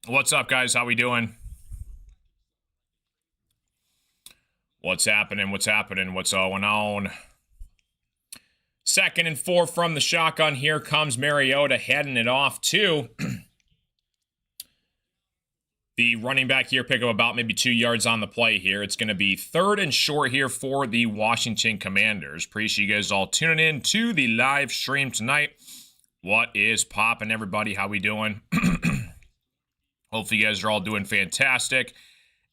What's up, guys? How we doing? What's happening? What's happening? What's going on? 2nd and 4 from the shotgun. Here comes Mariota heading it off to the running back here. Pick up about maybe 2 yards on the play here. It's going to be 3rd and short here for the Washington Commanders. Appreciate you guys all tuning in to the live stream tonight. What is popping, everybody? How we doing? Hopefully you guys are all doing fantastic.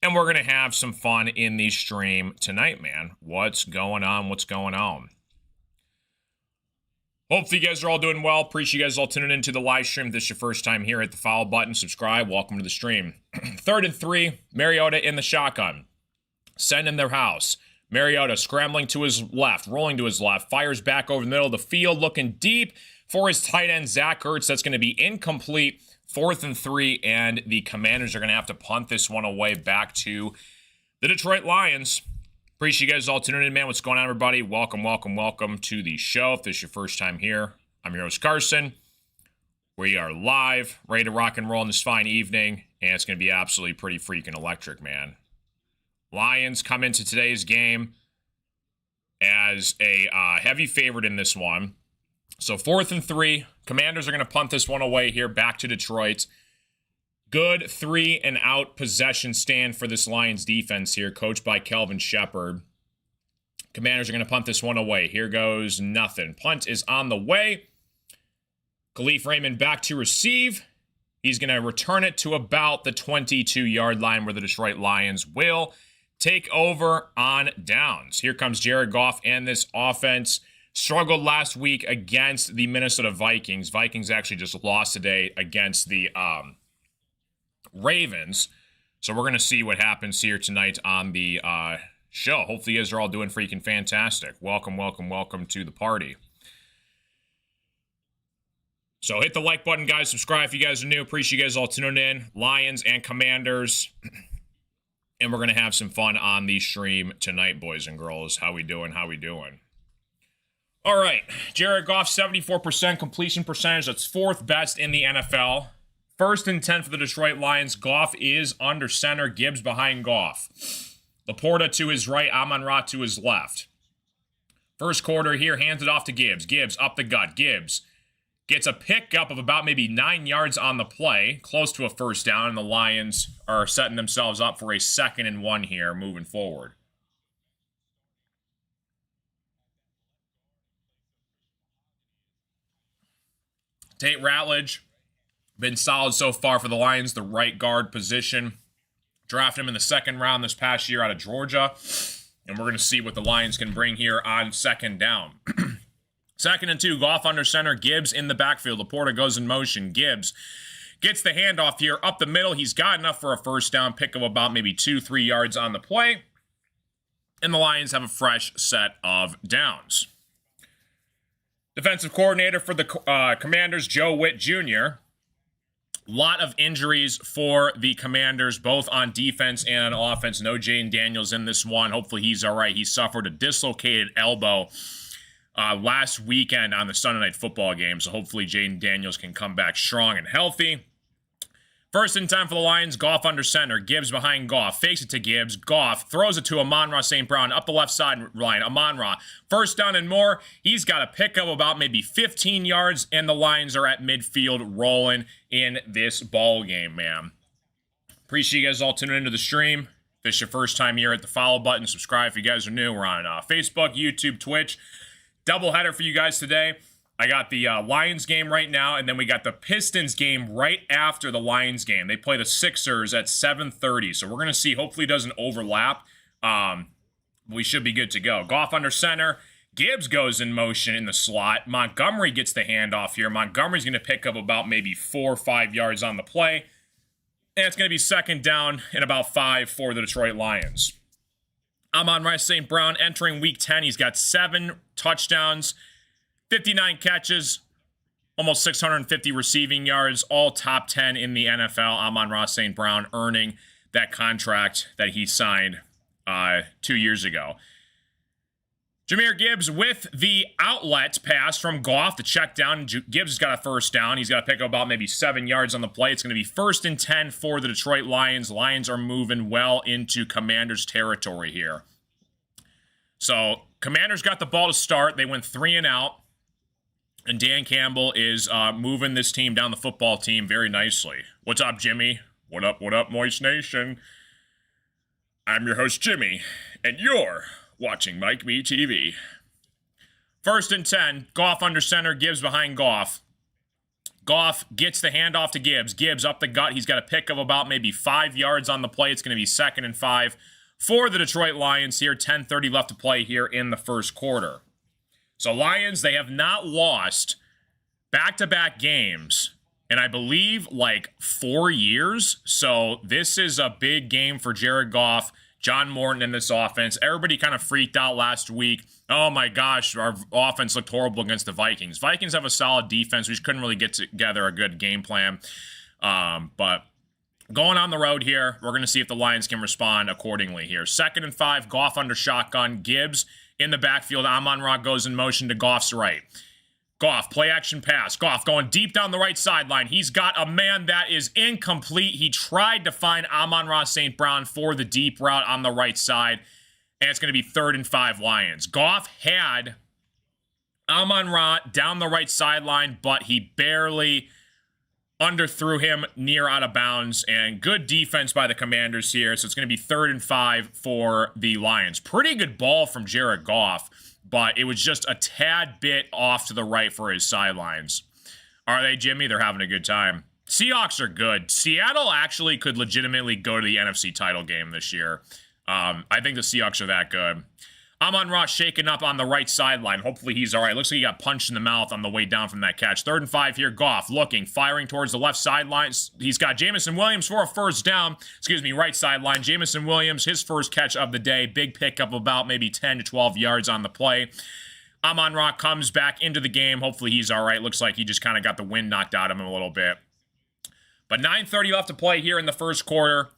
And we're going to have some fun in the stream tonight, man. What's going on? What's going on? Hopefully you guys are all doing well. Appreciate you guys all tuning into the live stream. If this is your first time here, hit the follow button, subscribe. Welcome to the stream. 3rd and 3, Mariota in the shotgun. Send in their house. Mariota scrambling to his left, rolling to his left, fires back over the middle of the field, looking deep for his tight end, Zach Ertz. That's going to be incomplete. 4th and 3, and the Commanders are going to have to punt this one away back to the Detroit Lions. Appreciate you guys all tuning in, man. What's going on, everybody? Welcome, welcome, welcome to the show. If this is your first time here, I'm your host, Carson. We are live, ready to rock and roll on this fine evening, and it's going to be absolutely pretty freaking electric, man. Lions come into today's game as a heavy favorite in this one. So 4th and 3, Commanders are going to punt this one away here back to Detroit. Good 3-and-out possession stand for this Lions defense here, coached by Kelvin Shepard. Commanders are going to punt this one away. Here goes nothing. Punt is on the way. Khalif Raymond back to receive. He's going to return it to about the 22-yard line where the Detroit Lions will take over on downs. Here comes Jared Goff and this offense. Struggled last week against the Minnesota Vikings. Vikings actually just lost today against the Ravens. So we're going to see what happens here tonight on the show. Hopefully you guys are all doing freaking fantastic. Welcome, welcome, welcome to the party. So hit the like button, guys. Subscribe if you guys are new. Appreciate you guys all tuning in. Lions and Commanders. And we're going to have some fun on the stream tonight, boys and girls. How we doing? How we doing? All right, Jared Goff, 74% completion percentage. That's 4th best in the NFL. 1st and 10 for the Detroit Lions. Goff is under center. Gibbs behind Goff. Laporta to his right. Amon-Ra to his left. First quarter here, hands it off to Gibbs. Gibbs up the gut. Gibbs gets a pickup of about maybe 9 yards on the play. Close to a first down, and the Lions are setting themselves up for a 2nd and 1 here moving forward. Tate Ratledge, been solid so far for the Lions, the right guard position. Drafted him in the 2nd round this past year out of Georgia. And we're going to see what the Lions can bring here on 2nd down. 2nd and 2, Goff under center, Gibbs in the backfield. Laporta goes in motion. Gibbs gets the handoff here up the middle. He's got enough for a first down, pick of about maybe 2-3 yards on the play. And the Lions have a fresh set of downs. Defensive coordinator for the Commanders, Joe Witt Jr. Lot of injuries for the Commanders, both on defense and on offense. No Jane Daniels in this one. Hopefully he's all right. He suffered a dislocated elbow last weekend on the Sunday Night Football game. So hopefully Jane Daniels can come back strong and healthy. 1st and 10 for the Lions. Goff under center. Gibbs behind Goff. Fakes it to Gibbs. Goff throws it to Amon-Ra St. Brown up the left side line. Amon-Ra. First down and more. He's got a pickup about maybe 15 yards, and the Lions are at midfield rolling in this ball game, man. Appreciate you guys all tuning into the stream. If this is your first time here, hit the follow button. Subscribe if you guys are new. We're on Facebook, YouTube, Twitch. Doubleheader for you guys today. I got the Lions game right now, and then we got the Pistons game right after the Lions game. They play the Sixers at 7:30, so we're going to see. Hopefully it doesn't overlap. We should be good to go. Goff under center. Gibbs goes in motion in the slot. Montgomery gets the handoff here. Montgomery's going to pick up about maybe 4 or 5 yards on the play. And it's going to be 2nd down and about 5 for the Detroit Lions. Amon-Ra St. Brown entering week 10. He's got 7 touchdowns. 59 catches, almost 650 receiving yards, all top 10 in the NFL. Amon-Ra St. Brown earning that contract that he signed 2 years ago. Jahmyr Gibbs with the outlet pass from Goff. The check down. Gibbs has got a first down. He's got to pick up about maybe 7 yards on the play. It's going to be 1st and 10 for the Detroit Lions. Lions are moving well into Commanders territory here. So Commanders got the ball to start. They went 3 and out. And Dan Campbell is moving this team down the football team very nicely. What's up, Jimmy? What up, Moist Nation? I'm your host, Jimmy, and you're watching Mike Me TV. 1st and 10, Goff under center, Gibbs behind Goff. Goff gets the handoff to Gibbs. Gibbs up the gut. He's got a pick of about maybe 5 yards on the play. It's going to be 2nd and 5 for the Detroit Lions here. 10:30 left to play here in the first quarter. So Lions, they have not lost back-to-back games in, I believe, like 4 years. So this is a big game for Jared Goff, John Morton in this offense. Everybody kind of freaked out last week. Oh my gosh, our offense looked horrible against the Vikings. Vikings have a solid defense. We just couldn't really get together a good game plan. But going on the road here, we're going to see if the Lions can respond accordingly here. 2nd and 5, Goff under shotgun. Gibbs in the backfield. Amon-Ra goes in motion to Goff's right. Goff, play action pass. Goff going deep down the right sideline. He's got a man that is incomplete. He tried to find Amon-Ra St. Brown for the deep route on the right side. And it's going to be 3rd and 5 Lions. Goff had Amon-Ra down the right sideline, but he barely underthrew him near out of bounds. And good defense by the Commanders here. So it's going to be 3rd and 5 for the Lions. Pretty good ball from Jared Goff, but it was just a tad bit off to the right for his sidelines. Are they, Jimmy? They're having a good time. Seahawks are good. Seattle actually could legitimately go to the NFC title game this year. I think the Seahawks are that good. Amon-Ra shaking up on the right sideline. Hopefully he's all right. Looks like he got punched in the mouth on the way down from that catch. 3rd and 5 here. Goff looking, firing towards the left sideline. He's got Jameson Williams for a first down. Right sideline. Jameson Williams, his first catch of the day. Big pickup of about maybe 10 to 12 yards on the play. Amon-Ra comes back into the game. Hopefully he's all right. Looks like he just kind of got the wind knocked out of him a little bit. But 9:30 left to play here in the first quarter.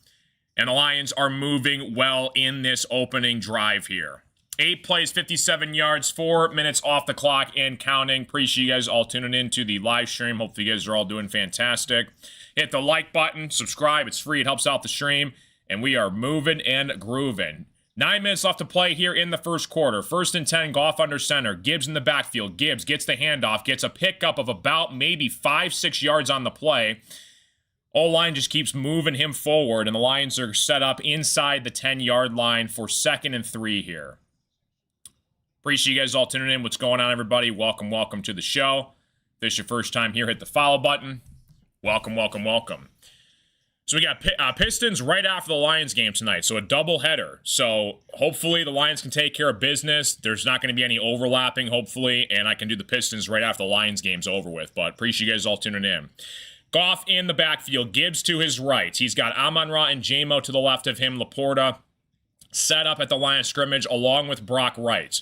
And the Lions are moving well in this opening drive here. 8 plays, 57 yards, 4 minutes off the clock and counting. Appreciate you guys all tuning in to the live stream. Hopefully you guys are all doing fantastic. Hit the like button, subscribe. It's free. It helps out the stream. And we are moving and grooving. 9 minutes left to play here in the first quarter. 1st and 10, Goff under center. Gibbs in the backfield. Gibbs gets the handoff, gets a pickup of about maybe 5-6 yards on the play. O-line just keeps moving him forward, and the Lions are set up inside the 10-yard line for 2nd and 3 here. Appreciate you guys all tuning in. What's going on, everybody? Welcome to the show. If this is your first time here, hit the follow button. Welcome. So we got Pistons right after the Lions game tonight, so a doubleheader. So hopefully the Lions can take care of business. There's not going to be any overlapping, hopefully, and I can do the Pistons right after the Lions game's over with. But appreciate you guys all tuning in. Goff in the backfield. Gibbs to his right. He's got Amon-Ra and J-Mo to the left of him. Laporta set up at the line of scrimmage along with Brock Wright.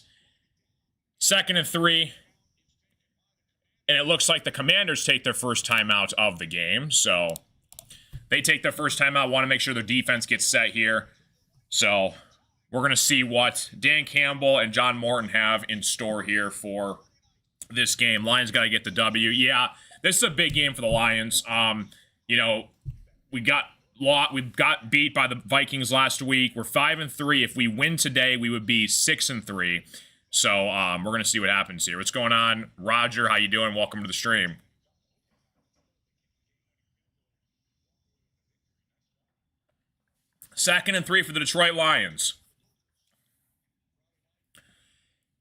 2nd and 3. And it looks like the Commanders take their first timeout of the game. So they take their first timeout. Want to make sure their defense gets set here. So we're going to see what Dan Campbell and John Morton have in store here for this game. Lions got to get the W. Yeah, this is a big game for the Lions. We got beat by the Vikings last week. We're 5-3. If we win today, we would be 6-3. So we're going to see what happens here. What's going on? Roger, how you doing? Welcome to the stream. Second and 3 for the Detroit Lions.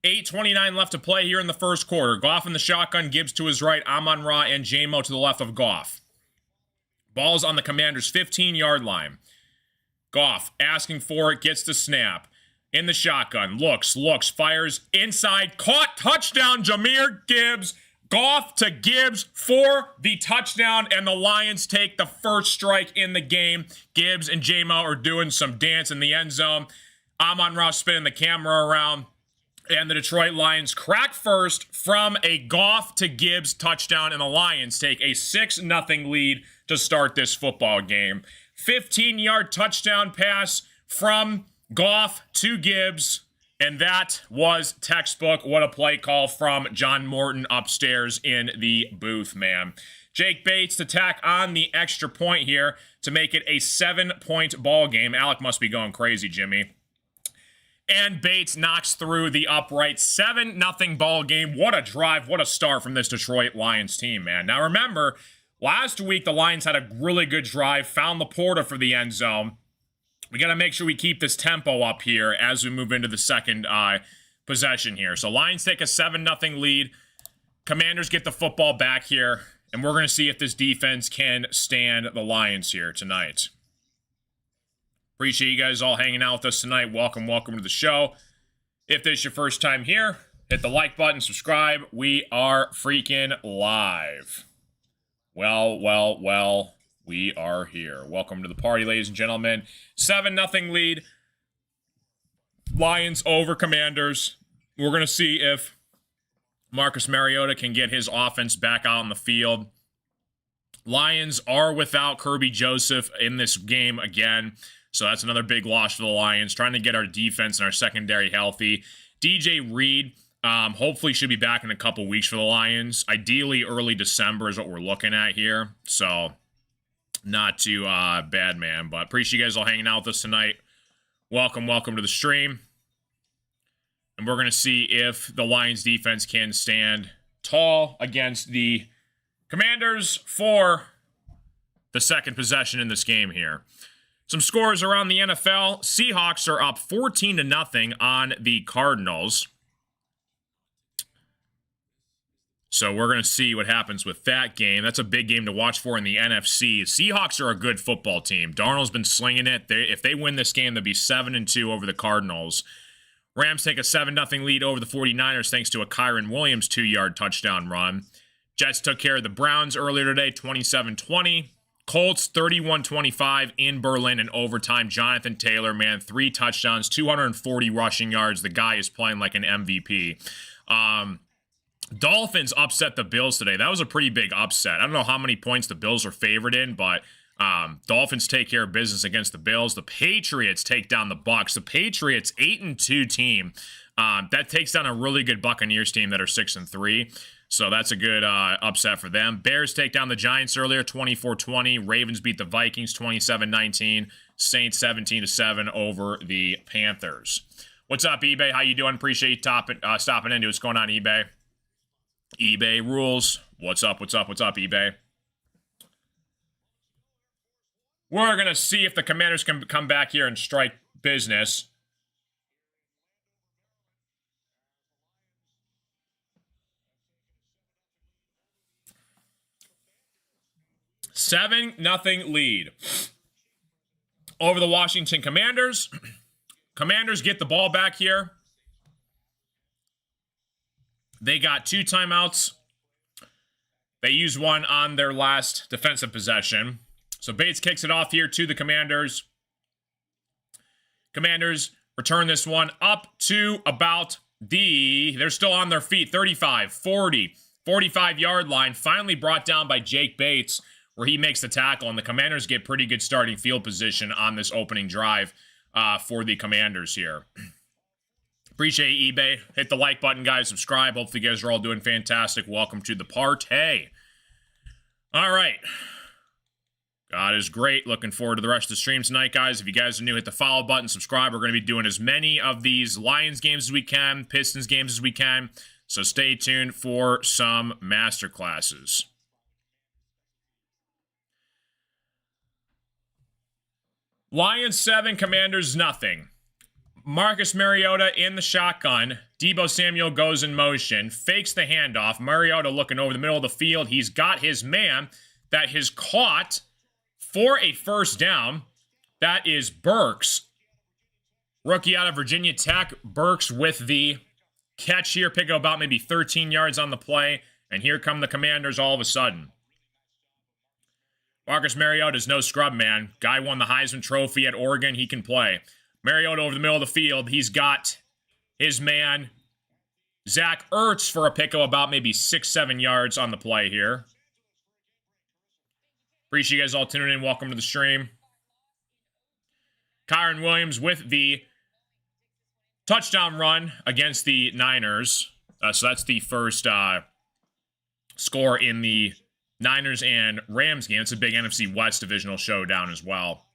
8:29 left to play here in the first quarter. Goff in the shotgun, Gibbs to his right, Amon-Ra and J-Mo to the left of Goff. Ball's on the Commanders' 15-yard line. Goff asking for it, gets the snap. In the shotgun, looks, fires inside, caught, touchdown, Jahmyr Gibbs. Goff to Gibbs for the touchdown, and the Lions take the first strike in the game. Gibbs and J-Mo are doing some dance in the end zone. Amon-Ra spinning the camera around, and the Detroit Lions crack first from a Goff to Gibbs touchdown, and the Lions take a 6-0 lead to start this football game. 15-yard touchdown pass from Goff to Gibbs. And that was textbook. What a play call from John Morton upstairs in the booth, man. Jake Bates to tack on the extra point here to make it a 7-point ball game. Alec must be going crazy, Jimmy. And Bates knocks through the upright. 7-0 ball game. What a drive. What a start from this Detroit Lions team, man. Now remember, last week the Lions had a really good drive. Found Laporta for the end zone. We got to make sure we keep this tempo up here as we move into the second possession here. So Lions take a 7-0 lead. Commanders get the football back here. And we're going to see if this defense can stand the Lions here tonight. Appreciate you guys all hanging out with us tonight. Welcome to the show. If this is your first time here, hit the like button, subscribe. We are freaking live. Well, we are here. Welcome to the party, ladies and gentlemen. 7-0 lead. Lions over Commanders. We're going to see if Marcus Mariota can get his offense back out on the field. Lions are without Kirby Joseph in this game again. So that's another big loss for the Lions. Trying to get our defense and our secondary healthy. DJ Reed hopefully should be back in a couple weeks for the Lions. Ideally, early December is what we're looking at here. So not too bad, man. But appreciate you guys all hanging out with us tonight. Welcome to the stream. And we're going to see if the Lions defense can stand tall against the Commanders for the second possession in this game here. Some scores around the NFL. Seahawks are up 14-0 on the Cardinals. So we're going to see what happens with that game. That's a big game to watch for in the NFC. Seahawks are a good football team. Darnold's been slinging it. If they win this game, they'll be 7-2 over the Cardinals. Rams take a 7-0 lead over the 49ers thanks to a Kyren Williams 2-yard touchdown run. Jets took care of the Browns earlier today, 27-20. Colts 31-25 in Berlin in overtime. Jonathan Taylor, man, 3 touchdowns, 240 rushing yards. The guy is playing like an MVP. Dolphins upset the Bills today. That was a pretty big upset. I don't know how many points the Bills are favored in, but Dolphins take care of business against the Bills. The Patriots take down the Bucs. The Patriots 8-2 team that takes down a really good Buccaneers team that are 6-3. So that's a good upset for them. Bears take down the Giants earlier, 24-20. Ravens beat the Vikings 27-19. Saints 17-7 over the Panthers. What's up, eBay? How you doing? Appreciate you stopping into what's going on, eBay. eBay rules. What's up, eBay? We're going to see if the Commanders can come back here and strike business. $7-0 lead over the Washington Commanders. Commanders get the ball back here. They got 2 timeouts. They used one on their last defensive possession. So Bates kicks it off here to the Commanders. Commanders return this one up to about they're still on their feet, 35, 40, 45-yard line. Finally brought down by Jake Bates, where he makes the tackle, and the Commanders get pretty good starting field position on this opening drive for the Commanders here. Appreciate eBay. Hit the like button, guys. Subscribe. Hopefully you guys are all doing fantastic. Welcome to the party. All right. God is great. Looking forward to the rest of the stream tonight, guys. If you guys are new, hit the follow button, subscribe. We're going to be doing as many of these Lions games as we can, Pistons games as we can. So stay tuned for some masterclasses. Lions 7, Commanders nothing. Marcus Mariota in the shotgun. Deebo Samuel goes in motion, fakes the handoff. Mariota looking over the middle of the field. He's got his man that has caught for a first down. That is Burks. Rookie out of Virginia Tech. Burks with the catch here. Pick up about maybe 13 yards on the play. And here come the Commanders all of a sudden. Marcus Mariota is no scrub, man. Guy won the Heisman Trophy at Oregon. He can play. Mariota over the middle of the field. He's got his man, Zach Ertz, for a pick of about maybe 6-7 yards on the play here. Appreciate you guys all tuning in. Welcome to the stream. Kyren Williams with the touchdown run against the Niners. So that's the first score in the Niners and Rams game. It's a big NFC West divisional showdown as well.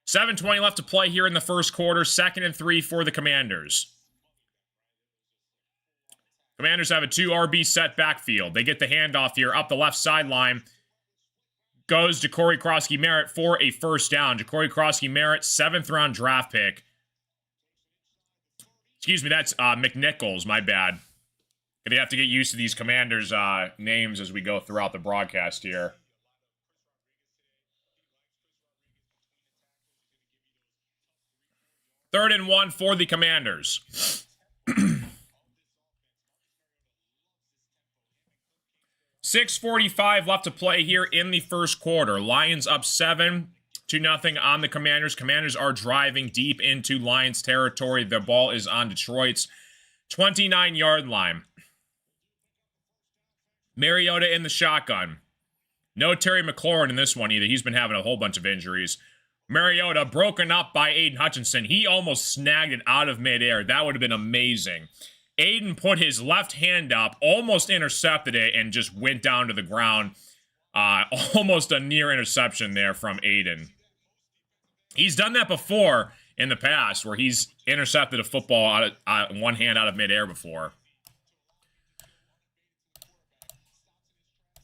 7:20 left to play here in the first quarter. 2nd and 3 for the Commanders. Commanders have a 2 RB set backfield. They get the handoff here up the left sideline. Goes Ja'Cory Krosky-Merritt for a first down. Ja'Cory Krosky-Merritt, 7th round draft pick. Excuse me, that's McNichols, my bad. Gonna have to get used to these Commanders' names as we go throughout the broadcast here. Third and 1 for the Commanders. 6:45 left to play here in the first quarter. Lions up 7-0 on the Commanders. Commanders are driving deep into Lions territory. The ball is on Detroit's 29-yard line. Mariota in the shotgun. No Terry McLaurin in this one either. He's been having a whole bunch of injuries. Mariota broken up by Aiden Hutchinson. He almost snagged it out of midair. That would have been amazing. Aiden put his left hand up, almost intercepted it, and just went down to the ground. Almost a near interception there from Aiden. He's done that before in the past, where he's intercepted a football out of, one hand out of midair before.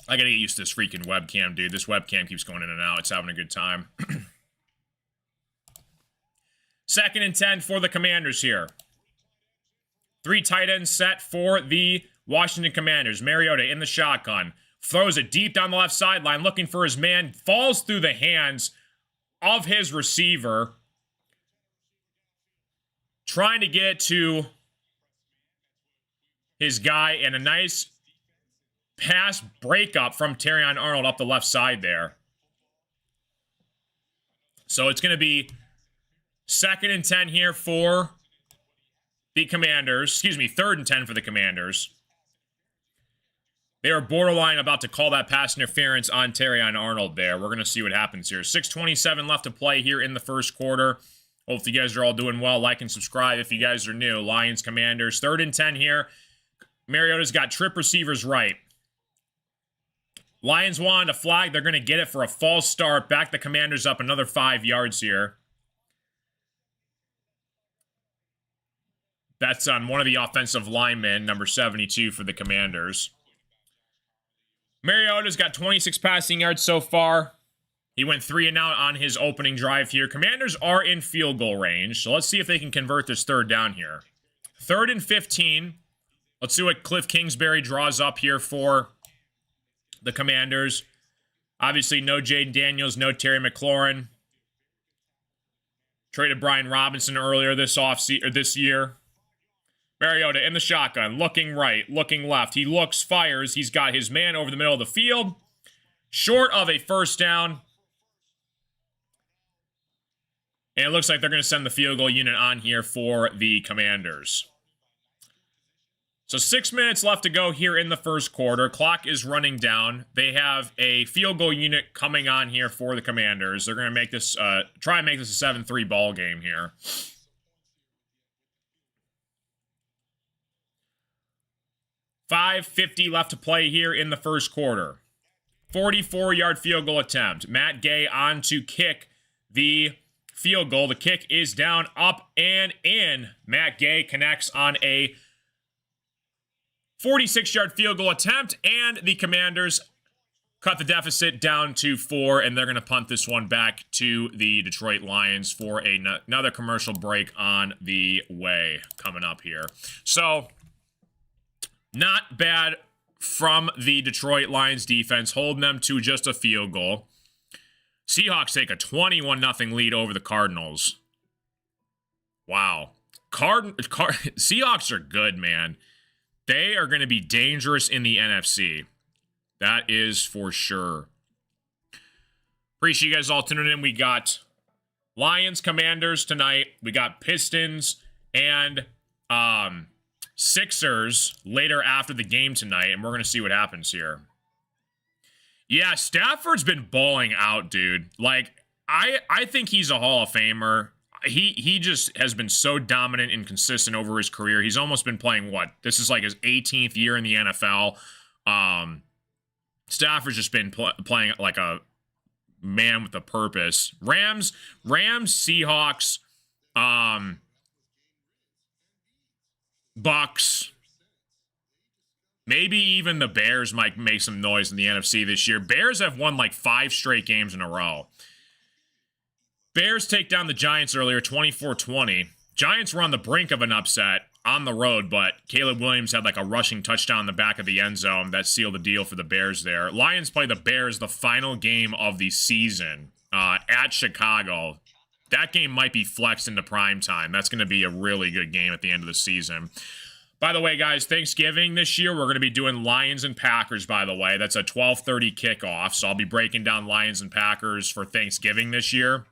I gotta get used to this freaking webcam, dude. This webcam keeps going in and out. It's having a good time. 2nd and 10 for the Commanders here. 3 tight ends set for the Washington Commanders. Mariota in the shotgun. Throws it deep down the left sideline, looking for his man. Falls through the hands of his receiver. Trying to get to his guy, and a nice pass breakup from Terrion Arnold up the left side there. So it's going to be 2nd and 10 here for the Commanders. Excuse me, 3rd and 10 for the Commanders. They are borderline about to call that pass interference on Terrion Arnold there. We're going to see what happens here. 6:27 left to play here in the first quarter. Hope you guys are all doing well. Like and subscribe if you guys are new. Lions, Commanders. 3rd and 10 here. Mariota's got trip receivers right. Lions wanted a flag. They're going to get it for a false start. Back the Commanders up another 5 yards here. That's on one of the offensive linemen, number 72 for the Commanders. Mariota's got 26 passing yards so far. He went 3 and out on his opening drive here. Commanders are in field goal range, so let's see if they can convert this 3rd down here. 3rd and 15. Let's see what Cliff Kingsbury draws up here for the Commanders. Obviously, no Jaden Daniels, no Terry McLaurin. Traded Brian Robinson earlier this year. Mariota in the shotgun, looking right, looking left. He looks, fires. He's got his man over the middle of the field. Short of a first down. And it looks like they're going to send the field goal unit on here for the Commanders. So 6 minutes left to go here in the first quarter. Clock is running down. They have a field goal unit coming on here for the Commanders. They're going to make this, try and make this a 7-3 ball game here. $5:50 left to play here in the first quarter. 44-yard field goal attempt. Matt Gay on to kick the field goal. The kick is down, up, and in. Matt Gay connects on a 46-yard field goal attempt, and the Commanders cut the deficit down to 4, and they're going to punt this one back to the Detroit Lions for another commercial break on the way coming up here. So, not bad from the Detroit Lions defense, holding them to just a field goal. Seahawks take a 21-0 lead over the Cardinals. Wow. Seahawks are good, man. They are going to be dangerous in the NFC. That is for sure. Appreciate you guys all tuning in. We got Lions, Commanders tonight. We got Pistons and Sixers later after the game tonight, and we're going to see what happens here. Yeah, Stafford's been balling out, dude. Like, I think he's a Hall of Famer. he just has been so dominant and consistent over his career. He's almost been playing this is like his 18th year in the NFL. Stafford's just been playing like a man with a purpose. Rams, Seahawks, Bucks. Maybe even the Bears might make some noise in the NFC this year. Bears have won like 5 straight games in a row. Bears take down the Giants earlier, 24-20. Giants were on the brink of an upset on the road, but Caleb Williams had like a rushing touchdown in the back of the end zone that sealed the deal for the Bears there. Lions play the Bears the final game of the season at Chicago. That game might be flexed into prime time. That's going to be a really good game at the end of the season. By the way, guys, Thanksgiving this year, we're going to be doing Lions and Packers, by the way. That's a 12:30 kickoff, so I'll be breaking down Lions and Packers for Thanksgiving this year.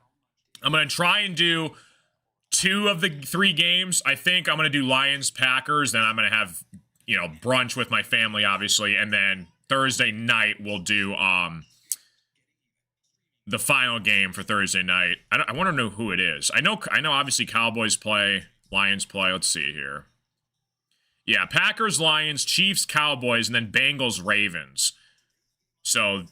I'm going to try and do 2 of the 3 games. I think I'm going to do Lions, Packers, then I'm going to have, brunch with my family, obviously, and then Thursday night we'll do the final game for Thursday night. I want to know who it is. I know obviously Cowboys play, Lions play. Let's see here. Yeah, Packers, Lions, Chiefs, Cowboys, and then Bengals, Ravens. So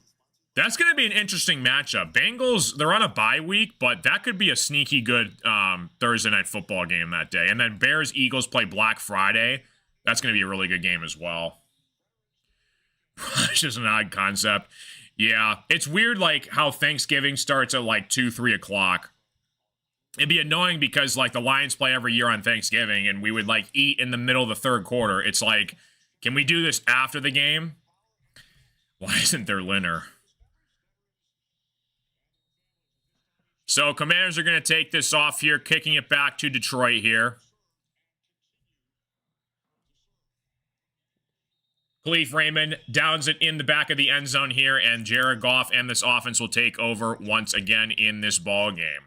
that's going to be an interesting matchup. Bengals, they're on a bye week, but that could be a sneaky good Thursday night football game that day. And then Bears, Eagles play Black Friday. That's going to be a really good game as well. It's just an odd concept. Yeah, it's weird like how Thanksgiving starts at like 2, 3 o'clock. It'd be annoying because like the Lions play every year on Thanksgiving and we would like eat in the middle of the third quarter. It's like, can we do this after the game? Why isn't there Linner? So Commanders are going to take this off here, kicking it back to Detroit here. Khalif Raymond downs it in the back of the end zone here, and Jared Goff and this offense will take over once again in this ball game.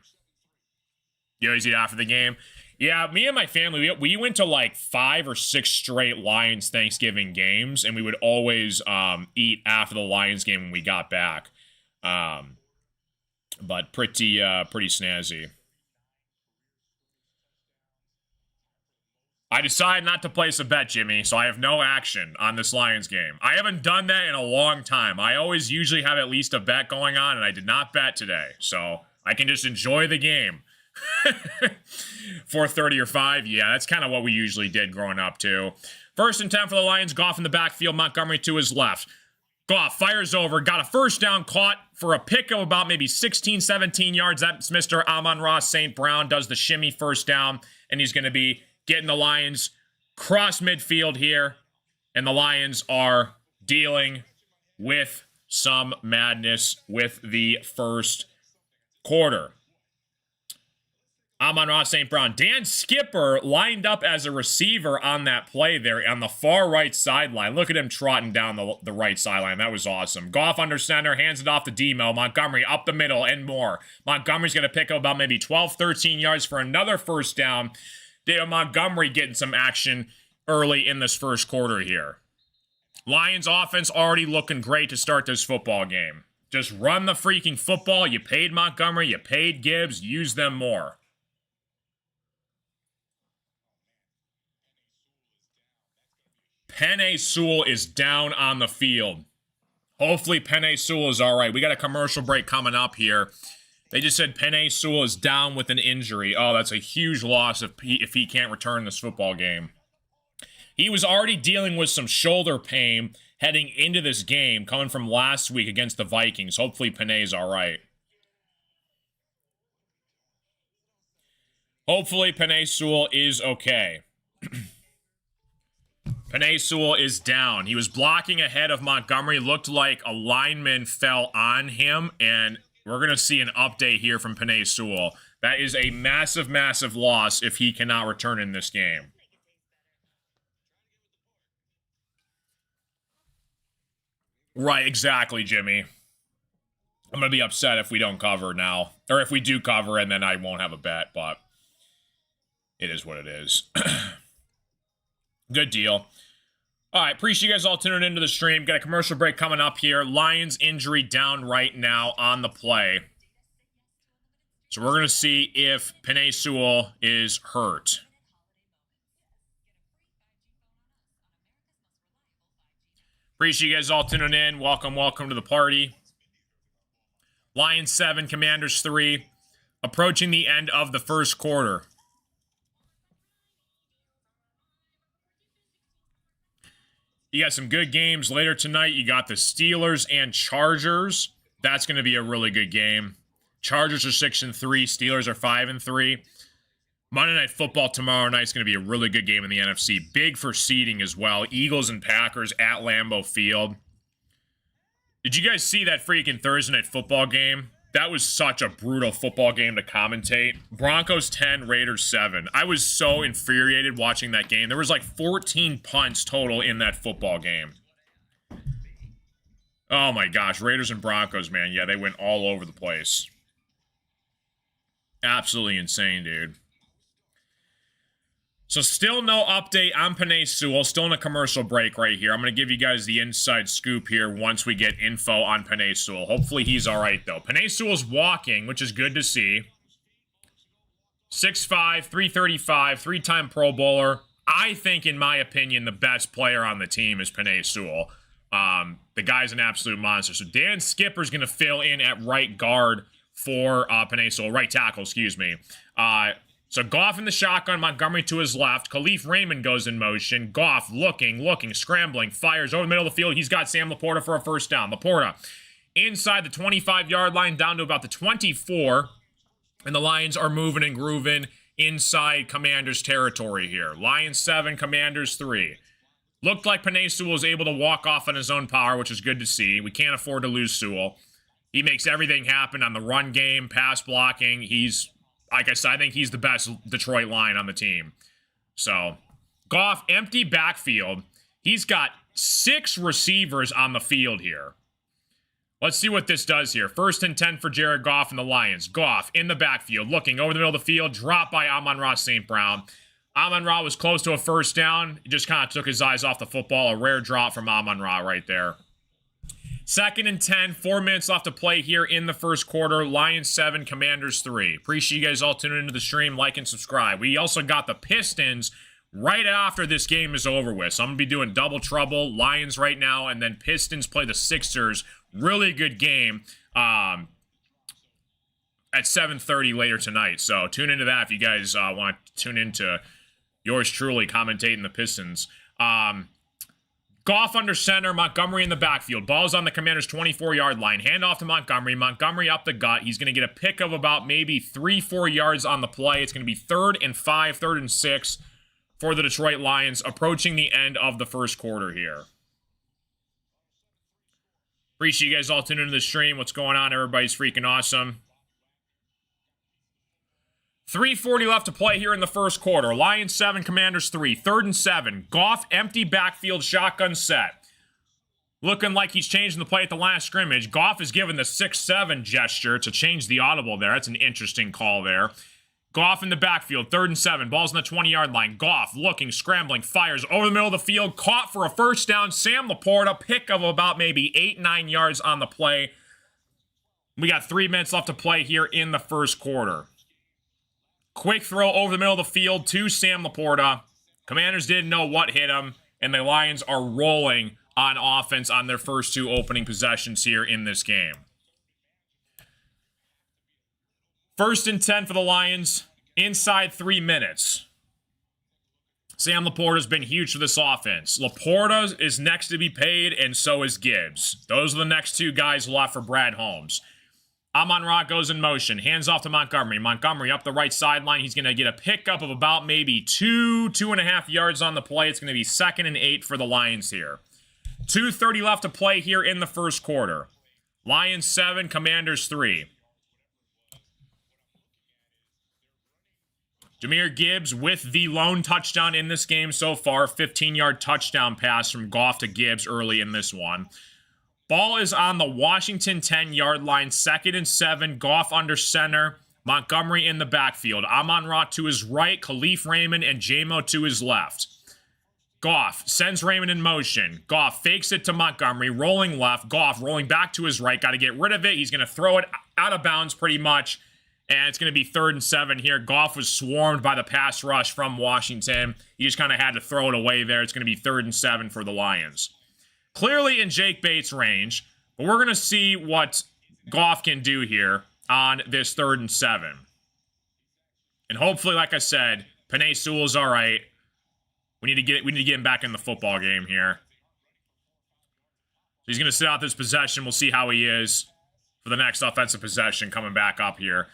You always eat after the game? Yeah, me and my family, we went to like 5 or 6 straight Lions Thanksgiving games, and we would always eat after the Lions game when we got back. But pretty snazzy. I decided not to place a bet, Jimmy, so I have no action on this Lions game. I haven't done that in a long time. I always usually have at least a bet going on, and I did not bet today. So I can just enjoy the game. 4:30 or 5, yeah, that's kind of what we usually did growing up, too. 1st and 10 for the Lions. Goff in the backfield, Montgomery to his left. Goff fires over, got a first down, caught for a pick of about maybe 16, 17 yards. That's Mr. Amon-Ra St. Brown does the shimmy first down, and he's going to be getting the Lions cross midfield here, and the Lions are dealing with some madness with the first quarter. Amon-Ra St. Brown. Dan Skipper lined up as a receiver on that play there on the far right sideline. Look at him trotting down the right sideline. That was awesome. Goff under center, hands it off to Demo. Montgomery up the middle and more. Montgomery's going to pick up about maybe 12, 13 yards for another first down. David Montgomery getting some action early in this first quarter here. Lions offense already looking great to start this football game. Just run the freaking football. You paid Montgomery, you paid Gibbs, use them more. Penei Sewell is down on the field. Hopefully Penei Sewell is all right. We got a commercial break coming up here. They just said Penei Sewell is down with an injury. Oh, that's a huge loss if he can't return this football game. He was already dealing with some shoulder pain heading into this game, coming from last week against the Vikings. Hopefully Penei's all right. Hopefully Penei Sewell is okay. Penei Sewell is down. He was blocking ahead of Montgomery. Looked like a lineman fell on him, and we're going to see an update here from Penei Sewell. That is a massive, massive loss if he cannot return in this game. Right, exactly, Jimmy. I'm going to be upset if we don't cover now. Or if we do cover, and then I won't have a bet, but it is what it is. Good deal. All right, appreciate you guys all tuning into the stream. Got a commercial break coming up here. Lions injury down right now on the play. So we're going to see if Penei Sewell is hurt. Appreciate you guys all tuning in. Welcome to the party. Lions 7, Commanders 3. Approaching the end of the first quarter. You got some good games later tonight. You got the Steelers and Chargers. That's going to be a really good game. Chargers are 6-3. Steelers are 5-3. Monday Night Football tomorrow night is going to be a really good game in the NFC. Big for seeding as well. Eagles and Packers at Lambeau Field. Did you guys see that freaking Thursday Night Football game? That was such a brutal football game to commentate. Broncos 10, Raiders 7. I was so infuriated watching that game. There was like 14 punts total in that football game. Oh my gosh, Raiders and Broncos, man. Yeah, they went all over the place. Absolutely insane, dude. So still no update on Penei Sewell. Still in a commercial break right here. I'm going to give you guys the inside scoop here once we get info on Penei Sewell. Hopefully he's all right, though. Penei Sewell's walking, which is good to see. 6'5", 335, three-time Pro Bowler. I think, in my opinion, the best player on the team is Penei Sewell. The guy's an absolute monster. So Dan Skipper's going to fill in at right guard for Penei Sewell. Right tackle, excuse me. So Goff in the shotgun, Montgomery to his left. Khalif Raymond goes in motion. Goff looking, scrambling, fires over the middle of the field. He's got Sam Laporta for a first down. Laporta inside the 25-yard line down to about the 24. And the Lions are moving and grooving inside Commanders territory here. Lions 7, Commanders 3. Looked like Penei Sewell was able to walk off on his own power, which is good to see. We can't afford to lose Sewell. He makes everything happen on the run game, pass blocking. He's, like I said, I think he's the best Detroit line on the team. So, Goff, empty backfield. He's got 6 receivers on the field here. Let's see what this does here. 1st and 10 for Jared Goff and the Lions. Goff in the backfield, looking over the middle of the field, dropped by Amon-Ra St. Brown. Amon-Ra was close to a first down. He just kind of took his eyes off the football. A rare drop from Amon-Ra right there. 2nd and 10, 4 minutes left to play here in the first quarter. Lions 7, Commanders 3. Appreciate you guys all tuning into the stream. Like and subscribe. We also got the Pistons right after this game is over with. So I'm going to be doing double trouble. Lions right now, and then Pistons play the Sixers. Really good game at 7:30 later tonight. So tune into that if you guys want to tune into yours truly commentating the Pistons. Goff under center, Montgomery in the backfield. Ball's on the Commanders' 24-yard line. Hand off to Montgomery. Montgomery up the gut. He's going to get a pick of about maybe 3-4 yards on the play. It's going to be 3rd and 5, 3rd and 6 for the Detroit Lions, approaching the end of the first quarter here. Appreciate you guys all tuning into the stream. What's going on? Everybody's freaking awesome. 3:40 left to play here in the first quarter. Lions 7, Commanders 3. 3rd and 7. Goff, empty backfield, shotgun set. Looking like he's changing the play at the last scrimmage. Goff is given the 6-7 gesture to change the audible there. That's an interesting call there. Goff in the backfield, 3rd and 7. Ball's on the 20-yard line. Goff looking, scrambling, fires over the middle of the field. Caught for a first down. Sam Laporta, pick of about maybe 8-9 yards on the play. We got 3 minutes left to play here in the first quarter. Quick throw over the middle of the field to Sam Laporta. Commanders didn't know what hit him, and the Lions are rolling on offense on their first 2 opening possessions here in this game. 1st and 10 for the Lions, inside 3 minutes. Sam Laporta's been huge for this offense. Laporta is next to be paid, and so is Gibbs. Those are the next 2 guys left for Brad Holmes. Amon-Ra goes in motion. Hands off to Montgomery. Montgomery up the right sideline. He's going to get a pickup of about maybe 2.5 yards on the play. It's going to be 2nd and 8 for the Lions here. 2:30 left to play here in the first quarter. Lions 7, Commanders 3. Jahmyr Gibbs with the lone touchdown in this game so far. 15-yard touchdown pass from Goff to Gibbs early in this one. Ball is on the Washington 10-yard line. 2nd and 7. Goff under center. Montgomery in the backfield. Amon-Ra to his right. Khalif Raymond and J-Mo to his left. Goff sends Raymond in motion. Goff fakes it to Montgomery. Rolling left. Goff rolling back to his right. Got to get rid of it. He's going to throw it out of bounds pretty much. And it's going to be 3rd and 7 here. Goff was swarmed by the pass rush from Washington. He just kind of had to throw it away there. It's going to be 3rd and 7 for the Lions. Clearly in Jake Bates' range, but we're going to see what Goff can do here on this 3rd and 7. And hopefully, like I said, Penei Sewell's all right. We need to get him back in the football game here. He's going to sit out this possession. We'll see how he is for the next offensive possession coming back up here.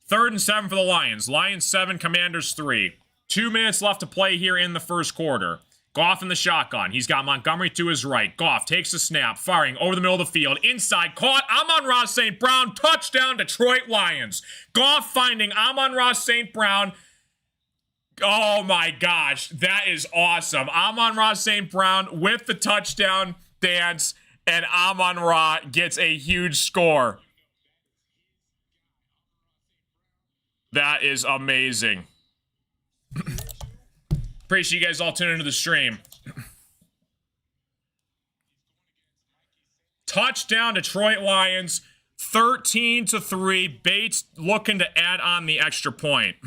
3rd and 7 for the Lions. Lions 7, Commanders 3. 2 minutes left to play here in the first quarter. Goff in the shotgun. He's got Montgomery to his right. Goff takes the snap, firing over the middle of the field. Inside, caught. Amon-Ra St. Brown. Touchdown, Detroit Lions. Goff finding Amon-Ra St. Brown. Oh my gosh, that is awesome. Amon-Ra St. Brown with the touchdown dance, and Amon-Ra gets a huge score. That is amazing. Appreciate you guys all tuning into the stream. Touchdown, Detroit Lions, 13-3. Bates looking to add on the extra point.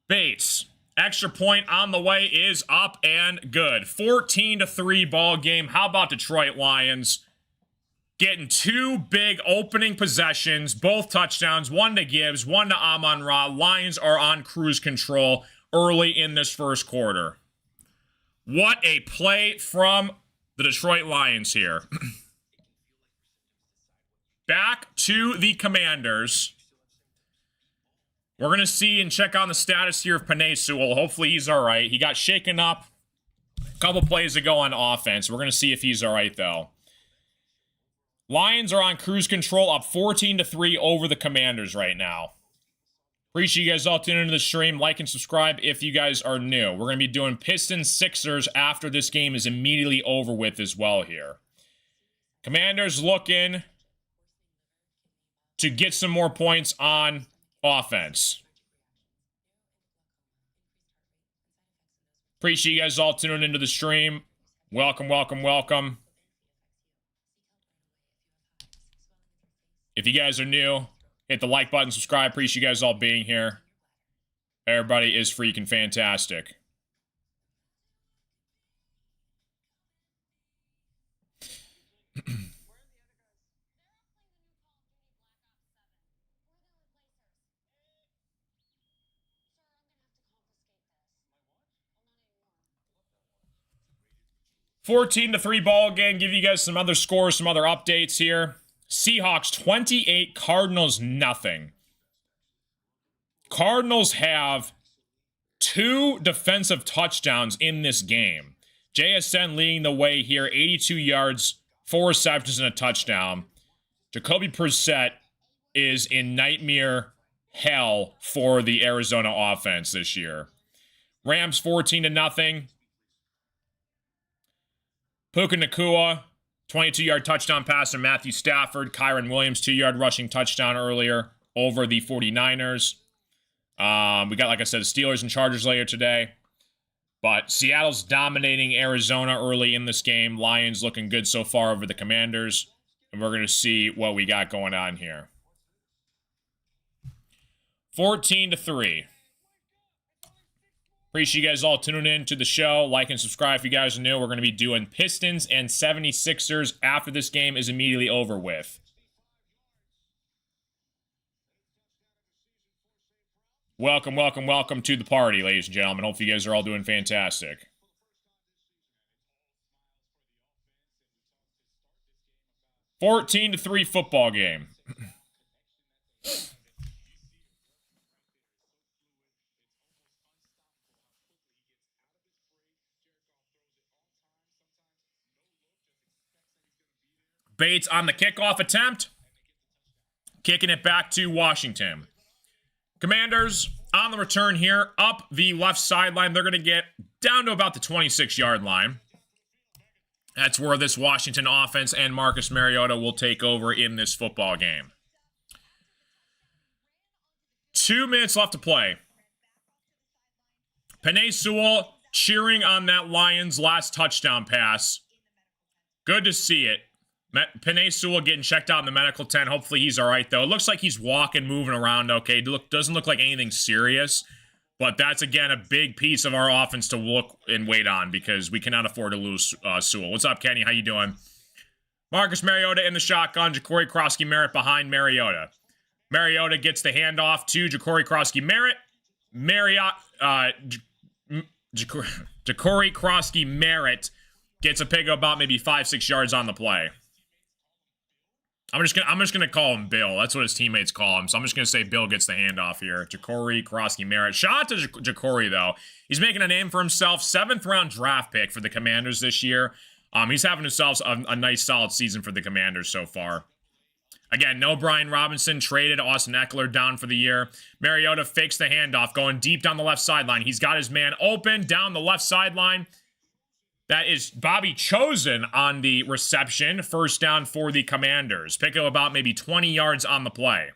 Bates, extra point on the way is up and good. 14-3 ball game. How about Detroit Lions? Getting 2 big opening possessions, both touchdowns, one to Gibbs, one to Amon-Ra. Lions are on cruise control early in this first quarter. What a play from the Detroit Lions here. Back to the Commanders. We're going to see and check on the status here of Penei Sewell. Hopefully he's all right. He got shaken up a couple plays ago on offense. We're going to see if he's all right, though. Lions are on cruise control, up 14-3 over the Commanders right now. Appreciate you guys all tuning into the stream. Like and subscribe if you guys are new. We're going to be doing Pistons Sixers after this game is immediately over with as well here. Commanders looking to get some more points on offense. Appreciate you guys all tuning into the stream. Welcome, welcome, welcome. If you guys are new, hit the like button, subscribe. Appreciate you guys all being here. Everybody is freaking fantastic. (14-3) ball game. Give you guys some other scores, some other updates here. Seahawks 28, Cardinals nothing. Cardinals have 2 defensive touchdowns in this game. JSN leading the way here, 82 yards, 4 receptions, and a touchdown. Jacoby Brissett is in nightmare hell for the Arizona offense this year. Rams 14-0. Puka Nacua, 22-yard touchdown pass to Matthew Stafford. Kyron Williams, 2-yard rushing touchdown earlier over the 49ers. We got, like I said, the Steelers and Chargers later today. But Seattle's dominating Arizona early in this game. Lions looking good so far over the Commanders. And we're going to see what we got going on here. 14-3. Appreciate you guys all tuning in to the show. Like and subscribe if you guys are new. We're going to be doing Pistons and 76ers after this game is immediately over with. Welcome, welcome, welcome to the party, ladies and gentlemen. Hopefully you guys are all doing fantastic. (14-3) football game. Bates on the kickoff attempt. Kicking it back to Washington. Commanders on the return here, up the left sideline. They're going to get down to about the 26-yard line. That's where this Washington offense and Marcus Mariota will take over in this football game. 2 minutes left to play. Penei Sewell cheering on that Lions last touchdown pass. Good to see it. Penei Sewell getting checked out in the medical tent. Hopefully he's all right, though. It looks like he's walking, moving around okay. Doesn't look like anything serious. But that's, again, a big piece of our offense to look and wait on because we cannot afford to lose Sewell. What's up, Kenny? How you doing? Marcus Mariota in the shotgun. Ja'Cory Crosky-Merritt behind Mariota. Mariota gets the handoff to Ja'Cory Crosky-Merritt. Ja'Cory Crosky-Merritt gets a pick of about maybe 5-6 yards on the play. I'm just gonna call him Bill. That's what his teammates call him. So I'm just gonna say Bill gets the handoff here. Ja'Cory Crosky-Merritt. Shout out to Ja'Cory though. He's making a name for himself. 7th round draft pick for the Commanders this year. He's having himself a nice solid season for the Commanders so far. Again, no Brian Robinson, traded Austin Eckler down for the year. Mariota fakes the handoff, going deep down the left sideline. He's got his man open down the left sideline. That is Bobby Chosen on the reception. First down for the Commanders. Pick up about maybe 20 yards on the play.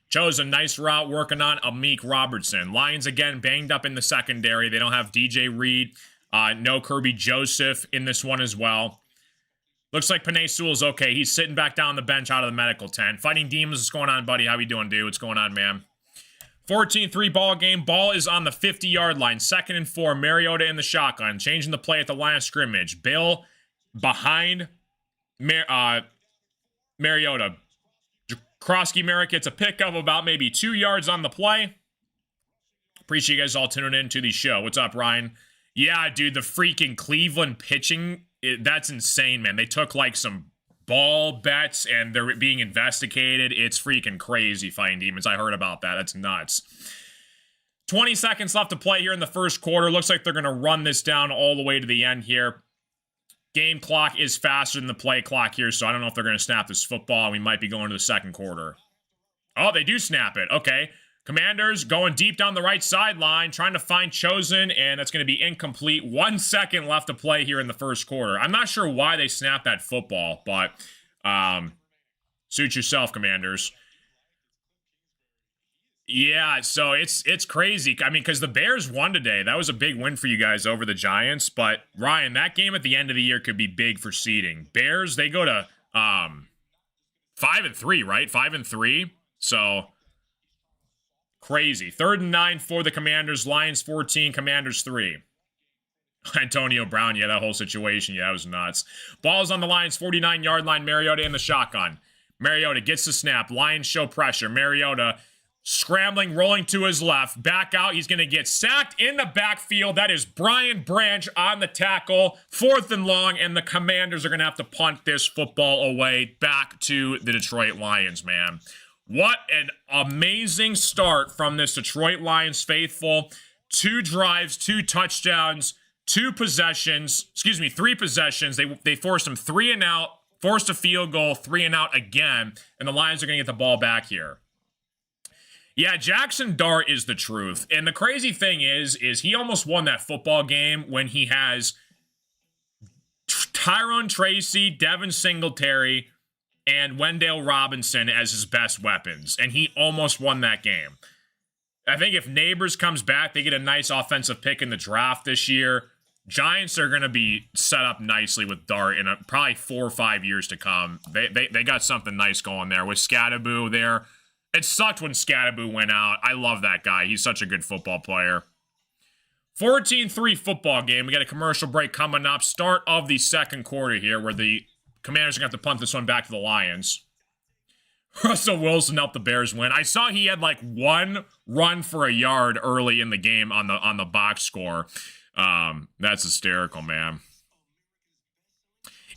Chosen, nice route working on Amik Robertson. Lions again banged up in the secondary. They don't have DJ Reed. No Kirby Joseph in this one as well. Looks like Penei Sewell's okay. He's sitting back down the bench out of the medical tent. Fighting Demons, what's going on, buddy? How you doing, dude? What's going on, man? 14-3 ball game. Ball is on the 50-yard line. 2nd and 4. Mariota in the shotgun. Changing the play at the line of scrimmage. Bill behind Mariota. Crosky-Merritt gets a pick of about maybe 2 yards on the play. Appreciate you guys all tuning in to the show. What's up, Ryan? Yeah, dude, the freaking Cleveland pitching, that's insane, man. They took like some ball bets and they're being investigated. It's freaking crazy, Fighting Demons. I heard about that. That's nuts. 20 seconds left to play here in the first quarter. Looks like they're going to run this down all the way to the end here. Game clock is faster than the play clock here, so I don't know if they're going to snap this football. We might be going to the second quarter. Oh, they do snap it. Okay. Commanders going deep down the right sideline, trying to find Chosen, and that's going to be incomplete. 1 second left to play here in the first quarter. I'm not sure why they snapped that football, but suit yourself, Commanders. Yeah, so it's crazy. I mean, because the Bears won today. That was a big win for you guys over the Giants. But, Ryan, that game at the end of the year could be big for seeding. Bears, they go to 5-3, right? 5-3. So crazy. 3rd and 9 for the Commanders. Lions 14, Commanders 3. Antonio Brown, yeah, that whole situation, yeah, that was nuts. Ball's on the Lions' 49-yard line. Mariota in the shotgun. Mariota gets the snap. Lions show pressure. Mariota scrambling, rolling to his left. Back out. He's going to get sacked in the backfield. That is Brian Branch on the tackle. 4th and long, and the Commanders are going to have to punt this football away back to the Detroit Lions, man. What an amazing start from this Detroit Lions faithful. 2 drives, 2 touchdowns, 3 possessions. They forced them 3 and out, forced a field goal, 3 and out again, and the Lions are going to get the ball back here. Yeah, Jackson Dart is the truth. And the crazy thing is he almost won that football game when he has Tyrone Tracy, Devin Singletary, and Wendell Robinson as his best weapons. And he almost won that game. I think if Neighbors comes back, they get a nice offensive pick in the draft this year. Giants are going to be set up nicely with Dart in probably 4 or 5 years to come. They got something nice going there with Scatterboo there. It sucked when Scatterboo went out. I love that guy. He's such a good football player. 14-3 football game. We got a commercial break coming up. Start of the second quarter here where the Commanders are going to have to punt this one back to the Lions. Russell Wilson helped the Bears win. I saw he had like 1 run for a yard early in the game on the box score. That's hysterical, man.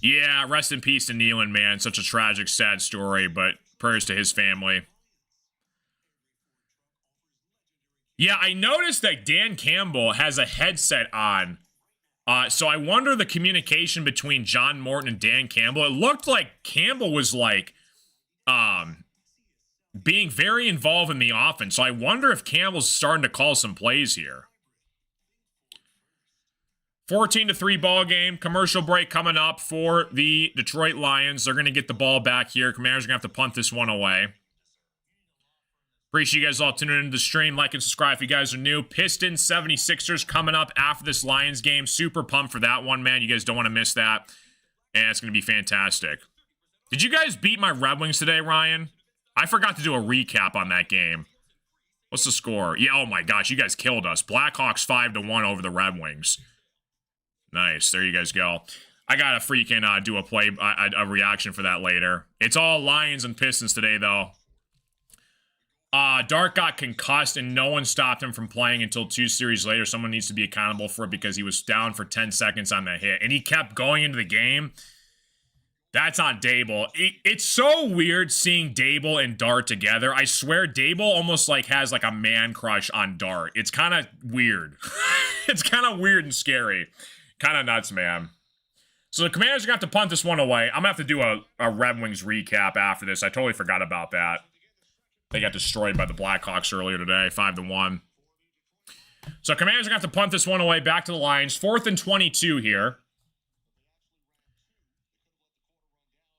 Yeah, rest in peace to Nealon, man. Such a tragic, sad story, but prayers to his family. Yeah, I noticed that Dan Campbell has a headset on. So I wonder the communication between John Morton and Dan Campbell. It looked like Campbell was like being very involved in the offense. So I wonder if Campbell's starting to call some plays here. 14-3 ball game. Commercial break coming up for the Detroit Lions. They're going to get the ball back here. Commanders are going to have to punt this one away. Appreciate you guys all tuning into the stream. Like and subscribe if you guys are new. Pistons 76ers coming up after this Lions game. Super pumped for that one, man. You guys don't want to miss that. And it's going to be fantastic. Did you guys beat my Red Wings today, Ryan? I forgot to do a recap on that game. What's the score? Yeah, oh my gosh, you guys killed us. Blackhawks 5-1 over the Red Wings. Nice, there you guys go. I gotta freaking do a reaction for that later. It's all Lions and Pistons today, though. Dart got concussed and no one stopped him from playing until 2 series later. Someone needs to be accountable for it because he was down for 10 seconds on the hit. And he kept going into the game. That's on Dable. It's so weird seeing Dable and Dart together. I swear Dable almost like has like a man crush on Dart. It's kind of weird. It's kind of weird and scary. Kind of nuts, man. So the Commanders are going to have to punt this one away. I'm going to have to do a Red Wings recap after this. I totally forgot about that. They got destroyed by the Blackhawks earlier today, 5-1. So Commanders are going to have to punt this one away back to the Lions. 4th and 22 here.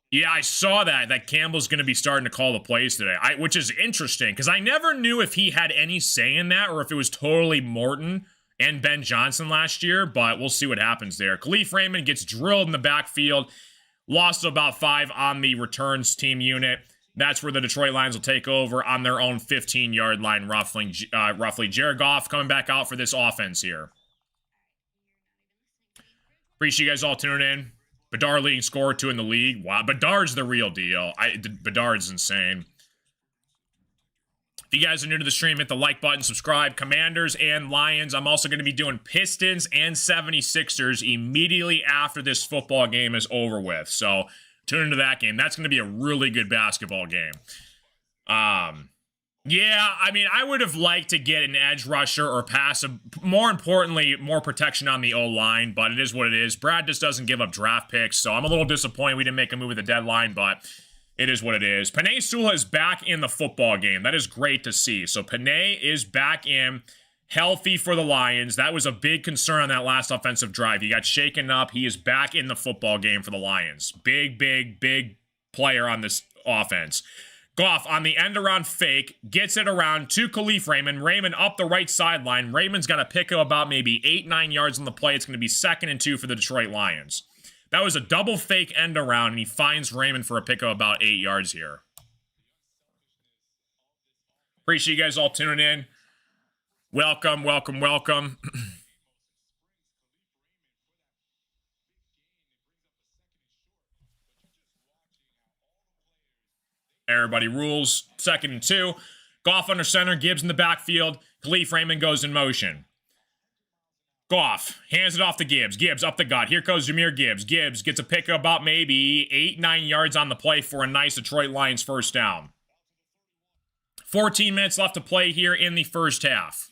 Yeah, I saw that Campbell's going to be starting to call the plays today, which is interesting because I never knew if he had any say in that or if it was totally Morton and Ben Johnson last year, but we'll see what happens there. Khalif Raymond gets drilled in the backfield, lost about 5 on the returns team unit. That's where the Detroit Lions will take over on their own 15-yard line roughly. Jared Goff coming back out for this offense here. Appreciate you guys all tuning in. Bedard leading scorer 2 in the league. Wow, Bedard's the real deal. Bedard's insane. If you guys are new to the stream, hit the like button, subscribe. Commanders and Lions. I'm also going to be doing Pistons and 76ers immediately after this football game is over with. So tune into that game. That's going to be a really good basketball game. Yeah, I mean, I would have liked to get an edge rusher or pass, more importantly, more protection on the O-line, but it is what it is. Brad just doesn't give up draft picks, so I'm a little disappointed we didn't make a move at the deadline, but it is what it is. Penei Sewell is back in the football game. That is great to see. So Penei is back in, healthy for the Lions. That was a big concern on that last offensive drive. He got shaken up. He is back in the football game for the Lions. Big player on this offense. Goff on the end around fake, gets it around to Khalif Raymond. Raymond up the right sideline. Raymond's got to pick up about maybe 8-9 yards on the play. It's going to be 2nd and 2 for the Detroit Lions. That was a double fake end around, and he finds Raymond for a pick of about 8 yards here. Appreciate you guys all tuning in. Welcome. Everybody rules. 2nd and 2. Goff under center. Gibbs in the backfield. Khalif Raymond goes in motion. Goff hands it off to Gibbs. Gibbs up the gut. Here goes Jahmyr Gibbs. Gibbs gets a pick of about maybe 8-9 yards on the play for a nice Detroit Lions first down. 14 minutes left to play here in the first half.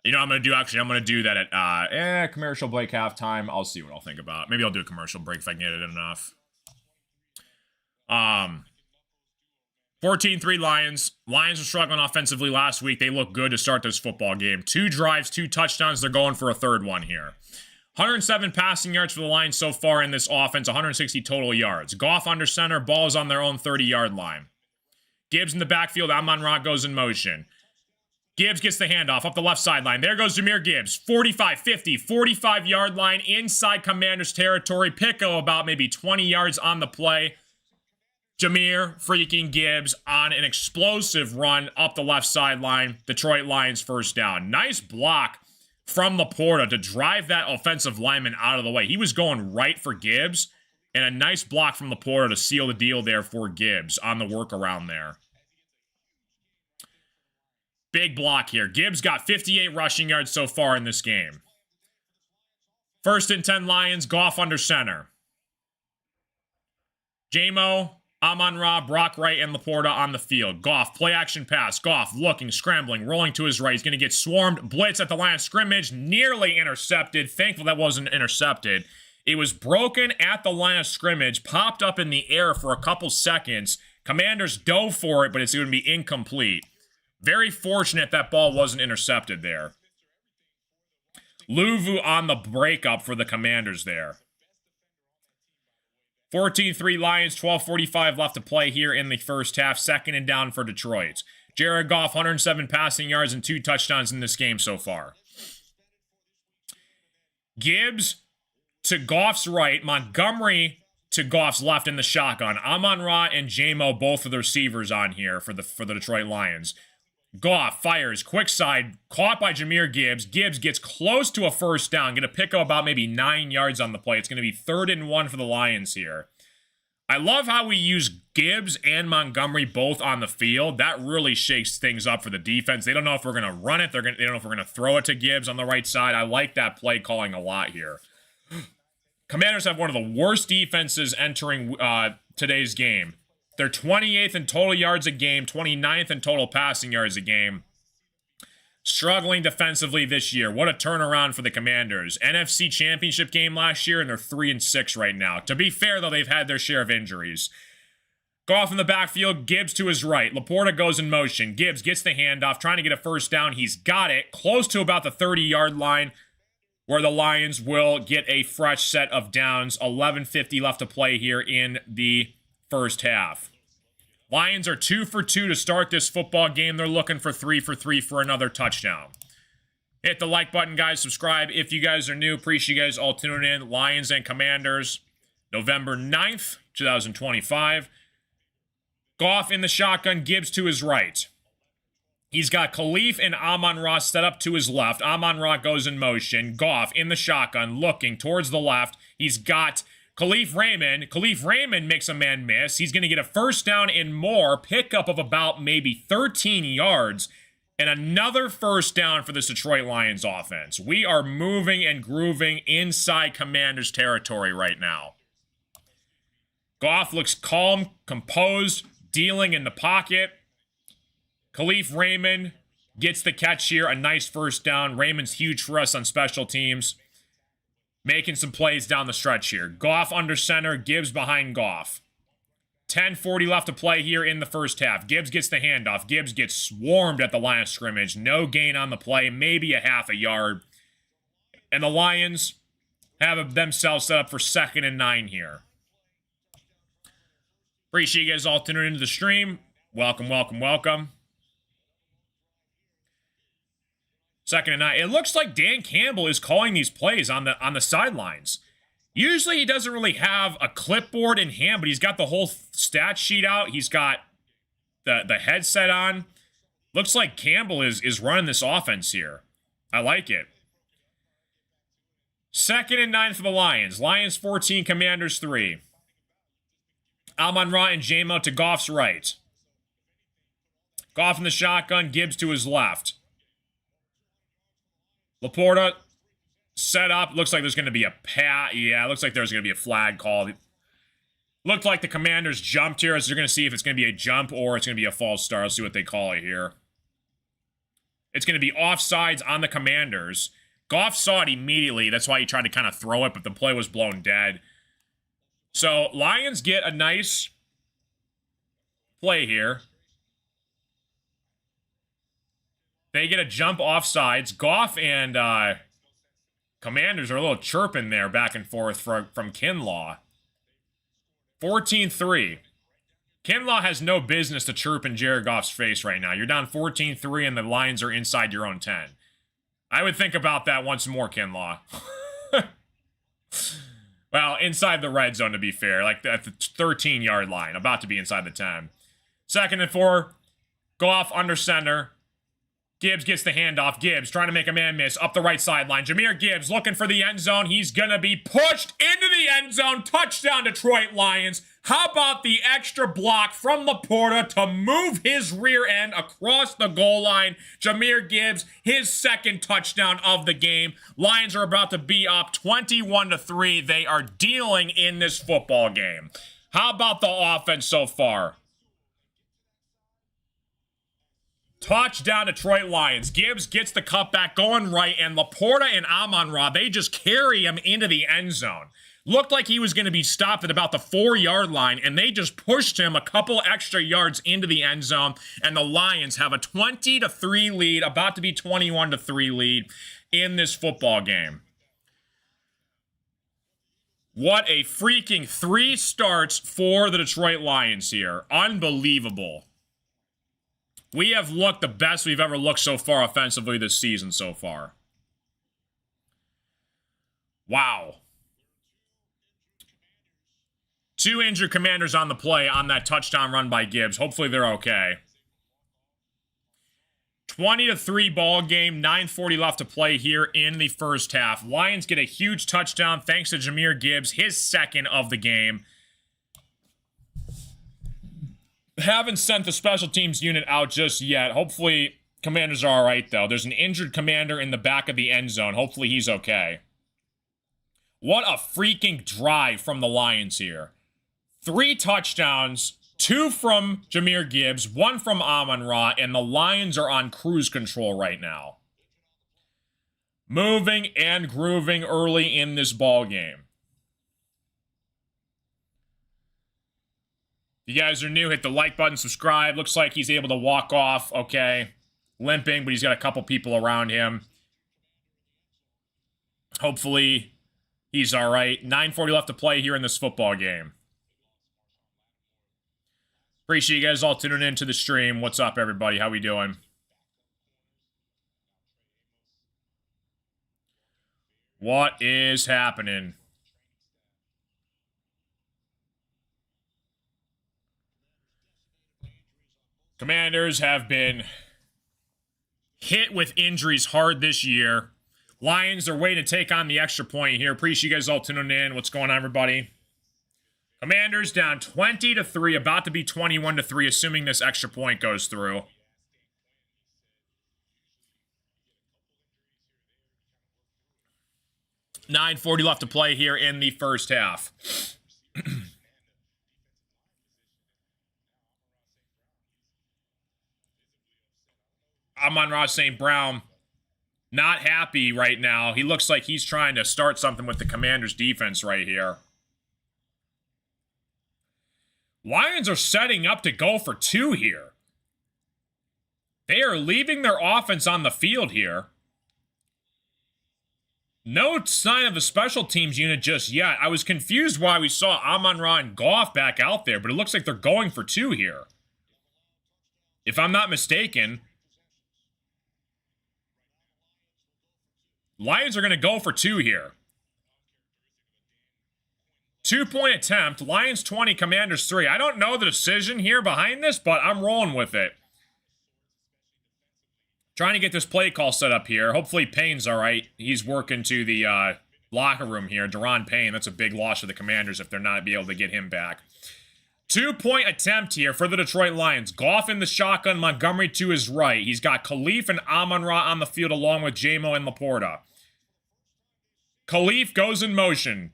You know what I'm going to do? Actually, I'm going to do that at commercial break halftime. I'll see what I'll think about. Maybe I'll do a commercial break if I can get it enough. 14-3 Lions. Lions were struggling offensively last week. They look good to start this football game. 2 drives, 2 touchdowns. They're going for a 3rd one here. 107 passing yards for the Lions so far in this offense. 160 total yards. Goff under center. Ball is on their own 30-yard line. Gibbs in the backfield. Amon-Ra goes in motion. Gibbs gets the handoff up the left sideline. There goes Jahmyr Gibbs. 45, 50, 45-yard line inside Commanders territory. Pico about maybe 20 yards on the play. Jahmyr freaking Gibbs on an explosive run up the left sideline. Detroit Lions first down. Nice block from Laporta to drive that offensive lineman out of the way. He was going right for Gibbs, and a nice block from Laporta to seal the deal there for Gibbs on the workaround there. Big block here. Gibbs got 58 rushing yards so far in this game. 1st and 10 Lions. Goff under center. J-Mo, Amon-Ra, Brock Wright, and Laporta on the field. Goff, play action pass. Goff looking, scrambling, rolling to his right. He's going to get swarmed. Blitz at the line of scrimmage. Nearly intercepted. Thankful that wasn't intercepted. It was broken at the line of scrimmage. Popped up in the air for a couple seconds. Commanders dove for it, but it's going to be incomplete. Very fortunate that ball wasn't intercepted there. Luvu on the breakup for the Commanders there. 14-3 Lions, 12:45 left to play here in the first half. 2nd and down for Detroit. Jared Goff, 107 passing yards and 2 touchdowns in this game so far. Gibbs to Goff's right, Montgomery to Goff's left in the shotgun. Amon-Ra and J-Mo, both of the receivers on here for the Detroit Lions. Goff fires, quick side, caught by Jahmyr Gibbs. Gibbs gets close to a first down, going to pick up about maybe 9 yards on the play. It's going to be 3rd and 1 for the Lions here. I love how we use Gibbs and Montgomery both on the field. That really shakes things up for the defense. They don't know if we're going to run it. They don't know if we're going to throw it to Gibbs on the right side. I like that play calling a lot here. Commanders have one of the worst defenses entering today's game. They're 28th in total yards a game, 29th in total passing yards a game. Struggling defensively this year. What a turnaround for the Commanders. NFC Championship game last year, and they're 3-6 right now. To be fair, though, they've had their share of injuries. Goff in the backfield, Gibbs to his right. Laporta goes in motion. Gibbs gets the handoff, trying to get a first down. He's got it, close to about the 30-yard line, where the Lions will get a fresh set of downs. 11:50 left to play here in the first half. Lions are 2 for 2 to start this football game. They're looking for 3 for 3 for another touchdown. Hit the like button, guys. Subscribe if you guys are new. Appreciate you guys all tuning in. Lions and Commanders, November 9th, 2025. Goff in the shotgun, Gibbs to his right. He's got Khalif and Amon-Ra set up to his left. Amon-Ra goes in motion. Goff in the shotgun, looking towards the left. He's got Khalif Raymond. Khalif Raymond makes a man miss. He's going to get a first down and more. Pickup of about maybe 13 yards. And another first down for this Detroit Lions offense. We are moving and grooving inside Commanders territory right now. Goff looks calm, composed, dealing in the pocket. Khalif Raymond gets the catch here. A nice first down. Raymond's huge for us on special teams. Making some plays down the stretch here. Goff under center. Gibbs behind Goff. 10:40 left to play here in the first half. Gibbs gets the handoff. Gibbs gets swarmed at the line of scrimmage. No gain on the play. Maybe a half a yard. And the Lions have themselves set up for 2nd and 9 here. Appreciate you guys all tuning into the stream. Welcome, welcome, welcome. 2nd and 9. It looks like Dan Campbell is calling these plays on the sidelines. Usually he doesn't really have a clipboard in hand, but he's got the whole stat sheet out. He's got the headset on. Looks like Campbell is running this offense here. I like it. 2nd and 9 for the Lions. Lions 14, Commanders 3. Amon-Ra and J-Mo to Goff's right. Goff in the shotgun, Gibbs to his left. Laporta set up. Looks like there's going to be a pat. Yeah, looks like there's going to be a flag call. Looked like the Commanders jumped here, so they're going to see if it's going to be a jump or it's going to be a false start. Let's see what they call it here. It's going to be offsides on the Commanders. Goff saw it immediately. That's why he tried to kind of throw it, but the play was blown dead. So, Lions get a nice play here. They get a jump offsides. Goff and Commanders are a little chirping there back and forth from Kinlaw. 14-3. Kinlaw has no business to chirp in Jared Goff's face right now. You're down 14-3 and the Lions are inside your own 10. I would think about that once more, Kinlaw. Well, inside the red zone, to be fair. Like at the 13-yard line. About to be inside the 10. 2nd and 4. Goff under center. Gibbs gets the handoff. Gibbs trying to make a man miss up the right sideline. Jahmyr Gibbs looking for the end zone. He's going to be pushed into the end zone. Touchdown, Detroit Lions. How about the extra block from Laporta to move his rear end across the goal line? Jahmyr Gibbs, his 2nd touchdown of the game. Lions are about to be up 21-3. They are dealing in this football game. How about the offense so far? Touchdown, Detroit Lions. Gibbs gets the cutback going right, and Laporta and Amon-Ra, they just carry him into the end zone. Looked like he was going to be stopped at about the 4-yard line, and they just pushed him a couple extra yards into the end zone, and the Lions have a 20-3 lead, about to be 21-3 lead in this football game. What a freaking 3 starts for the Detroit Lions here. Unbelievable. We have looked the best we've ever looked so far offensively this season so far. Wow. 2 injured Commanders on the play on that touchdown run by Gibbs. Hopefully they're okay. 20-3 ball game, 9:40 left to play here in the first half. Lions get a huge touchdown thanks to Jahmyr Gibbs, his second of the game. Haven't sent the special teams unit out just yet. Hopefully Commanders are all right, though. There's an injured Commander in the back of the end zone. Hopefully he's okay. What a freaking drive from the Lions here. 3 touchdowns, 2 from Jahmyr Gibbs, 1 from Amon-Ra, and the Lions are on cruise control right now. Moving and grooving early in this ball game. If you guys are new, hit the like button, subscribe. Looks like he's able to walk off, okay. Limping, but he's got a couple people around him. Hopefully he's all right. 9:40 left to play here in this football game. Appreciate you guys all tuning in to the stream. What's up, everybody? How we doing? What is happening? Commanders have been hit with injuries hard this year. Lions are waiting to take on the extra point here. Appreciate you guys all tuning in. What's going on, everybody? Commanders down 20-3, about to be 21-3, assuming this extra point goes through. $9:40 left to play here in the first half. Amon-Ra St. Brown not happy right now. He looks like he's trying to start something with the Commanders' defense right here. Lions are setting up to go for 2 here. They are leaving their offense on the field here. No sign of a special teams unit just yet. I was confused why we saw Amon-Ra and Goff back out there, but it looks like they're going for 2 here. If I'm not mistaken, Lions are going to go for 2 here. 2-point attempt. Lions 20, Commanders 3. I don't know the decision here behind this, but I'm rolling with it. Trying to get this play call set up here. Hopefully Payne's all right. He's working to the locker room here. Deron Payne, that's a big loss for the Commanders if they're not be able to get him back. 2-point attempt here for the Detroit Lions. Goff in the shotgun, Montgomery to his right. He's got Khalif and Amon-Ra on the field along with J-Mo and Laporta. Khalif goes in motion.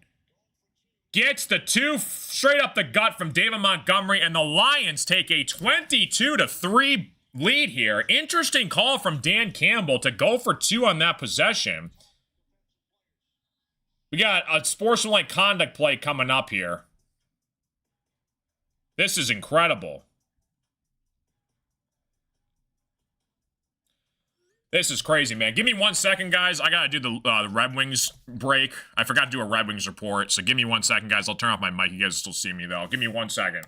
Gets the 2 straight up the gut from David Montgomery, and the Lions take a 22-3 lead here. Interesting call from Dan Campbell to go for 2 on that possession. We got a sportsmanlike conduct play coming up here. This is incredible. This is crazy, man. Give me 1 second, guys. I gotta do the Red Wings break. I forgot to do a Red Wings report, so give me 1 second, guys. I'll turn off my mic. You guys still see me, though. Give me 1 second.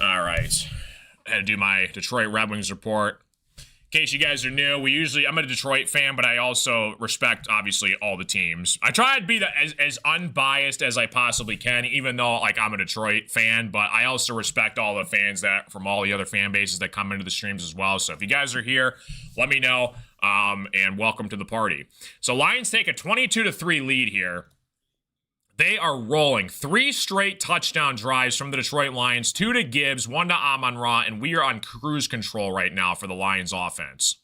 All right. I had to do my Detroit Red Wings report. In case you guys are new, I'm a Detroit fan, but I also respect, obviously, all the teams. I try to be as unbiased as I possibly can, even though, like, I'm a Detroit fan, but I also respect all the fans that from all the other fan bases that come into the streams as well. So if you guys are here, let me know. and welcome to the party. So Lions take a 22-3 lead here. They are rolling 3 straight touchdown drives from the Detroit Lions, 2 to Gibbs, 1 to Amon-Ra, and we are on cruise control right now for the Lions offense.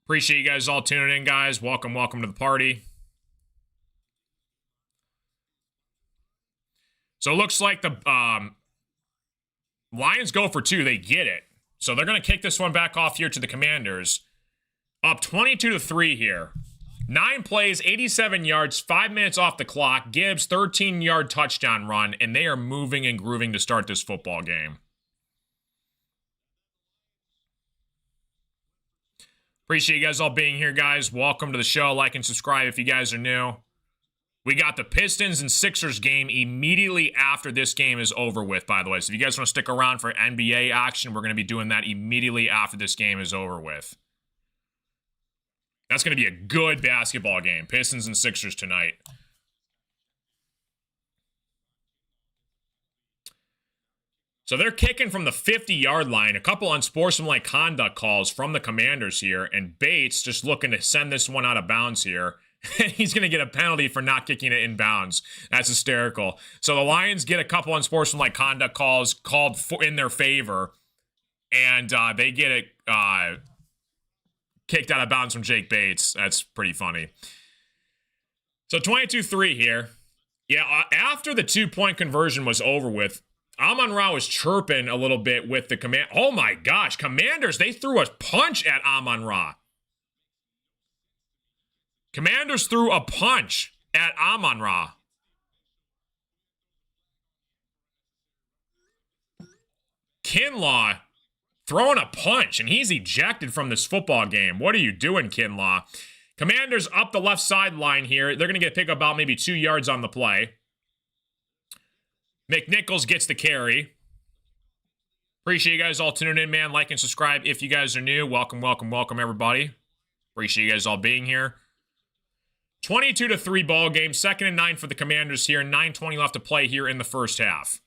Appreciate you guys all tuning in, guys. Welcome to the party. So it looks like the Lions go for 2. They get it. So they're going to kick this one back off here to the Commanders. Up 22-3 here. 9 plays, 87 yards, 5 minutes off the clock. Gibbs, 13-yard touchdown run, and they are moving and grooving to start this football game. Appreciate you guys all being here, guys. Welcome to the show. Like and subscribe if you guys are new. We got the Pistons and Sixers game immediately after this game is over with, by the way. So if you guys want to stick around for NBA action, we're going to be doing that immediately after this game is over with. That's going to be a good basketball game. Pistons and Sixers tonight. So they're kicking from the 50-yard line. A couple unsportsmanlike conduct calls from the Commanders here. And Bates just looking to send this one out of bounds here. And he's going to get a penalty for not kicking it in bounds. That's hysterical. So the Lions get a couple unsportsmanlike conduct calls called in their favor. And they get it kicked out of bounds from Jake Bates. That's pretty funny. So 22-3 here. Yeah, after the 2-point conversion was over with, Amon-Ra was chirping a little bit with the command. Oh my gosh, Commanders, they threw a punch at Amon-Ra. Commanders threw a punch at Amon-Ra. Kinlaw throwing a punch, and he's ejected from this football game. What are you doing, Kinlaw? Commanders up the left sideline here. They're going to get a pick about maybe 2 yards on the play. McNichols gets the carry. Appreciate you guys all tuning in, man. Like and subscribe if you guys are new. Welcome, everybody. Appreciate you guys all being here. 22-3 ball game. 2nd and 9 for the Commanders here. 9:20 left to play here in the first half.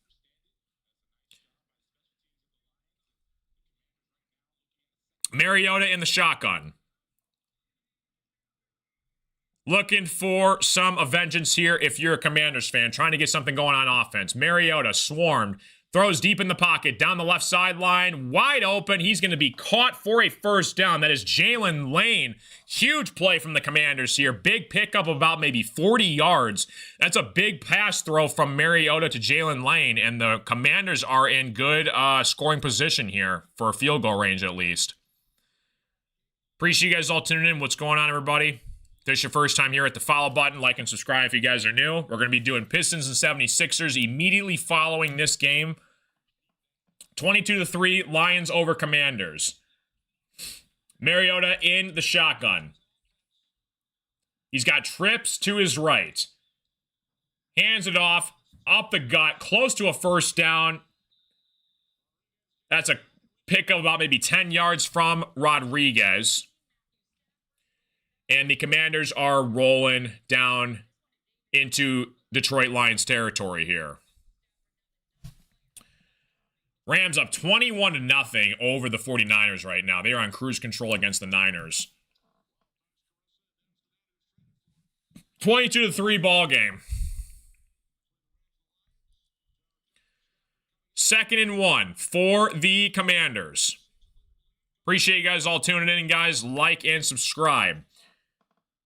Mariota in the shotgun. Looking for some vengeance here if you're a Commanders fan. Trying to get something going on offense. Mariota swarmed. Throws deep in the pocket. Down the left sideline. Wide open. He's going to be caught for a first down. That is Jalen Lane. Huge play from the Commanders here. Big pickup about maybe 40 yards. That's a big pass throw from Mariota to Jalen Lane. And the Commanders are in good scoring position here for a field goal range at least. Appreciate you guys all tuning in. What's going on, everybody? If this is your first time here, hit the follow button, like and subscribe if you guys are new. We're going to be doing Pistons and 76ers immediately following this game. 22-3, Lions over Commanders. Mariota in the shotgun. He's got trips to his right. Hands it off, up the gut, close to a first down. That's a pick of about maybe 10 yards from Rodriguez. And the Commanders are rolling down into Detroit Lions territory here. Rams up 21-0 over the 49ers right now. They are on cruise control against the Niners. 22-3 ball game. 2nd and 1 for the Commanders. Appreciate you guys all tuning in, guys. Like and subscribe.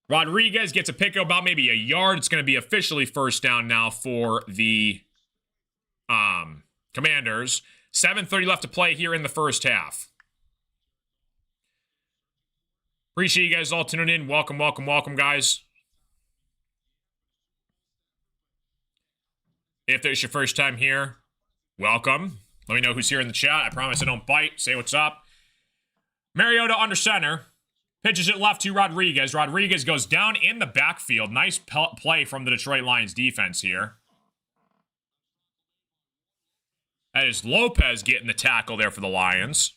Rodriguez gets a pick of about maybe a yard. It's going to be officially first down now for the Commanders. 7:30 left to play here in the first half. Appreciate you guys all tuning in. Welcome, guys. If it's your first time here, welcome. Let me know who's here in the chat. I promise I don't bite. Say what's up. Mariota under center. Pitches it left to Rodriguez. Rodriguez goes down in the backfield. Nice play from the Detroit Lions defense here. That is Lopez getting the tackle there for the Lions.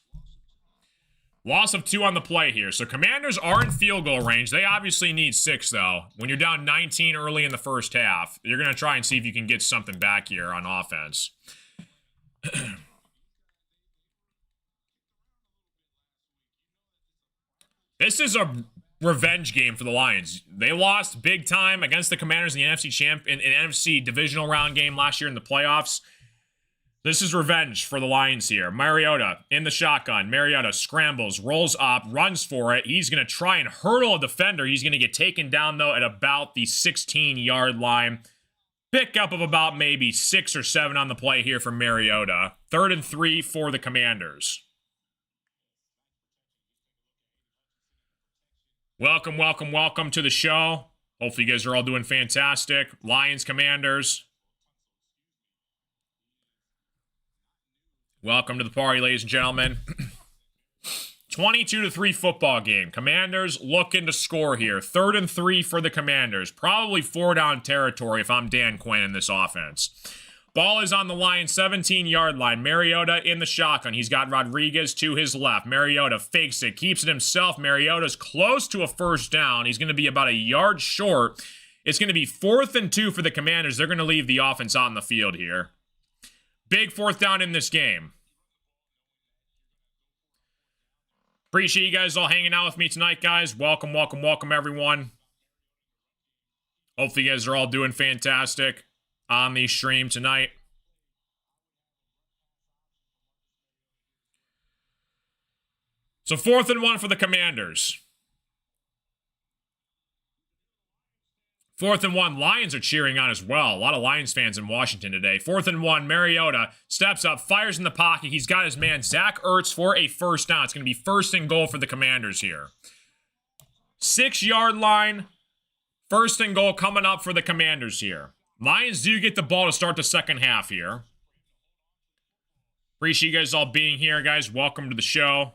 Loss of 2 on the play here. So Commanders are in field goal range. They obviously need 6, though. When you're down 19 early in the first half, you're going to try and see if you can get something back here on offense. This is a revenge game for the Lions. They lost big time against the Commanders in the NFC divisional round game last year in the playoffs. This is revenge for the Lions here. Mariota in the shotgun. Mariota scrambles, rolls up, runs for it. He's going to try and hurdle a defender. He's going to get taken down, though, at about the 16-yard line. Pickup of about maybe 6 or 7 on the play here from Mariota. 3rd and 3 for the Commanders. Welcome, welcome, welcome to the show. Hopefully you guys are all doing fantastic. Lions, Commanders. Welcome to the party, ladies and gentlemen. 22-3 football game. Commanders looking to score here. 3rd and 3 for the Commanders. Probably 4-down territory if I'm Dan Quinn in this offense. Ball is on the Lions' 17-yard line. Mariota in the shotgun. He's got Rodriguez to his left. Mariota fakes it, keeps it himself. Mariota's close to a 1st down. He's going to be about a yard short. It's going to be 4th and 2 for the Commanders. They're going to leave the offense on the field here. Big 4th down in this game. Appreciate you guys all hanging out with me tonight, guys. Welcome, welcome, welcome, everyone. Hopefully you guys are all doing fantastic on the stream tonight. So 4th and 1 for the Commanders. 4th and 1. Lions are cheering on as well. A lot of Lions fans in Washington today. 4th and 1. Mariota steps up, fires in the pocket. He's got his man Zach Ertz for a 1st down. It's going to be 1st and goal for the Commanders here. 6-yard line. 1st and goal coming up for the Commanders here. Lions do get the ball to start the 2nd half here. Appreciate you guys all being here, guys. Welcome to the show.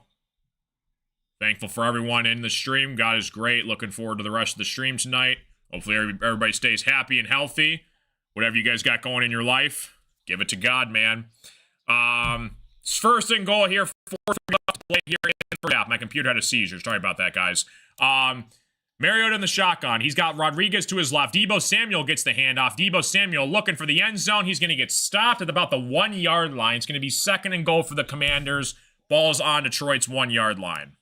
Thankful for everyone in the stream. God is great. Looking forward to the rest of the stream tonight. Hopefully everybody stays happy and healthy. Whatever you guys got going in your life, give it to God, man. It's 1st and goal here. 4 left to play here in the 1st half. My computer had a seizure. Sorry about that, guys. Mariota in the shotgun. He's got Rodriguez to his left. Deebo Samuel gets the handoff. Deebo Samuel looking for the end zone. He's going to get stopped at about the 1-yard line. It's going to be 2nd and goal for the Commanders. Ball's on Detroit's 1-yard line.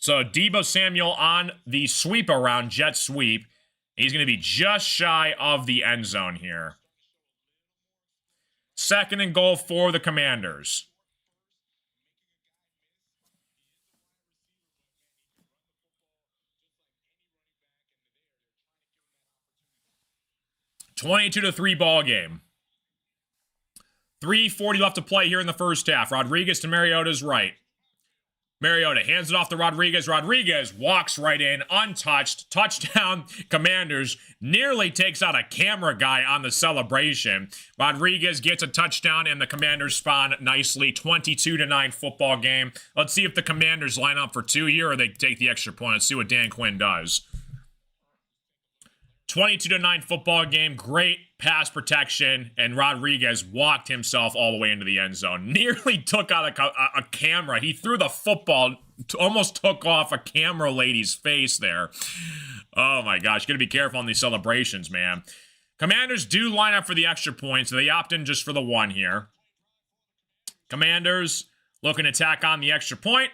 So Deebo Samuel on the sweep around, jet sweep. He's going to be just shy of the end zone here. 2nd and goal for the Commanders. (22-3) ball game. 3:40 left to play here in the 1st half. Rodriguez to Mariota's right. Mariota hands it off to Rodriguez. Rodriguez walks right in, untouched. Touchdown, Commanders. Nearly takes out a camera guy on the celebration. Rodriguez gets a touchdown, and the Commanders spawn nicely. 22-9 football game. Let's see if the Commanders line up for 2 here, or they take the extra point. Let's see what Dan Quinn does. 22-9 football game. Great pass protection, and Rodriguez walked himself all the way into the end zone. Nearly took out a camera. He threw the football, almost took off a camera lady's face there. Oh my gosh, gotta be careful on these celebrations, man. Commanders do line up for the extra point, so they opt in just for the 1 here. Commanders looking to tack on the extra point.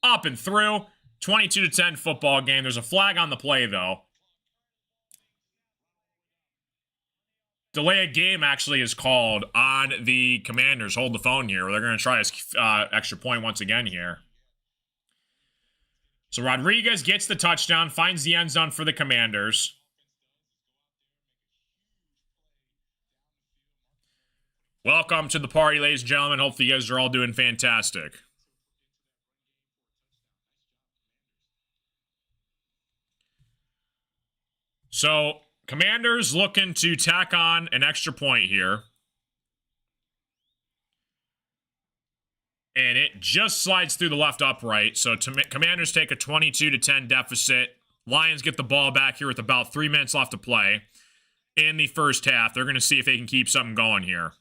Up and through. 22-10 football game. There's a flag on the play, though. Delay of game actually is called on the Commanders. Hold the phone here. They're going to try this extra point once again here. So Rodriguez gets the touchdown, finds the end zone for the Commanders. Welcome to the party, ladies and gentlemen. Hopefully you guys are all doing fantastic. So Commanders looking to tack on an extra point here. And it just slides through the left upright. So Commanders take a 22-10 deficit. Lions get the ball back here with about 3 minutes left to play in the 1st half. They're going to see if they can keep something going here.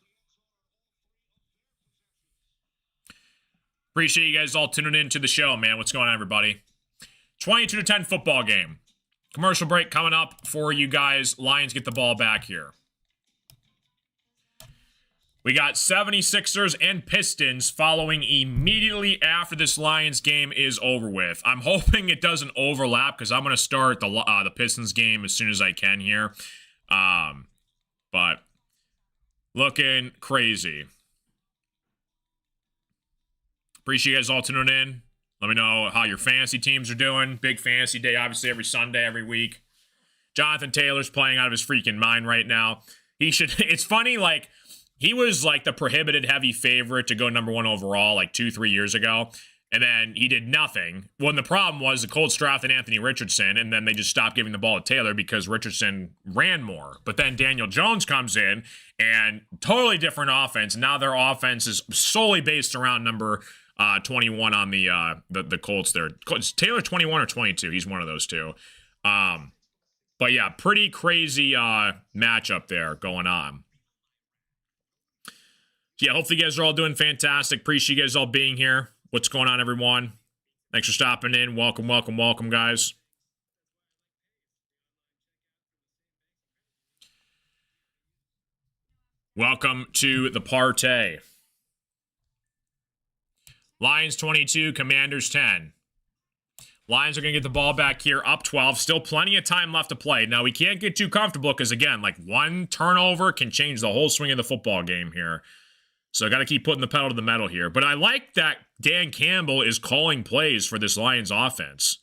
Appreciate you guys all tuning in to the show, man. What's going on, everybody? 22-10 football game. Commercial break coming up for you guys. Lions get the ball back here. We got 76ers and Pistons following immediately after this Lions game is over with. I'm hoping it doesn't overlap because I'm going to start the Pistons game as soon as I can here. But looking crazy. Appreciate you guys all tuning in. Let me know how your fantasy teams are doing. Big fantasy day, obviously, every Sunday, every week. Jonathan Taylor's playing out of his freaking mind right now. He should. It's funny, like, he was like the prohibited heavy favorite to go number 1 overall like 2-3 years ago. And then he did nothing. Well, the problem was the Colts drafted Anthony Richardson, and then they just stopped giving the ball to Taylor because Richardson ran more. But then Daniel Jones comes in, and totally different offense. Now their offense is solely based around number 21 on the Colts there. Is Taylor 21 or 22? He's one of those two. But yeah, pretty crazy matchup there going on. Yeah, hopefully you guys are all doing fantastic. Appreciate you guys all being here. What's going on, everyone? Thanks for stopping in. Welcome, welcome, welcome, guys. Welcome to the party. Lions 22, Commanders 10. Lions are going to get the ball back here, up 12. Still plenty of time left to play. Now, we can't get too comfortable because, again, like one turnover can change the whole swing of the football game here. So I got to keep putting the pedal to the metal here. But I like that Dan Campbell is calling plays for this Lions offense.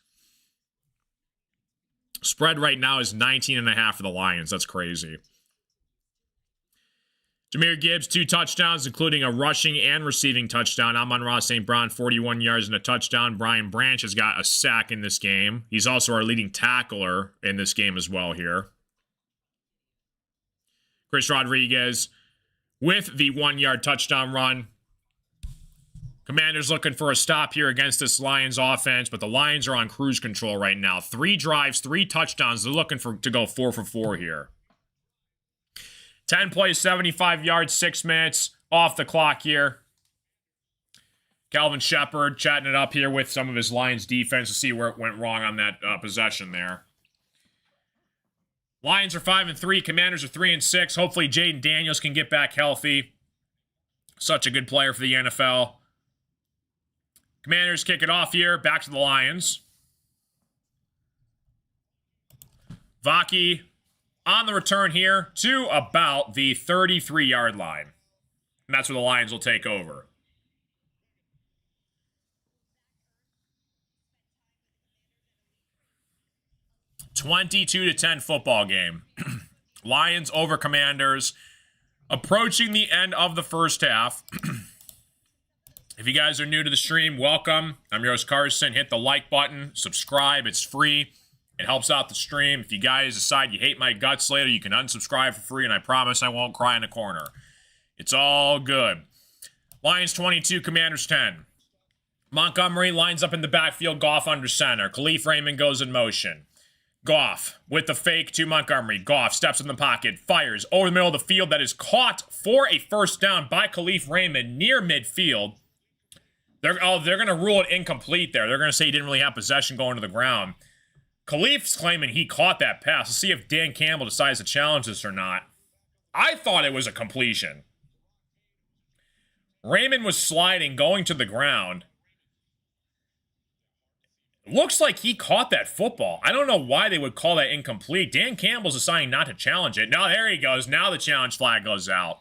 Spread right now is 19.5 for the Lions. That's crazy. Jahmyr Gibbs, 2 touchdowns, including a rushing and receiving touchdown. Amon-Ra St. Brown, 41 yards and a touchdown. Brian Branch has got a sack in this game. He's also our leading tackler in this game as well here. Chris Rodriguez with the 1-yard touchdown run. Commanders looking for a stop here against this Lions offense, but the Lions are on cruise control right now. 3 drives, 3 touchdowns. They're looking to go 4 for 4 here. 10 plays, 75 yards, 6 minutes off the clock here. Calvin Shepard chatting it up here with some of his Lions defense to see where it went wrong on that possession there. Lions are 5-3. Commanders are 3-6. Hopefully Jaden Daniels can get back healthy. Such a good player for the NFL. Commanders kick it off here. Back to the Lions. Vaki on the return here to about the 33-yard line. And that's where the Lions will take over. (22-10) football game. Lions over Commanders. Approaching the end of the first half. If you guys are new to the stream, welcome. I'm your host, Carson. Hit the like button. Subscribe. It's free. It helps out the stream. If you guys decide you hate my guts later, you can unsubscribe for free, and I promise I won't cry in a corner. It's all good. Lions 22, Commanders 10. Montgomery lines up in the backfield, Goff under center. Khalif Raymond goes in motion. Goff with the fake to Montgomery. Goff steps in the pocket, fires over the middle of the field. That is caught for a first down by Khalif Raymond near midfield. They're going to rule it incomplete there. They're going to say he didn't really have possession going to the ground. Khalif's claiming he caught that pass. Let's see if Dan Campbell decides to challenge this or not. I thought it was a completion. Raymond was sliding, going to the ground. Looks like he caught that football. I don't know why they would call that incomplete. Dan Campbell's deciding not to challenge it. Now there he goes. Now the challenge flag goes out.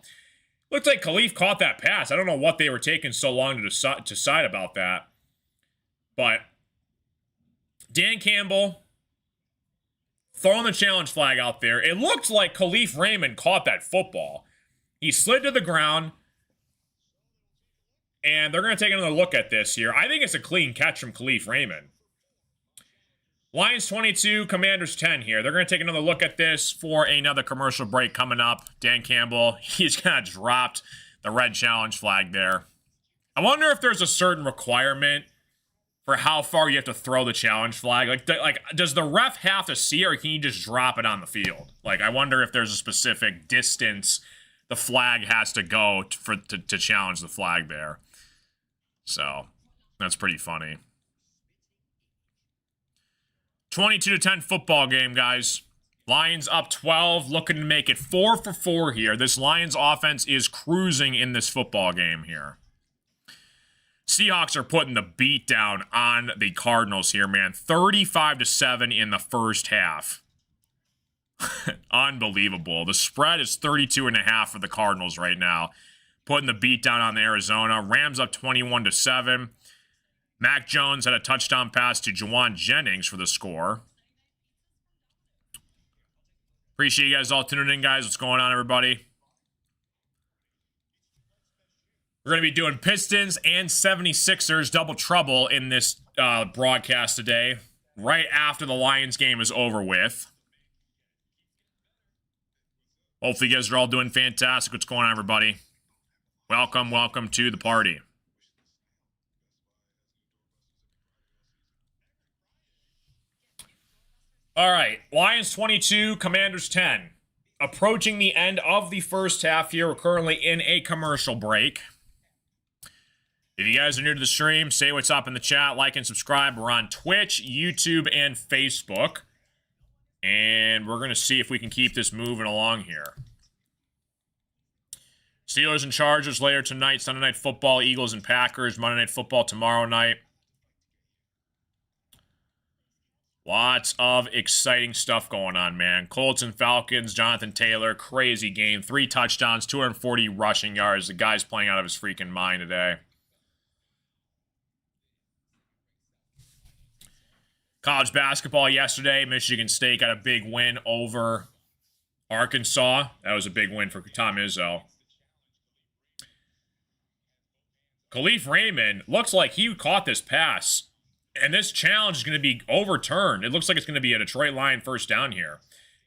Looks like Khalif caught that pass. I don't know what they were taking so long to decide about that. But Dan Campbell throwing the challenge flag out there. It looked like Khalif Raymond caught that football. He slid to the ground. And they're going to take another look at this here. I think it's a clean catch from Khalif Raymond. Lions 22, Commanders 10 here. They're going to take another look at this for another commercial break coming up. Dan Campbell, he's kind of dropped the red challenge flag there. I wonder if there's a certain requirement for how far you have to throw the challenge flag. Like, does the ref have to see, or can you just drop it on the field? Like, I wonder if there's a specific distance the flag has to go to challenge the flag there. So, that's pretty funny. 22-10 football game, guys. Lions up 12, looking to make it 4 for 4 here. This Lions offense is cruising in this football game here. Seahawks are putting the beat down on the Cardinals here, man. 35-7 in the first half. Unbelievable. The spread is 32.5 for the Cardinals right now. Putting the beat down on the Arizona. Rams up 21-7. Mac Jones had a touchdown pass to Juwan Jennings for the score. Appreciate you guys all tuning in, guys. What's going on, everybody? We're going to be doing Pistons and 76ers double trouble in this broadcast today, right after the Lions game is over with. Hopefully you guys are all doing fantastic. What's going on, everybody? Welcome to the party. All right, Lions 22, Commanders 10. Approaching the end of the first half here. We're currently in a commercial break. If you guys are new to the stream, say what's up in the chat, like and subscribe. We're on Twitch, YouTube, and Facebook. And we're going to see if we can keep this moving along here. Steelers and Chargers later tonight. Sunday Night Football, Eagles and Packers. Monday Night Football tomorrow night. Lots of exciting stuff going on, man. Colts and Falcons, Jonathan Taylor, crazy game. 3 touchdowns, 240 rushing yards. The guy's playing out of his freaking mind today. College basketball yesterday. Michigan State got a big win over Arkansas. That was a big win for Tom Izzo. Khalif Raymond looks like he caught this pass. And this challenge is going to be overturned. It looks like it's going to be a Detroit Lion first down here.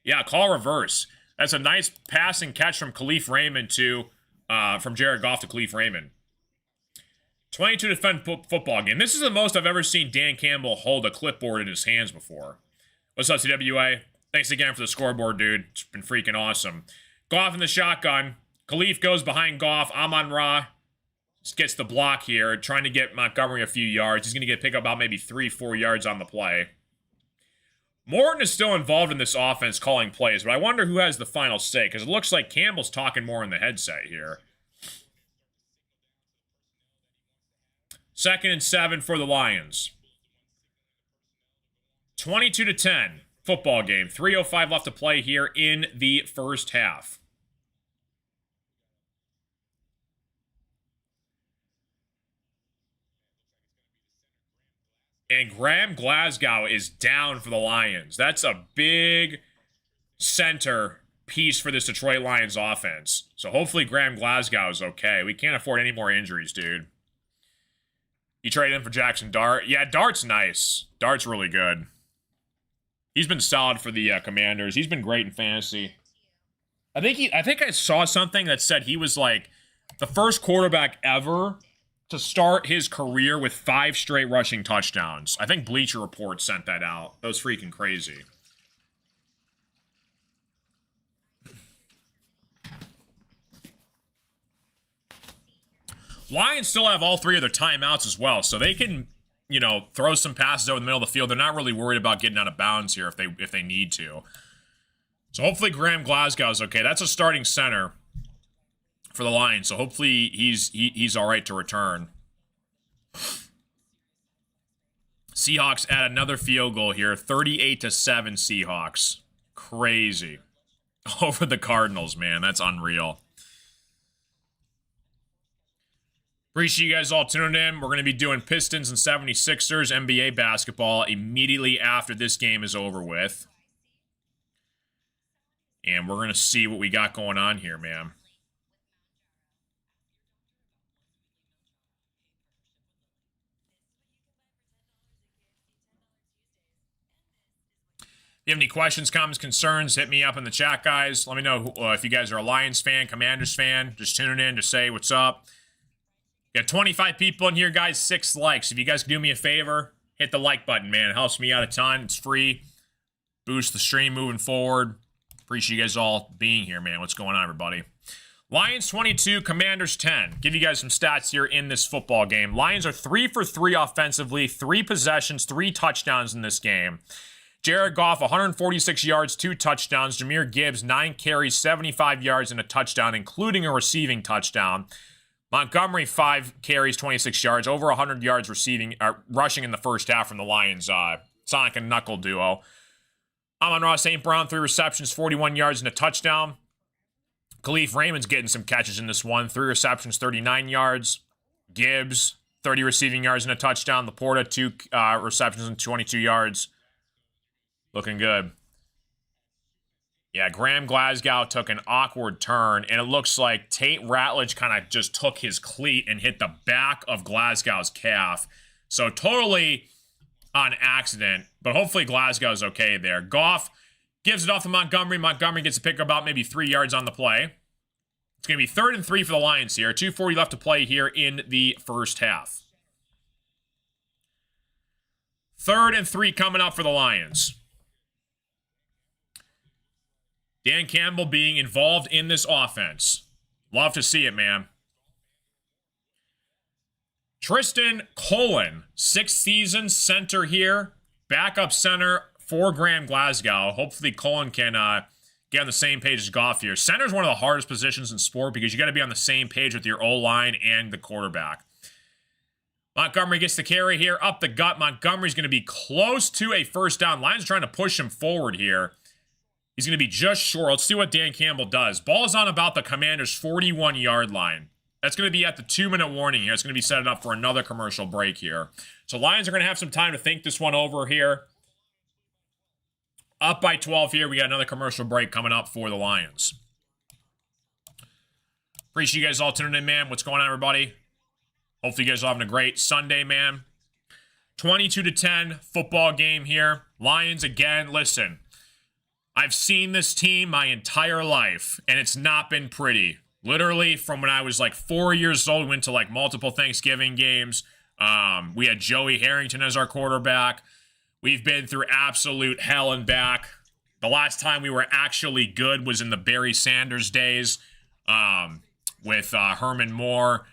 Yeah, call reverse. That's a nice passing catch from Khalif Raymond from Jared Goff to Khalif Raymond. 22 defend football game. This is the most I've ever seen Dan Campbell hold a clipboard in his hands before. What's up, CWA? Thanks again for the scoreboard, dude. It's been freaking awesome. Goff in the shotgun. Khalif goes behind Goff. Amon-Ra gets the block here, trying to get Montgomery a few yards. He's going to get pick up about maybe 3-4 yards on the play. Morton is still involved in this offense calling plays, but I wonder who has the final say, because it looks like Campbell's talking more in the headset here. 2nd and 7 for the Lions. 22-10 football game. 3:05 left to play here in the first half. And Graham Glasgow is down for the Lions. That's a big center piece for this Detroit Lions offense. So hopefully Graham Glasgow is okay. We can't afford any more injuries, dude. You trade him for Jackson Dart? Yeah, Dart's nice. Dart's really good. He's been solid for the Commanders. He's been great in fantasy. I think I saw something that said he was like the first quarterback ever to start his career with 5 straight rushing touchdowns. I think Bleacher Report sent that out. That was freaking crazy. Lions still have all 3 of their timeouts as well, so they can, you know, throw some passes over the middle of the field. They're not really worried about getting out of bounds here if they need to. So hopefully Graham Glasgow is okay. That's a starting center for the Lions, so hopefully he's all right to return. Seahawks add another field goal here, 38-7 Seahawks. Crazy. Over the Cardinals, man. That's unreal. Appreciate you guys all tuning in. We're going to be doing Pistons and 76ers NBA basketball immediately after this game is over with. And we're going to see what we got going on here, man. If you have any questions, comments, concerns, hit me up in the chat, guys. Let me know if you guys are a Lions fan, Commanders fan. Just tuning in to say what's up. Got 25 people in here, guys. 6 likes. If you guys can do me a favor, hit the like button, man. It helps me out a ton. It's free. Boost the stream moving forward. Appreciate you guys all being here, man. What's going on, everybody? Lions 22, Commanders 10. Give you guys some stats here in this football game. Lions are 3 for 3 offensively, 3 possessions, 3 touchdowns in this game. Jared Goff, 146 yards, 2 touchdowns. Jahmyr Gibbs, 9 carries, 75 yards, and a touchdown, including a receiving touchdown. Montgomery, 5 carries, 26 yards, over 100 yards rushing in the first half from the Lions. Sonic and Knuckle duo. Amon-Ra St. Brown, 3 receptions, 41 yards, and a touchdown. Khalif Raymond's getting some catches in this one. 3 receptions, 39 yards. Gibbs, 30 receiving yards and a touchdown. Laporta, 2 receptions and 22 yards. Looking good. Yeah, Graham Glasgow took an awkward turn, and it looks like Tate Ratledge kind of just took his cleat and hit the back of Glasgow's calf. So totally on accident, but hopefully Glasgow's okay there. Goff gives it off to Montgomery. Montgomery gets a pick about maybe 3 yards on the play. It's going to be 3rd and 3 for the Lions here. 2:40 left to play here in the first half. 3rd and 3 coming up for the Lions. Dan Campbell being involved in this offense. Love to see it, man. Tristan Colon, 6th season center here. Backup center for Graham Glasgow. Hopefully Colon can get on the same page as Goff here. Center is one of the hardest positions in sport because you got to be on the same page with your O-line and the quarterback. Montgomery gets the carry here up the gut. Montgomery's going to be close to a first down. Lions trying to push him forward here. He's going to be just short. Let's see what Dan Campbell does. Ball is on about the Commanders' 41-yard line. That's going to be at the 2-minute warning here. It's going to be set up for another commercial break here. So Lions are going to have some time to think this one over here. Up by 12 here. We got another commercial break coming up for the Lions. Appreciate you guys all tuning in, man. What's going on, everybody? Hopefully you guys are having a great Sunday, man. 22-10 football game here. Lions again. Listen, I've seen this team my entire life, and it's not been pretty. Literally, from when I was like 4 years old, went to like multiple Thanksgiving games. We had Joey Harrington as our quarterback. We've been through absolute hell and back. The last time we were actually good was in the Barry Sanders days with Herman Moore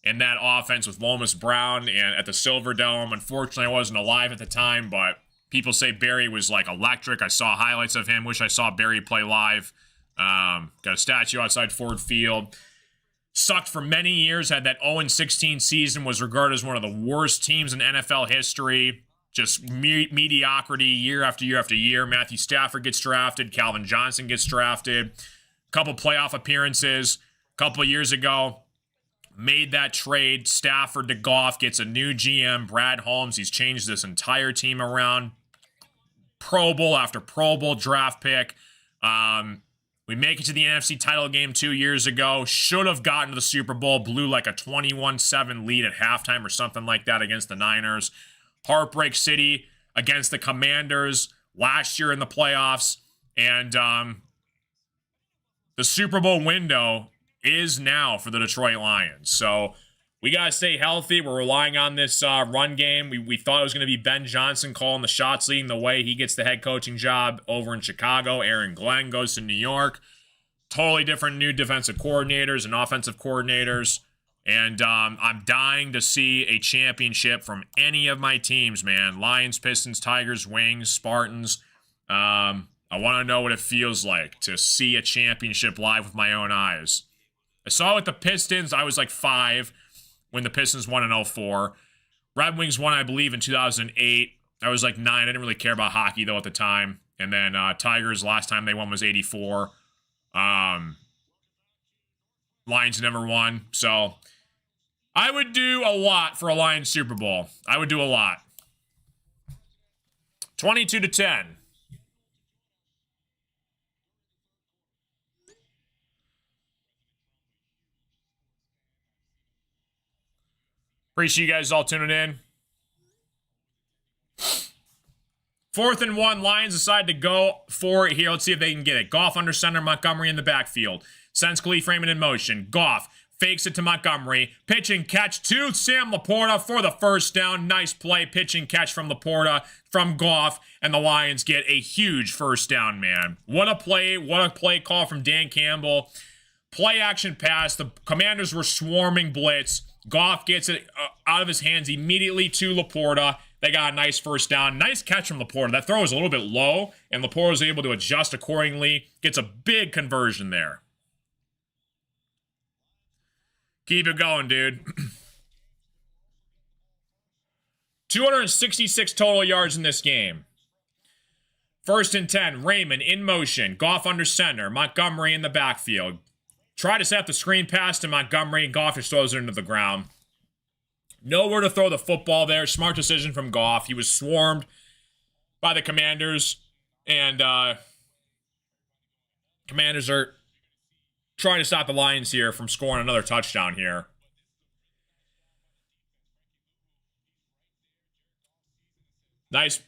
and that offense with Lomas Brown and at the Silver Dome. Unfortunately, I wasn't alive at the time, but people say Barry was like electric. I saw highlights of him. Wish I saw Barry play live. Got a statue outside Ford Field. Sucked for many years. Had that 0-16 season. Was regarded as one of the worst teams in NFL history. Just mediocrity year after year after year. Matthew Stafford gets drafted. Calvin Johnson gets drafted. A couple playoff appearances. A couple of years ago. Made that trade. Stafford to Goff. Gets a new GM. Brad Holmes. He's changed this entire team around. Pro Bowl after Pro Bowl draft pick. We make it to the NFC title game 2 years ago. Should have gotten to the Super Bowl. Blew like a 21-7 lead at halftime or something like that against the Niners. Heartbreak City against the Commanders last year in the playoffs. And the Super Bowl window is now for the Detroit Lions. So we got to stay healthy. We're relying on this run game. We thought it was going to be Ben Johnson calling the shots, leading the way. He gets the head coaching job over in Chicago. Aaron Glenn goes to New York. Totally different new defensive coordinators and offensive coordinators. And I'm dying to see a championship from any of my teams, man. Lions, Pistons, Tigers, Wings, Spartans. I want to know what it feels like to see a championship live with my own eyes. I saw it with the Pistons. I was like 5 when the Pistons won in 2004. Red Wings won, I believe, in 2008. I was like 9. I didn't really care about hockey, though, at the time. And then Tigers, last time they won was 84. Lions never won. So I would do a lot for a Lions Super Bowl. I would do a lot. 22-10. Appreciate you guys all tuning in. 4th and 1. Lions decide to go for it here. Let's see if they can get it. Goff under center. Montgomery in the backfield. Sends Khalif Raymond in motion. Goff fakes it to Montgomery. Pitch and catch to Sam Laporta for the first down. Nice play. Pitch and catch from Laporta from Goff. And the Lions get a huge first down, man. What a play. What a play call from Dan Campbell. Play action pass. The Commanders were swarming blitz. Goff gets it out of his hands immediately to Laporta. They got a nice first down. Nice catch from Laporta. That throw was a little bit low, and Laporta was able to adjust accordingly. Gets a big conversion there. Keep it going, dude. 266 total yards in this game. 1st and 10, Raymond in motion. Goff under center. Montgomery in the backfield. Try to set up the screen pass to Montgomery, and Goff just throws it into the ground. Nowhere to throw the football there. Smart decision from Goff. He was swarmed by the Commanders, and Commanders are trying to stop the Lions here from scoring another touchdown here. Nice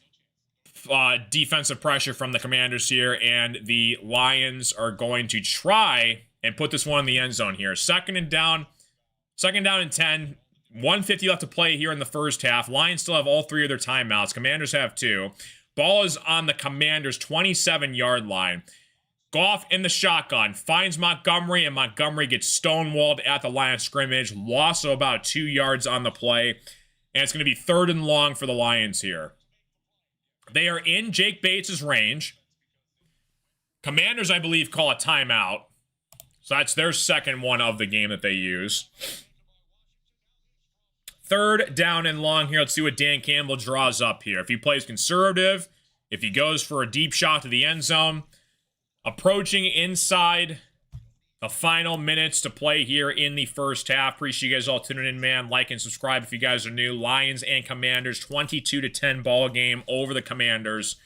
defensive pressure from the Commanders here, and the Lions are going to try and put this one in the end zone here. Second down and 10. 1:50 left to play here in the first half. Lions still have all 3 of their timeouts. Commanders have 2. Ball is on the Commanders' 27-yard line. Goff in the shotgun finds Montgomery, and Montgomery gets stonewalled at the line of scrimmage. Loss of about 2 yards on the play, and it's going to be 3rd and long for the Lions here. They are in Jake Bates' range. Commanders, I believe, call a timeout. So that's their second one of the game that they use. 3rd down and long here. Let's see what Dan Campbell draws up here. If he plays conservative, if he goes for a deep shot to the end zone. Approaching inside the final minutes to play here in the first half. Appreciate you guys all tuning in, man. Like and subscribe if you guys are new. Lions and Commanders, 22-10 ball game over the Commanders.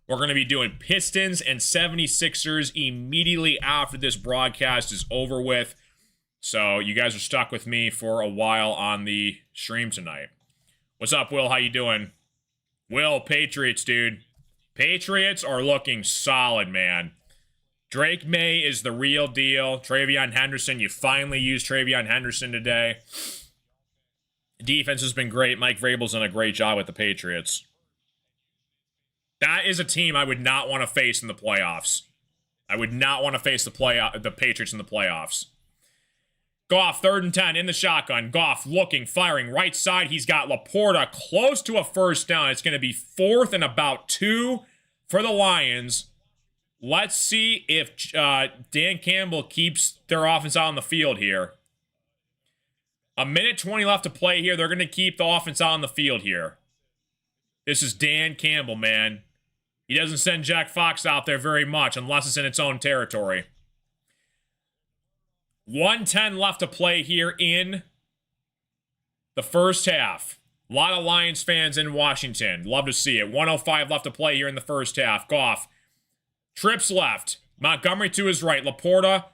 We're going to be doing Pistons and 76ers immediately after this broadcast is over with. So you guys are stuck with me for a while on the stream tonight. What's up, Will? How you doing? Will, Patriots, dude. Patriots are looking solid, man. Drake May is the real deal. Travion Henderson, you finally used Travion Henderson today. Defense has been great. Mike Vrabel's done a great job with the Patriots. That is a team I would not want to face in the playoffs. I would not want to face the Patriots in the playoffs. Goff, 3rd and 10 in the shotgun. Goff looking, firing right side. He's got Laporta close to a first down. It's going to be 4th and about 2 for the Lions. Let's see if Dan Campbell keeps their offense out on the field here. 1:20 left to play here. They're going to keep the offense out on the field here. This is Dan Campbell, man. He doesn't send Jack Fox out there very much unless it's in its own territory. 1:10 left to play here in the first half. A lot of Lions fans in Washington. Love to see it. 1:05 left to play here in the first half. Goff trips left. Montgomery to his right. Laporta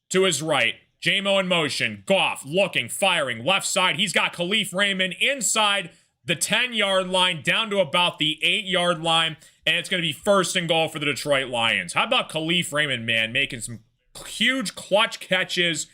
to his right. J-Mo in motion. Goff looking, firing. Left side. He's got Khalif Raymond inside the 10-yard line down to about the 8-yard line. And it's going to be 1st and goal for the Detroit Lions. How about Khalif Raymond, man, making some huge clutch catches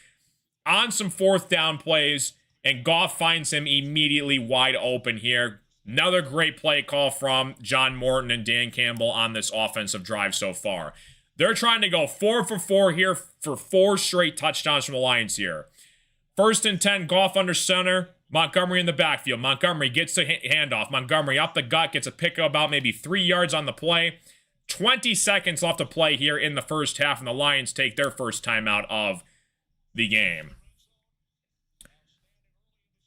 on some 4th down plays, and Goff finds him immediately wide open here. Another great play call from John Morton and Dan Campbell on this offensive drive so far. They're trying to go 4 for 4 here for 4 straight touchdowns from the Lions here. 1st and 10, Goff under center. Montgomery in the backfield. Montgomery gets the handoff. Montgomery up the gut, gets a pick of about maybe 3 yards on the play. 20 seconds left to play here in the first half, and the Lions take their first timeout of the game.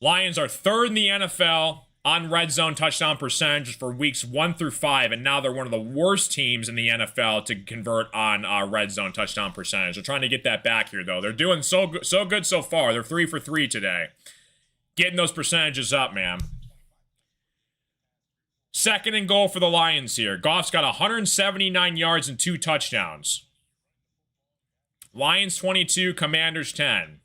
Lions are 3rd in the NFL on red zone touchdown percentages for weeks 1 through 5, and now they're one of the worst teams in the NFL to convert on red zone touchdown percentage. They're trying to get that back here, though. They're doing so good so far. They're 3 for 3 today. Getting those percentages up, man. 2nd and goal for the Lions here. Goff's got 179 yards and 2 touchdowns. Lions 22, Commanders 10.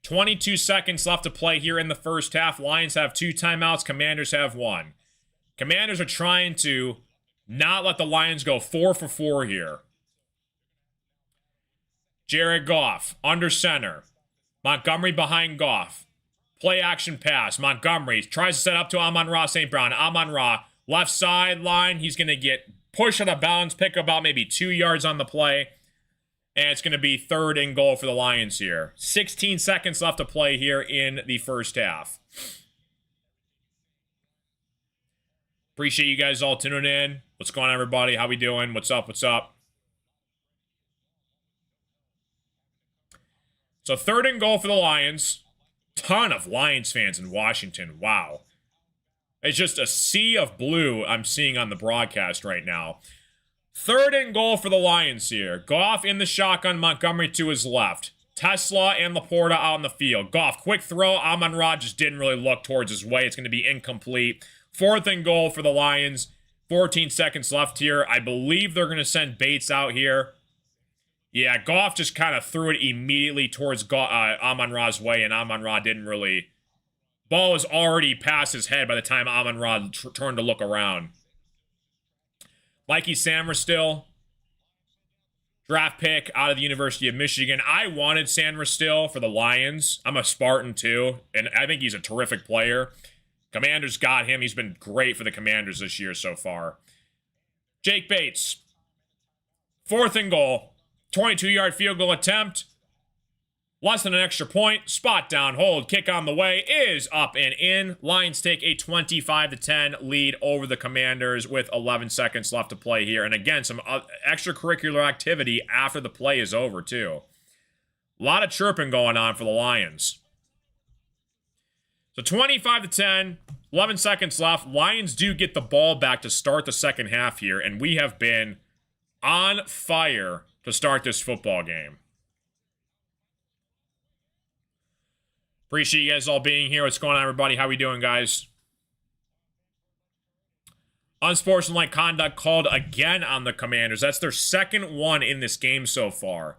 22 seconds left to play here in the first half. Lions have 2 timeouts. Commanders have 1. Commanders are trying to not let the Lions go 4 for 4 here. Jared Goff under center. Montgomery behind Goff. Play action pass. Montgomery tries to set up to Amon-Ra St. Brown. Amon-Ra, left sideline. He's going to get pushed out of bounds, pick about maybe 2 yards on the play. And it's going to be 3rd and goal for the Lions here. 16 seconds left to play here in the first half. Appreciate you guys all tuning in. What's going on, everybody? How we doing? What's up? What's up? So 3rd and goal for the Lions. Ton of Lions fans in Washington. Wow. It's just a sea of blue I'm seeing on the broadcast right now. 3rd and goal for the Lions here. Goff in the shotgun, Montgomery to his left. Tesla and Laporta out in the field. Goff, quick throw. Amon-Ra just didn't really look towards his way. It's going to be incomplete. 4th and goal for the Lions. 14 seconds left here. I believe they're going to send Bates out here. Yeah, Goff just kind of threw it immediately towards Amon-Ra's way, and Amon-Ra didn't really... Ball was already past his head by the time Amon-Ra turned to look around. Mikey Sainristil, draft pick out of the University of Michigan. I wanted Sainristil for the Lions. I'm a Spartan too, and I think he's a terrific player. Commanders got him. He's been great for the Commanders this year so far. Jake Bates, 4th and goal. 22-yard field goal attempt. Less than an extra point. Spot down, hold, kick on the way is up and in. Lions take a 25-10 lead over the Commanders with 11 seconds left to play here. And again, some extracurricular activity after the play is over, too. A lot of chirping going on for the Lions. So 25-10, 11 seconds left. Lions do get the ball back to start the second half here, and we have been on fire to start this football game. Appreciate you guys all being here. What's going on, everybody? How we doing, guys? Unsportsmanlike conduct called again on the Commanders. That's their 2nd one in this game so far.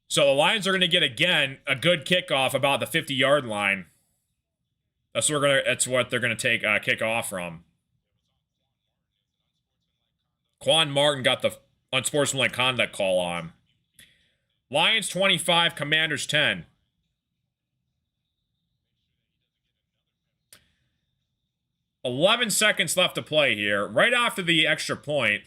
So the Lions are going to get, again, a good kickoff about the 50-yard line. That's what they're going to take kick off from. Quan Martin got the unsportsmanlike conduct call on. Lions 25, Commanders 10. $11 seconds left to play here. Right after the extra point.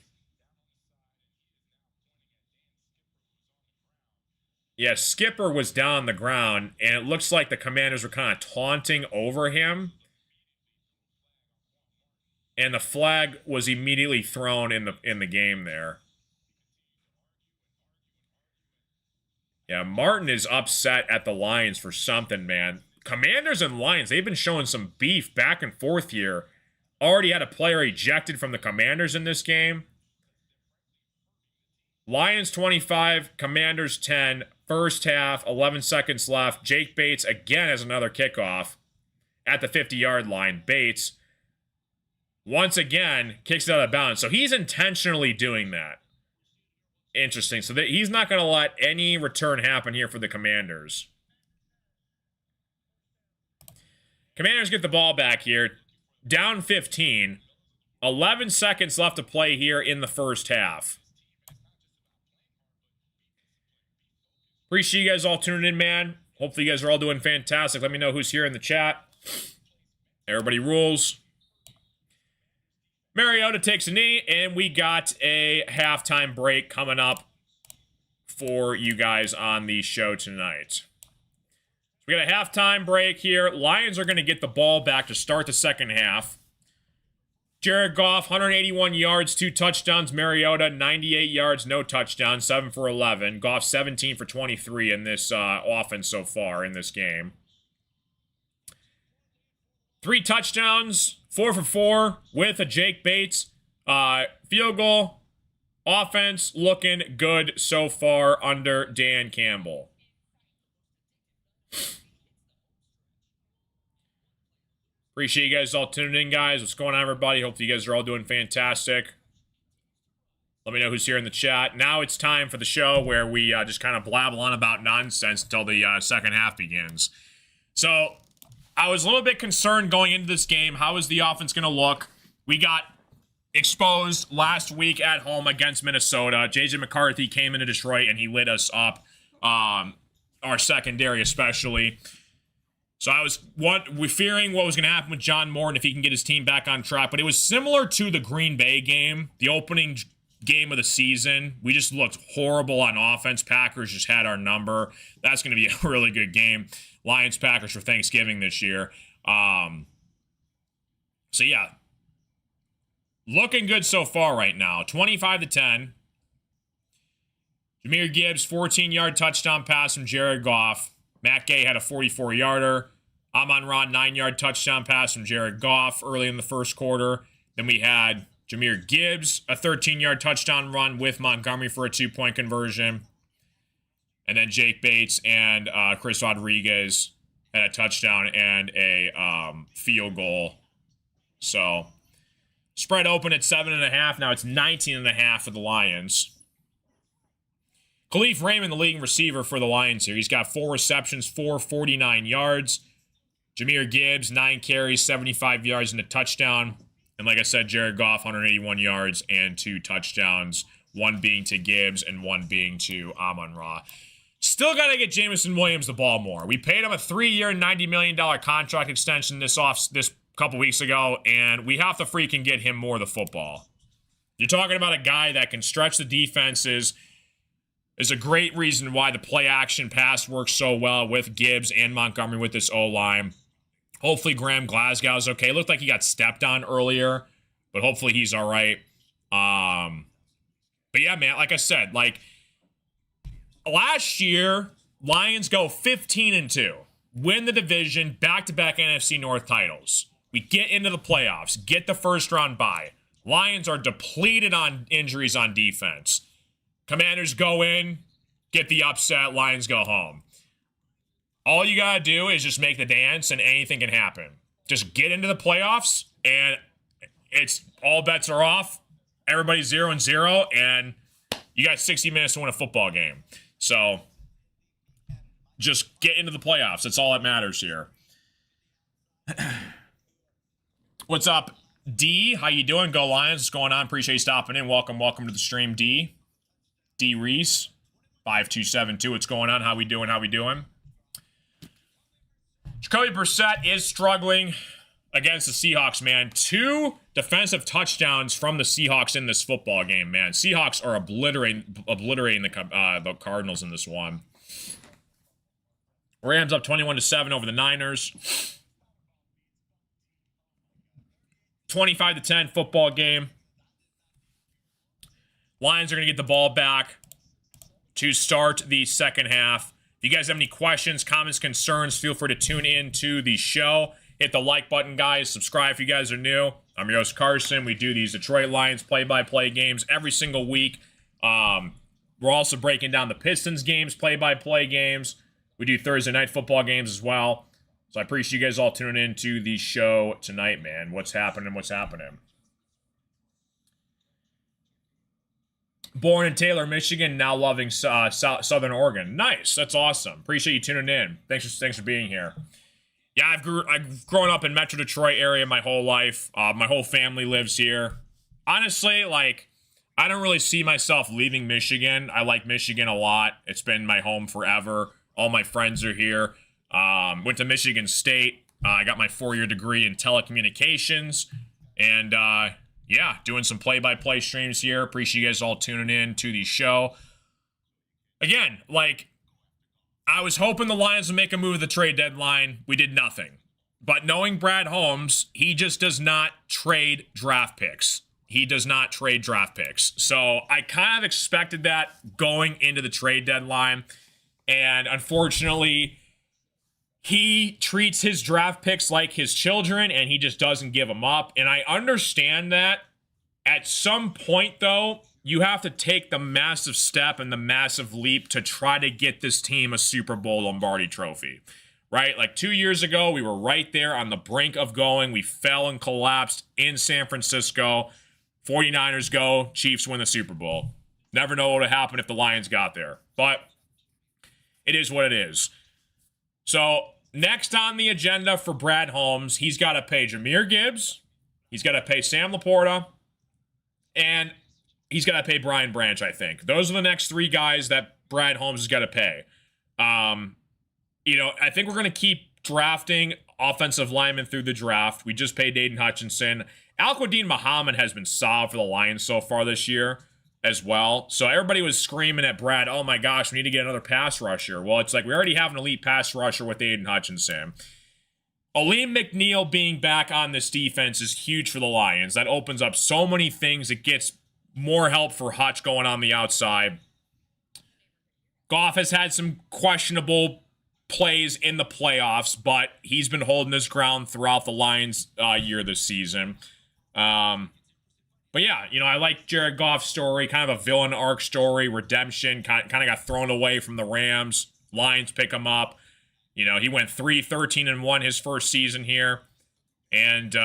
Yeah, Skipper was down on the ground, and it looks like the Commanders were kind of taunting over him. And the flag was immediately thrown in the game there. Yeah, Martin is upset at the Lions for something, man. Commanders and Lions, they've been showing some beef back and forth here. Already had a player ejected from the Commanders in this game. Lions 25, Commanders 10. First half, 11 seconds left. Jake Bates again has another kickoff at the 50-yard line. Bates, once again, kicks it out of bounds. So he's intentionally doing that. Interesting. So he's not going to let any return happen here for the Commanders. Commanders get the ball back here. Down 15. 11 seconds left to play here in the first half. Appreciate you guys all tuning in, man. Hopefully you guys are all doing fantastic. Let me know who's here in the chat. Everybody rules. Mariota takes a knee, and we got a halftime break coming up for you guys on the show tonight. We got a halftime break here. Lions are going to get the ball back to start the second half. Jared Goff, 181 yards, 2 touchdowns. Mariota, 98 yards, no touchdowns, 7 for 11. Goff, 17 for 23 in this offense so far in this game. 3 touchdowns, 4 for 4 with a Jake Bates field goal. Offense looking good so far under Dan Campbell. Appreciate you guys all tuning in, guys. What's going on, everybody? Hopefully you guys are all doing fantastic. Let me know who's here in the chat. Now it's time for the show where we just kind of blabble on about nonsense until the second half begins. So I was a little bit concerned going into this game. How is the offense going to look? We got exposed last week at home against Minnesota. J.J. McCarthy came into Detroit and he lit us up, our secondary especially. So I was fearing what was going to happen with John Morton if he can get his team back on track. But it was similar to the Green Bay game, the opening game of the season. We just looked horrible on offense. Packers just had our number. That's going to be a really good game. Lions-Packers for Thanksgiving this year. So yeah, looking good so far right now. 25-10. Jahmyr Gibbs, 14-yard touchdown pass from Jared Goff. Matt Gay had a 44-yarder. Amon-Ra, 9-yard touchdown pass from Jared Goff early in the first quarter. Then we had Jahmyr Gibbs, a 13-yard touchdown run with Montgomery for a 2-point conversion. And then Jake Bates and Chris Rodriguez had a touchdown and a field goal. So, spread open at 7.5. Now it's 19.5 for the Lions. Khalif Raymond, the leading receiver for the Lions here. He's got 4 receptions, 49 yards. Jahmyr Gibbs, 9 carries, 75 yards, and a touchdown. And like I said, Jared Goff, 181 yards and 2 touchdowns. 1 being to Gibbs and 1 being to Amon-Ra. Still got to get Jameson Williams the ball more. We paid him a 3-year, $90 million contract extension this couple weeks ago, and we have to freaking get him more of the football. You're talking about a guy that can stretch the defenses. Is a great reason why the play action pass works so well with Gibbs and Montgomery with this O-line. Hopefully Graham Glasgow's okay. It looked like he got stepped on earlier, but hopefully he's all right. But yeah, man, like I said, like last year, Lions go 15-2, win the division, back-to-back NFC North titles. We get into the playoffs, get the first round bye. Lions are depleted on injuries on defense. Commanders go in, get the upset, Lions go home. All you gotta do is just make the dance and anything can happen. Just get into the playoffs and it's all bets are off. Everybody's 0-0 and you got 60 minutes to win a football game. So just get into the playoffs. That's all that matters here. What's up, D? How you doing? Go Lions. What's going on? Appreciate you stopping in. Welcome to the stream, D. D Reese, 5272. What's going on? How we doing? Jacoby Brissett is struggling against the Seahawks, man. 2 defensive touchdowns from the Seahawks in this football game, man. Seahawks are obliterating the Cardinals in this one. Rams up 21-7 over the Niners. 25-10 football game. Lions are going to get the ball back to start the second half. If you guys have any questions, comments, concerns, feel free to tune in to the show. Hit the like button, guys. Subscribe if you guys are new. I'm your host, Carson. We do these Detroit Lions play-by-play games every single week. We're also breaking down the Pistons games, play-by-play games. We do Thursday night football games as well. So I appreciate you guys all tuning in to the show tonight, man. What's happening? Born in Taylor, Michigan, now loving Southern Oregon. Nice, that's awesome. Appreciate you tuning in. Thanks for being here. Yeah, I've grown up in Metro Detroit area my whole life. My whole family lives here. Honestly, like I don't really see myself leaving Michigan. I like Michigan a lot. It's been my home forever. All my friends are here. Went to Michigan State. I got my 4-year degree in telecommunications, and yeah, doing some play-by-play streams here. Appreciate you guys all tuning in to the show. Again, like, I was hoping the Lions would make a move at the trade deadline. We did nothing. But knowing Brad Holmes, he just does not trade draft picks. So I kind of expected that going into the trade deadline. And unfortunately, he treats his draft picks like his children, and he just doesn't give them up. And I understand that. At some point, though, you have to take the massive step and the massive leap to try to get this team a Super Bowl Lombardi trophy, right? Like 2 years ago, we were right there on the brink of going. We fell and collapsed in San Francisco. 49ers go, Chiefs win the Super Bowl. Never know what would happen if the Lions got there. But it is what it is. So, next on the agenda for Brad Holmes, he's got to pay Jahmyr Gibbs, he's got to pay Sam Laporta, and he's got to pay Brian Branch, I think. Those are the next 3 guys that Brad Holmes has got to pay. I think we're going to keep drafting offensive linemen through the draft. We just paid Aiden Hutchinson. Al-Quadin Muhammad has been solid for the Lions so far this year as well. So everybody was screaming at Brad, oh my gosh, we need to get another pass rusher. Well, it's like we already have an elite pass rusher with Aiden Hutchinson. Aleem McNeil being back on this defense is huge for the Lions. That opens up so many things. It gets more help for Hutch going on the outside. Goff has had some questionable plays in the playoffs, but he's been holding his ground throughout the Lions year this season. But yeah, I like Jared Goff's story, kind of a villain arc story, redemption, kind of got thrown away from the Rams. Lions pick him up. He went 3-13-1 his first season here. And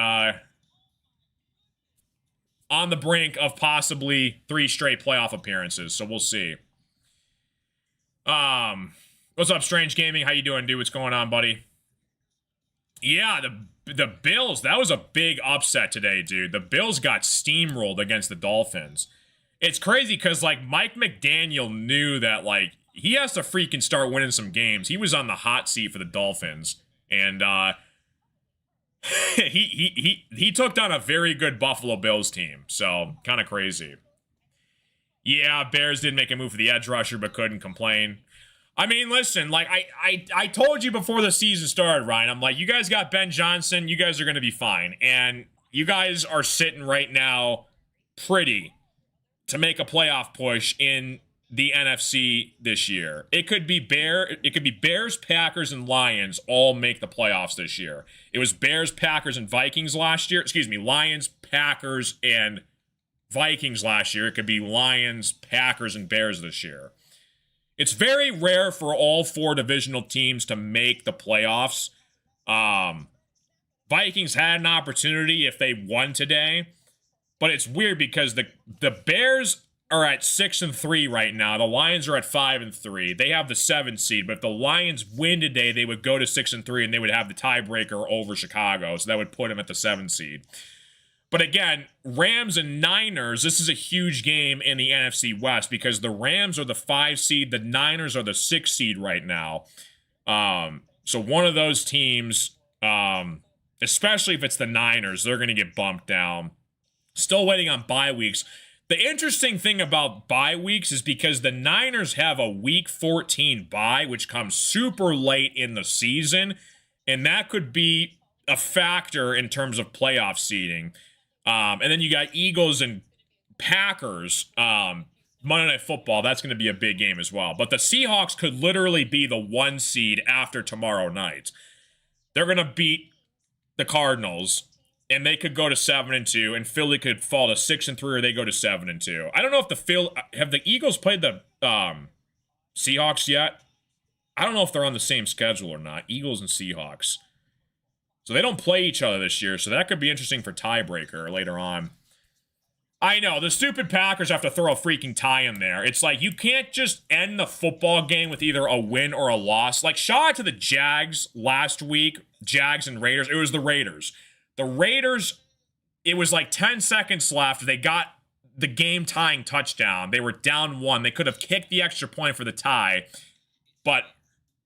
on the brink of possibly 3 straight playoff appearances. So we'll see. What's up, Strange Gaming? How you doing, dude? What's going on, buddy? Yeah, the Bills, that was a big upset today, dude. The Bills got steamrolled against the Dolphins. It's crazy because, Mike McDaniel knew that, he has to freaking start winning some games. He was on the hot seat for the Dolphins. And, he took down a very good Buffalo Bills team. So, kind of crazy. Yeah, Bears did make a move for the edge rusher, but couldn't complain. I mean, listen, I told you before the season started, Ryan. I'm like, you guys got Ben Johnson. You guys are going to be fine. And you guys are sitting right now pretty to make a playoff push in the NFC this year. It could be Bears, Packers, and Lions all make the playoffs this year. It was Bears, Packers, and Vikings last year. Excuse me, Lions, Packers, and Vikings last year. It could be Lions, Packers, and Bears this year. It's very rare for all 4 divisional teams to make the playoffs. Vikings had an opportunity if they won today, but it's weird because the Bears are at 6-3 right now. The Lions are at 5-3. They have the 7th seed, but if the Lions win today, they would go to 6-3 and they would have the tiebreaker over Chicago, so that would put them at the 7th seed. But again, Rams and Niners, this is a huge game in the NFC West because the Rams are the 5 seed, the Niners are the 6 seed right now. So one of those teams, especially if it's the Niners, they're going to get bumped down. Still waiting on bye weeks. The interesting thing about bye weeks is because the Niners have a week 14 bye, which comes super late in the season, and that could be a factor in terms of playoff seeding. And then you got Eagles and Packers, Monday Night Football. That's going to be a big game as well. But the Seahawks could literally be the 1 seed after tomorrow night. They're going to beat the Cardinals, and they could go to 7-2, and Philly could fall to 6-3, or they go to 7-2. I don't know if have the Eagles played the Seahawks yet? I don't know if they're on the same schedule or not. Eagles and Seahawks. So they don't play each other this year, so that could be interesting for tiebreaker later on. I know, the stupid Packers have to throw a freaking tie in there. It's like, you can't just end the football game with either a win or a loss. Shout out to the Jags last week, Jags and Raiders. It was the Raiders. The Raiders, it was 10 seconds left. They got the game-tying touchdown. They were down 1. They could have kicked the extra point for the tie, but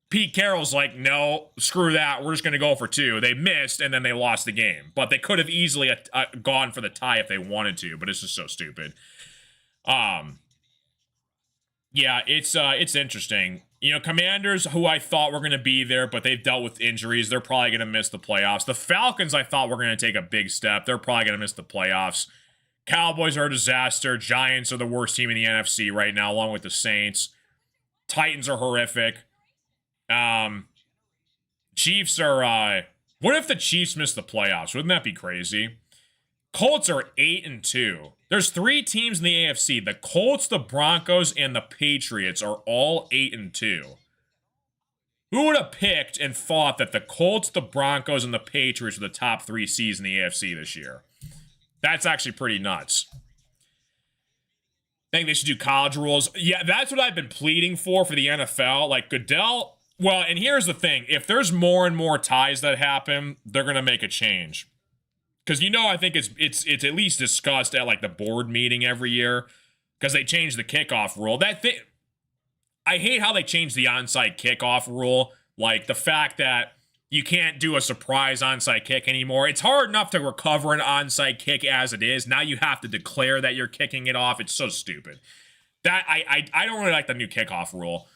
Pete Carroll's like, no, screw that. We're just going to go for 2. They missed, and then they lost the game. But they could have easily gone for the tie if they wanted to, but it's just so stupid. Yeah, it's interesting. Commanders, who I thought were going to be there, but they've dealt with injuries. They're probably going to miss the playoffs. The Falcons, I thought were going to take a big step. They're probably going to miss the playoffs. Cowboys are a disaster. Giants are the worst team in the NFC right now, along with the Saints. Titans are horrific. Chiefs are, what if the Chiefs miss the playoffs? Wouldn't that be crazy? Colts are 8-2. There's 3 teams in the AFC. The Colts, the Broncos, and the Patriots are all 8-2. Who would have picked and thought that the Colts, the Broncos, and the Patriots were the top 3 seeds in the AFC this year? That's actually pretty nuts. I think they should do college rules. Yeah, that's what I've been pleading for the NFL. Goodell. Well, and here's the thing. If there's more and more ties that happen, they're going to make a change. Because, I think it's at least discussed at, the board meeting every year. Because they changed the kickoff rule. I hate how they changed the onside kickoff rule. The fact that you can't do a surprise onside kick anymore. It's hard enough to recover an onside kick as it is. Now you have to declare that you're kicking it off. It's so stupid. That I don't really like the new kickoff rule.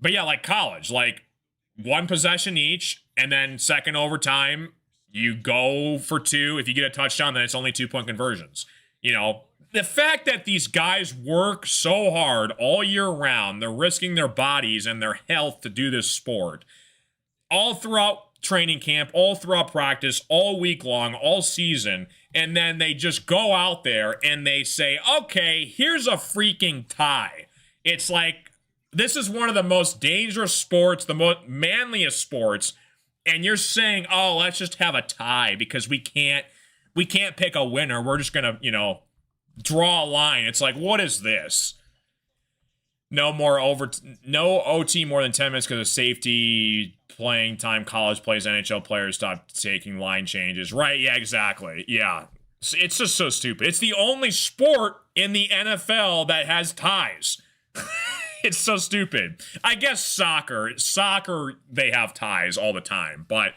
But yeah, college, 1 possession each, And then second overtime, you go for 2. If you get a touchdown, then it's only 2-point conversions. You know, the fact that these guys work so hard all year round, they're risking their bodies and their health to do this sport, all throughout training camp, all throughout practice, all week long, all season, and then they just go out there and they say, okay, here's a freaking tie. It's like, this is one of the most dangerous sports, the most manliest sports, and you're saying, oh, let's just have a tie because we can't pick a winner. We're just gonna, you know, draw a line. It's like, what is this? No OT more than 10 minutes because of safety, playing time, college plays, NHL players stop taking line changes. Right, yeah, exactly. Yeah. It's just so stupid. It's the only sport in the NFL that has ties. It's so stupid. I guess soccer, they have ties all the time, but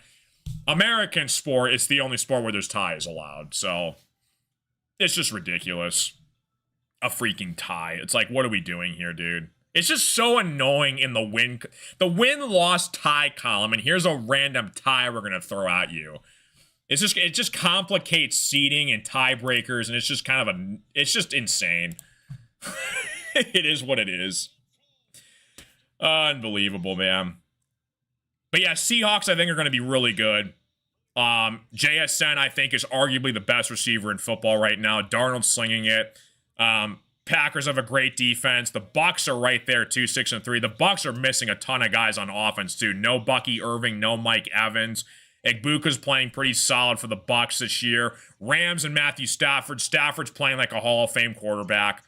American sport, it's the only sport where there's ties allowed. So it's just ridiculous. A freaking tie. It's like, what are we doing here, dude? It's just so annoying in the win-loss tie column, and here's a random tie we're gonna throw at you. It just complicates seeding and tiebreakers, and it's just kind of it's just insane. It is what it is. Unbelievable, man. But yeah, Seahawks, I think, are going to be really good. JSN, I think, is arguably the best receiver in football right now. Darnold's slinging it. Packers have a great defense. The Bucs are right there, too, 6-3. The Bucs are missing a ton of guys on offense, too. No Bucky Irving, no Mike Evans. Egbuka's playing pretty solid for the Bucs this year. Rams and Matthew Stafford. Stafford's playing like a Hall of Fame quarterback.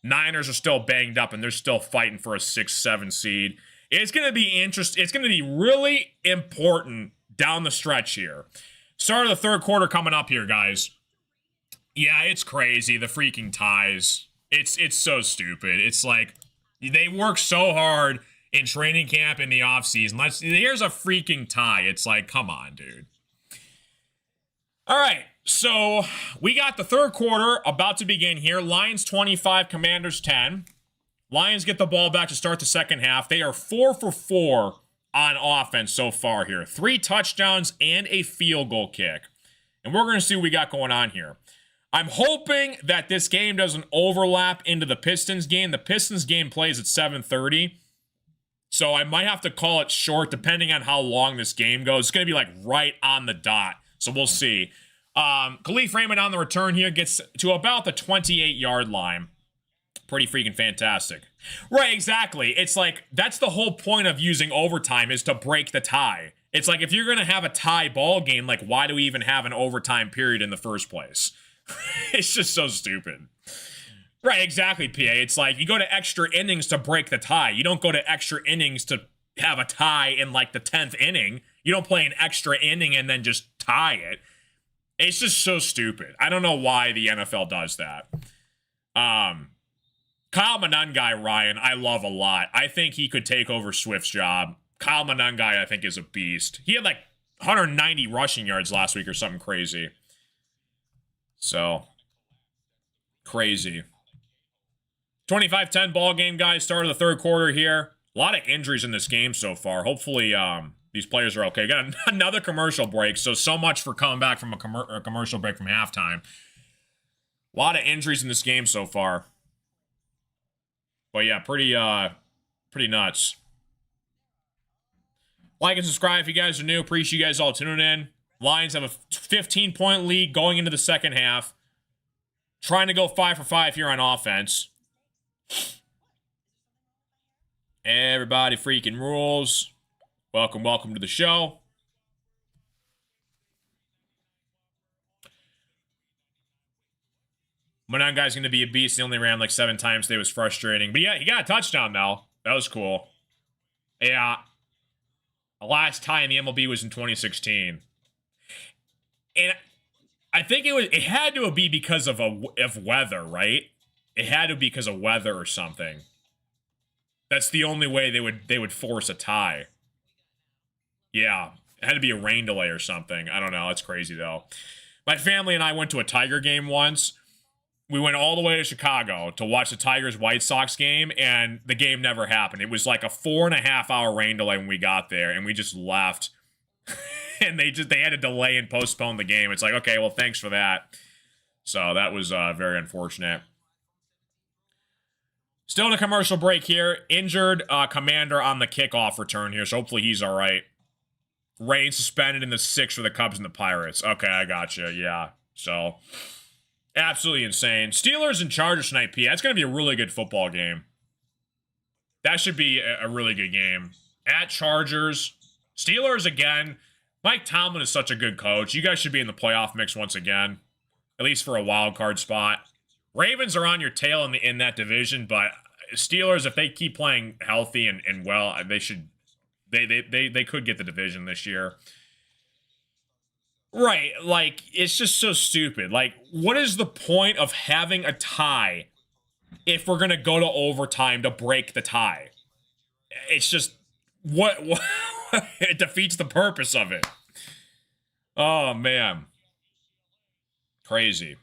Niners are still banged up, and they're still fighting for a 6-7 seed. It's going to be interesting. It's going to be really important down the stretch here. Start of the third quarter coming up here, guys. Yeah, it's crazy. The freaking ties. It's so stupid. It's like they work so hard in training camp in the offseason. Here's a freaking tie. It's like, come on, dude. All right. So we got the third quarter about to begin here. Lions 25, Commanders 10. Lions get the ball back to start the second half. They are 4 for 4 on offense so far here. 3 touchdowns and a field goal kick. And we're going to see what we got going on here. I'm hoping that this game doesn't overlap into the Pistons game. The Pistons game plays at 7:30. So I might have to call it short depending on how long this game goes. It's going to be like right on the dot. So we'll see. Khalif Raymond on the return here gets to about the 28-yard line. Pretty freaking fantastic. Right, exactly. It's like, that's the whole point of using overtime, is to break the tie. It's like, if you're going to have a tie ball game, like, why do we even have an overtime period in the first place? It's just so stupid. Right, exactly, PA. It's like, you go to extra innings to break the tie. You don't go to extra innings to have a tie in, like, the 10th inning. You don't play an extra inning and then just tie it. It's just so stupid. I don't know why the NFL does that. Kyle Monangai, Ryan, I love a lot. I think he could take over Swift's job. Kyle Monangai, I think, is a beast. He had like 190 rushing yards last week or something crazy. So, crazy. 25-10 ball game, guys. Start of the third quarter here. A lot of injuries in this game so far. Hopefully, these players are okay. Got another commercial break. So much for coming back from a commercial break from halftime. A lot of injuries in this game so far. But yeah, pretty nuts. Like and subscribe if you guys are new. Appreciate you guys all tuning in. Lions have a 15-point lead going into the second half. Trying to go 5 for 5 here on offense. Everybody freaking rules. Welcome to the show. Monangai's going to be a beast. He only ran like 7 times today. It was frustrating. But yeah, he got a touchdown, though. That was cool. Yeah. The last tie in the MLB was in 2016. And I think it had to be because of weather, right? It had to be because of weather or something. That's the only way they would force a tie. Yeah, it had to be a rain delay or something. I don't know. It's crazy, though. My family and I went to a Tiger game once. we went all the way to Chicago to watch the Tigers-White Sox game, and the game never happened. It was like a 4.5-hour rain delay when we got there, and we just left. And they had to delay and postpone the game. It's like, okay, well, thanks for that. So that was very unfortunate. Still in a commercial break here. Injured Commander on the kickoff return here, so hopefully he's all right. Rain suspended in the 6th for the Cubs and the Pirates. Okay, I gotcha. Yeah, so absolutely insane. Steelers and Chargers tonight, P. That's going to be a really good football game. That should be a really good game. At Chargers. Steelers again. Mike Tomlin is such a good coach. You guys should be in the playoff mix once again. At least for a wild card spot. Ravens are on your tail in that division, but Steelers, if they keep playing healthy and well, they should they could get the division this year. Right, like, it's just so stupid. Like, what is the point of having a tie if we're going to go to overtime to break the tie? It's just, what it defeats the purpose of it. Oh, man. Crazy.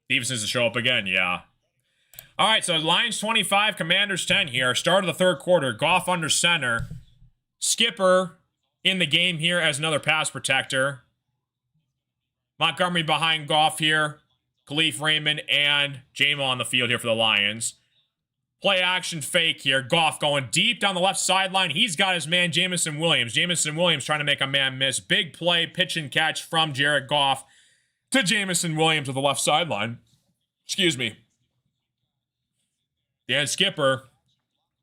Stevenson's to show up again, yeah. All right, so Lions 25, Commanders 10 here. Start of the third quarter. Goff under center. Skipper in the game here as another pass protector. Montgomery behind Goff here. Khalif Raymond and Jamo on the field here for the Lions. Play action fake here. Goff going deep down the left sideline. He's got his man, Jameson Williams. Jameson Williams trying to make a man miss. Big play, pitch and catch from Jared Goff to Jameson Williams to the left sideline. Excuse me. Dan Skipper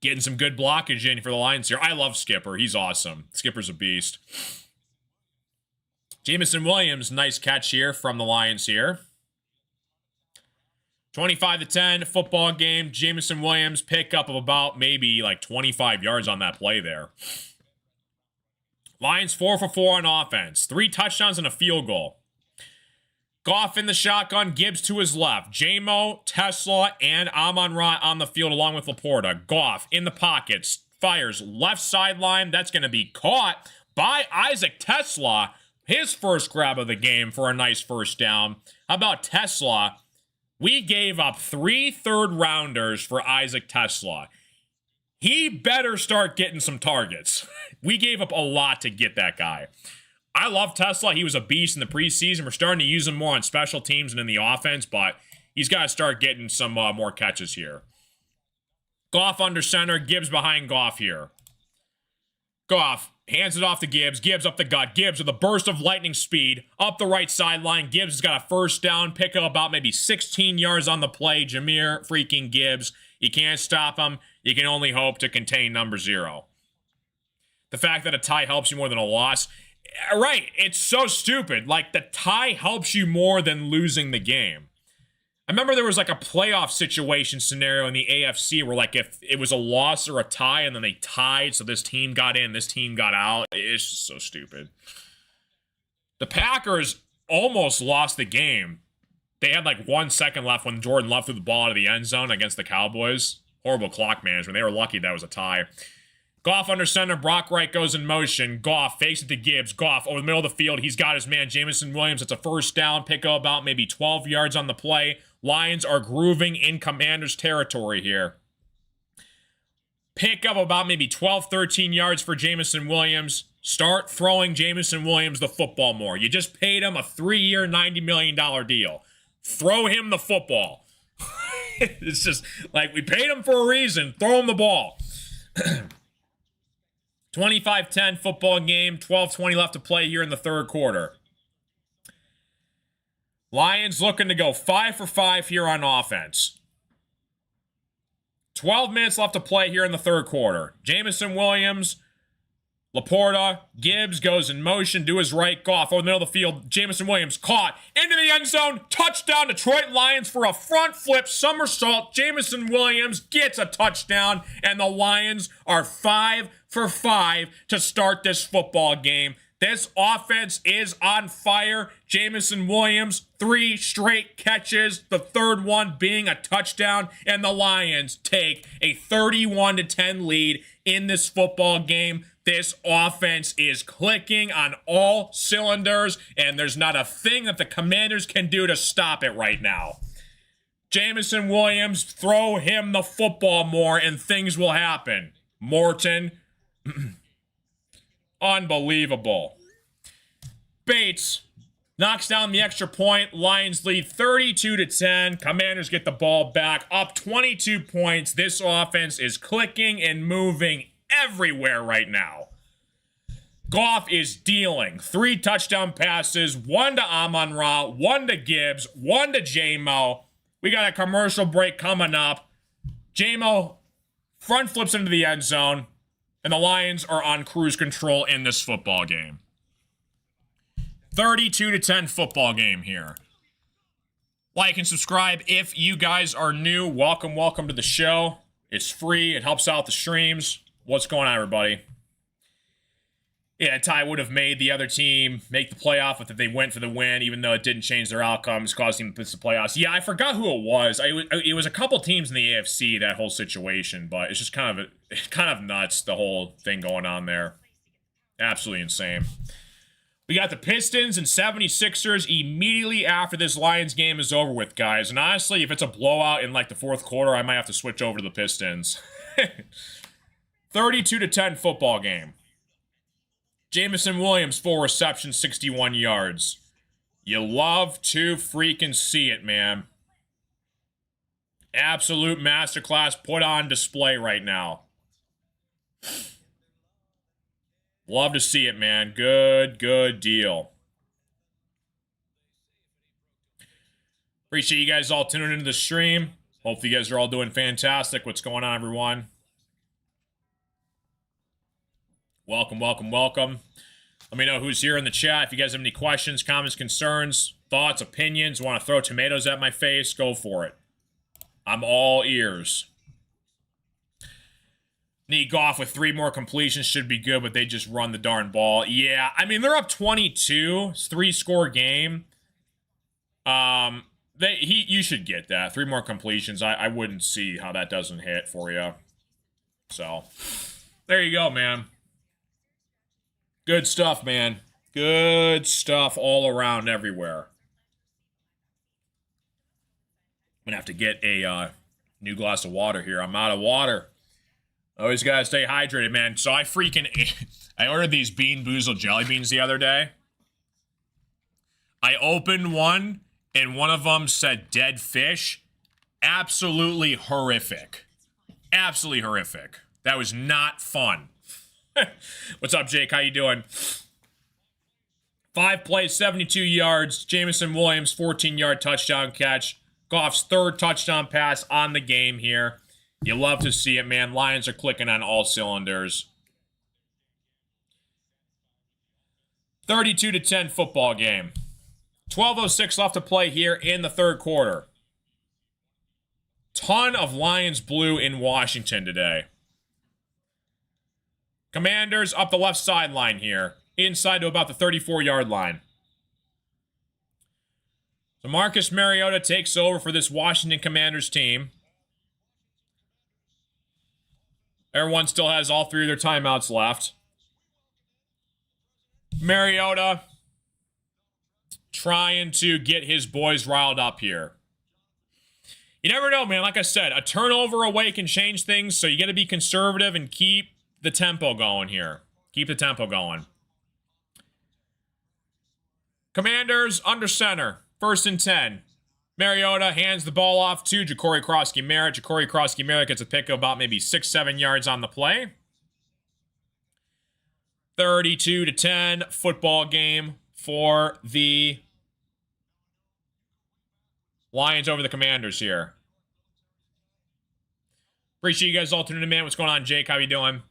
getting some good blockage in for the Lions here. I love Skipper. He's awesome. Skipper's a beast. Jameson Williams, nice catch here from the Lions here. 25-10, football game. Jameson Williams, pickup of about maybe like 25 yards on that play there. Lions 4 for 4 on offense. 3 touchdowns and a field goal. Goff in the shotgun, Gibbs to his left. Jamo, Tesla, and Amon-Ra on the field along with Laporta. Goff in the pockets, fires left sideline. That's going to be caught by Isaac Tesla. His first grab of the game for a nice first down. How about Tesla? We gave up 3 third-rounders for Isaac Tesla. He better start getting some targets. We gave up a lot to get that guy. I love Tesla. He was a beast in the preseason. We're starting to use him more on special teams and in the offense, but he's got to start getting some more catches here. Goff under center. Gibbs behind Goff here. Goff hands it off to Gibbs. Gibbs up the gut. Gibbs with a burst of lightning speed up the right sideline. Gibbs has got a first down. Pick up about maybe 16 yards on the play. Jahmyr freaking Gibbs. You can't stop him. You can only hope to contain number 0. The fact that a tie helps you more than a loss. Right. It's so stupid. Like, the tie helps you more than losing the game. I remember there was like a playoff situation scenario in the AFC where, like, if it was a loss or a tie and then they tied, so this team got in, this team got out. It's just so stupid. The Packers almost lost the game. They had like 1 second left when Jordan Love threw the ball out of the end zone against the Cowboys. Horrible clock management. They were lucky that was a tie. Goff under center. Brock Wright goes in motion. Goff fakes it to Gibbs. Goff over the middle of the field. He's got his man, Jameson Williams. It's a first down. Pick up about maybe 12 yards on the play. Lions are grooving in Commanders territory here. Pick up about maybe 12, 13 yards for Jameson Williams. Start throwing Jameson Williams the football more. You just paid him a 3-year, $90 million deal. Throw him the football. It's just like, we paid him for a reason. Throw him the ball. 25-10 football game. 12-20 left to play here in the third quarter. Lions looking to go 5 for 5 here on offense. 12 minutes left to play here in the third quarter. Jameson Williams, Laporta, Gibbs goes in motion, to his right, Goff over the middle of the field. Jameson Williams caught into the end zone. Touchdown, Detroit Lions for a front flip somersault. Jameson Williams gets a touchdown, and the Lions are 5 for 5 to start this football game. This offense is on fire. Jameson Williams, 3 straight catches, the third one being a touchdown, and the Lions take a 31-10 lead in this football game. This offense is clicking on all cylinders, and there's not a thing that the Commanders can do to stop it right now. Jameson Williams, throw him the football more and things will happen. Morton. Unbelievable. Bates knocks down the extra point. Lions lead 32-10. Commanders get the ball back. Up 22 points. This offense is clicking and moving everywhere right now. Goff is dealing. 3 touchdown passes. 1 to Amon-Ra. 1 to Gibbs. 1 to J-Mo. We got a commercial break coming up. J-Mo front flips into the end zone. And the Lions are on cruise control in this football game. 32-10 football game here. Like and subscribe if you guys are new. Welcome to the show. It's free. It helps out the streams. What's going on, everybody? Yeah, a tie would have made the other team make the playoff if they went for the win, even though it didn't change their outcomes, causing them to miss the playoffs. Yeah, I forgot who it was. It was a couple teams in the AFC, that whole situation, but it's just kind of nuts, the whole thing going on there. Absolutely insane. We got the Pistons and 76ers immediately after this Lions game is over with, guys. And honestly, if it's a blowout in like the fourth quarter, I might have to switch over to the Pistons. 32-10 football game. Jameson Williams, 4 receptions, 61 yards. You love to freaking see it, man. Absolute masterclass put on display right now. Love to see it, man. Good deal. Appreciate you guys all tuning into the stream. Hopefully you guys are all doing fantastic. What's going on, everyone? Welcome. Let me know who's here in the chat. If you guys have any questions, comments, concerns, thoughts, opinions, want to throw tomatoes at my face, go for it. I'm all ears. Need Goff with 3 more completions should be good, but they just run the darn ball. Yeah, I mean, they're up 22. It's a 3-score game. You should get that. 3 more completions. I wouldn't see how that doesn't hit for you. So, there you go, man. Good stuff, man. Good stuff all around everywhere. I'm going to have to get a new glass of water here. I'm out of water. Always got to stay hydrated, man. So I ordered these Bean Boozled jelly beans the other day. I opened one, and one of them said dead fish. Absolutely horrific. Absolutely horrific. That was not fun. What's up, Jake? How you doing? 5 plays, 72 yards. Jameson Williams, 14-yard touchdown catch. Goff's 3rd touchdown pass on the game here. You love to see it, man. Lions are clicking on all cylinders. 32-10 football game. 12:06 left to play here in the 3rd quarter. Ton of Lions blue in Washington today. Commanders up the left sideline here. Inside to about the 34-yard line. So Marcus Mariota takes over for this Washington Commanders team. Everyone still has all 3 of their timeouts left. Mariota trying to get his boys riled up here. You never know, man. Like I said, a turnover away can change things, so you got to be conservative and keep the tempo going here. Keep the tempo going. Commanders under center. 1st and 10. Mariota hands the ball off to Ja'Cory Crosky-Merritt. Ja'Cory Crosky-Merritt gets a pick of about maybe 6-7 yards on the play. 32-10 football game for the Lions over the Commanders here. Appreciate you guys all tuning in, man. What's going on, Jake? How you doing?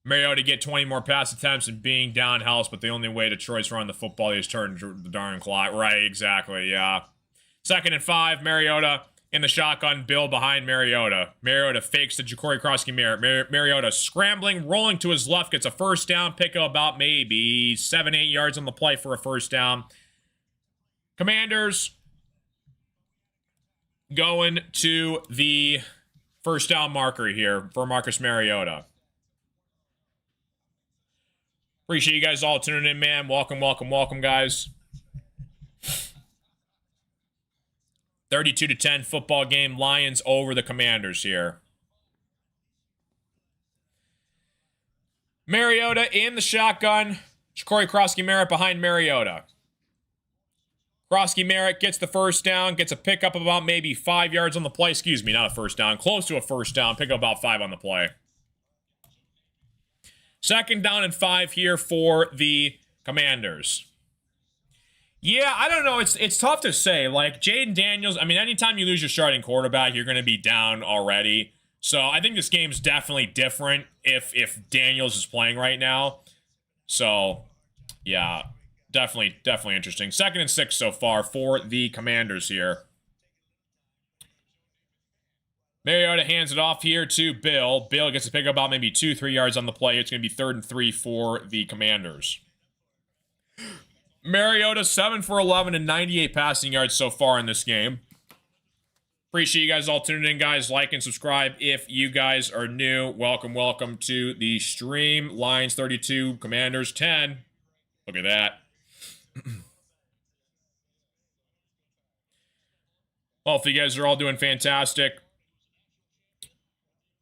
Mariota get 20 more pass attempts and being down helps, but the only way Detroit's run the football is turn the darn clock. Right, exactly, yeah. 2nd and 5, Mariota in the shotgun, Bill behind Mariota. Mariota fakes to Ja'Cory Crosky-Merritt. Mariota scrambling, rolling to his left, gets a 1st down, pick up about maybe 7-8 yards on the play for a 1st down. Commanders going to the 1st down marker here for Marcus Mariota. Appreciate you guys all tuning in, man. Welcome, guys. 32-10 football game. Lions over the Commanders here. Mariota in the shotgun. Ja'Cory Krosky-Merritt behind Mariota. Krosky-Merritt gets the first down, gets a pickup of about maybe 5 yards on the play. Excuse me, not a first down. Close to a first down. Pick up about 5 on the play. 2nd down and 5 here for the Commanders. Yeah, I don't know. It's tough to say. Like, Jaden Daniels, I mean, anytime you lose your starting quarterback, you're going to be down already. So I think this game's definitely different if Daniels is playing right now. So, yeah, definitely interesting. 2nd and 6 so far for the Commanders here. Mariota hands it off here to Bill. Bill gets to pick up about maybe 2-3 yards on the play. It's going to be 3rd and 3 for the Commanders. Mariota 7 for 11 and 98 passing yards so far in this game. Appreciate you guys all tuning in, guys. Like and subscribe if you guys are new. Welcome to the stream. Lions 32, Commanders 10. Look at that. Hopefully you guys are all doing fantastic.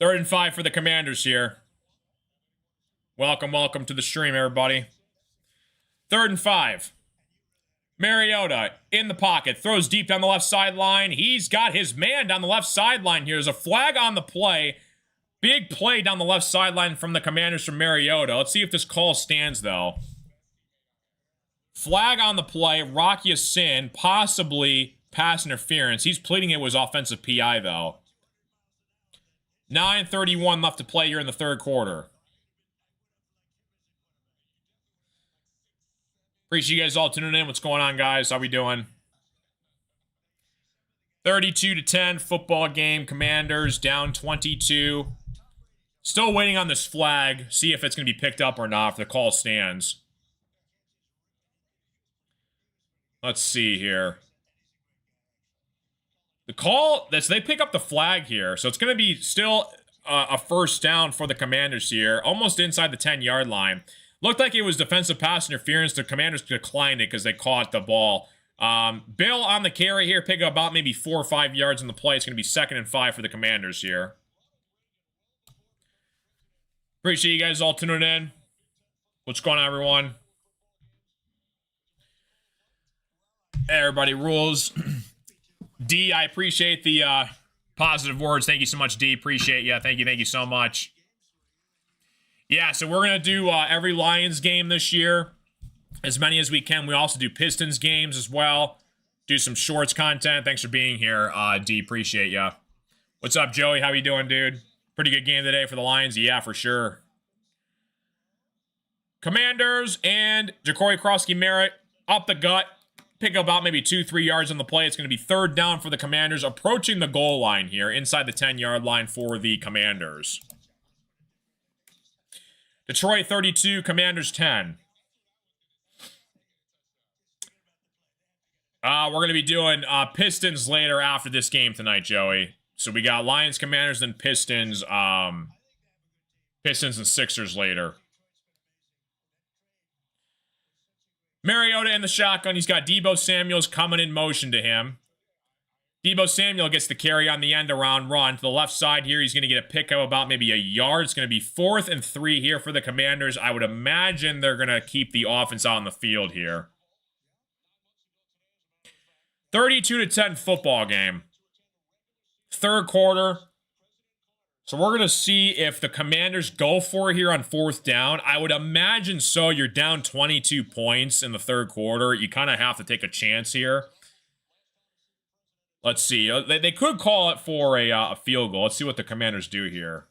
3rd and 5 for the Commanders here. Welcome to the stream, everybody. 3rd and 5. Mariota in the pocket. Throws deep down the left sideline. He's got his man down the left sideline here. There's a flag on the play. Big play down the left sideline from the Commanders from Mariota. Let's see if this call stands, though. Flag on the play. Rocky Ya-Sin, possibly pass interference. He's pleading it was offensive PI, though. 9:31 left to play here in the 3rd quarter. Appreciate you guys all tuning in. What's going on, guys? How we doing? 32-10 football game. Commanders down 22. Still waiting on this flag. See if it's going to be picked up or not if the call stands. Let's see here. The call, they pick up the flag here. So it's going to be still a first down for the Commanders here. Almost inside the 10-yard line. Looked like it was defensive pass interference. The Commanders declined it because they caught the ball. Bill on the carry here. Pick up about maybe 4 or 5 yards in the play. It's going to be 2nd and 5 for the Commanders here. Appreciate you guys all tuning in. What's going on, everyone? Everybody rules. D, I appreciate the positive words. Thank you so much, D. Appreciate you. Thank you so much. Yeah, so we're going to do every Lions game this year, as many as we can. We also do Pistons games as well. Do some shorts content. Thanks for being here, D. Appreciate ya. What's up, Joey? How you doing, dude? Pretty good game today for the Lions. Yeah, for sure. Commanders and Ja'Cory Krosky-Merritt up the gut. Pick up about maybe 2-3 yards on the play. It's going to be 3rd down for the Commanders, approaching the goal line here, inside the 10-yard line for the Commanders. Detroit 32, Commanders 10. We're going to be doing Pistons later after this game tonight, Joey. So we got Lions, Commanders, then Pistons. Pistons and Sixers later. Mariota in the shotgun. He's got Deebo Samuels coming in motion to him. Deebo Samuel gets the carry on the end around run. To the left side here, he's going to get a pick of about maybe a yard. It's going to be 4th and 3 here for the Commanders. I would imagine they're going to keep the offense on the field here. 32-10 football game. 3rd quarter. So we're going to see if the Commanders go for it here on 4th down. I would imagine so. You're down 22 points in the 3rd quarter. You kind of have to take a chance here. Let's see. They could call it for a field goal. Let's see what the Commanders do here.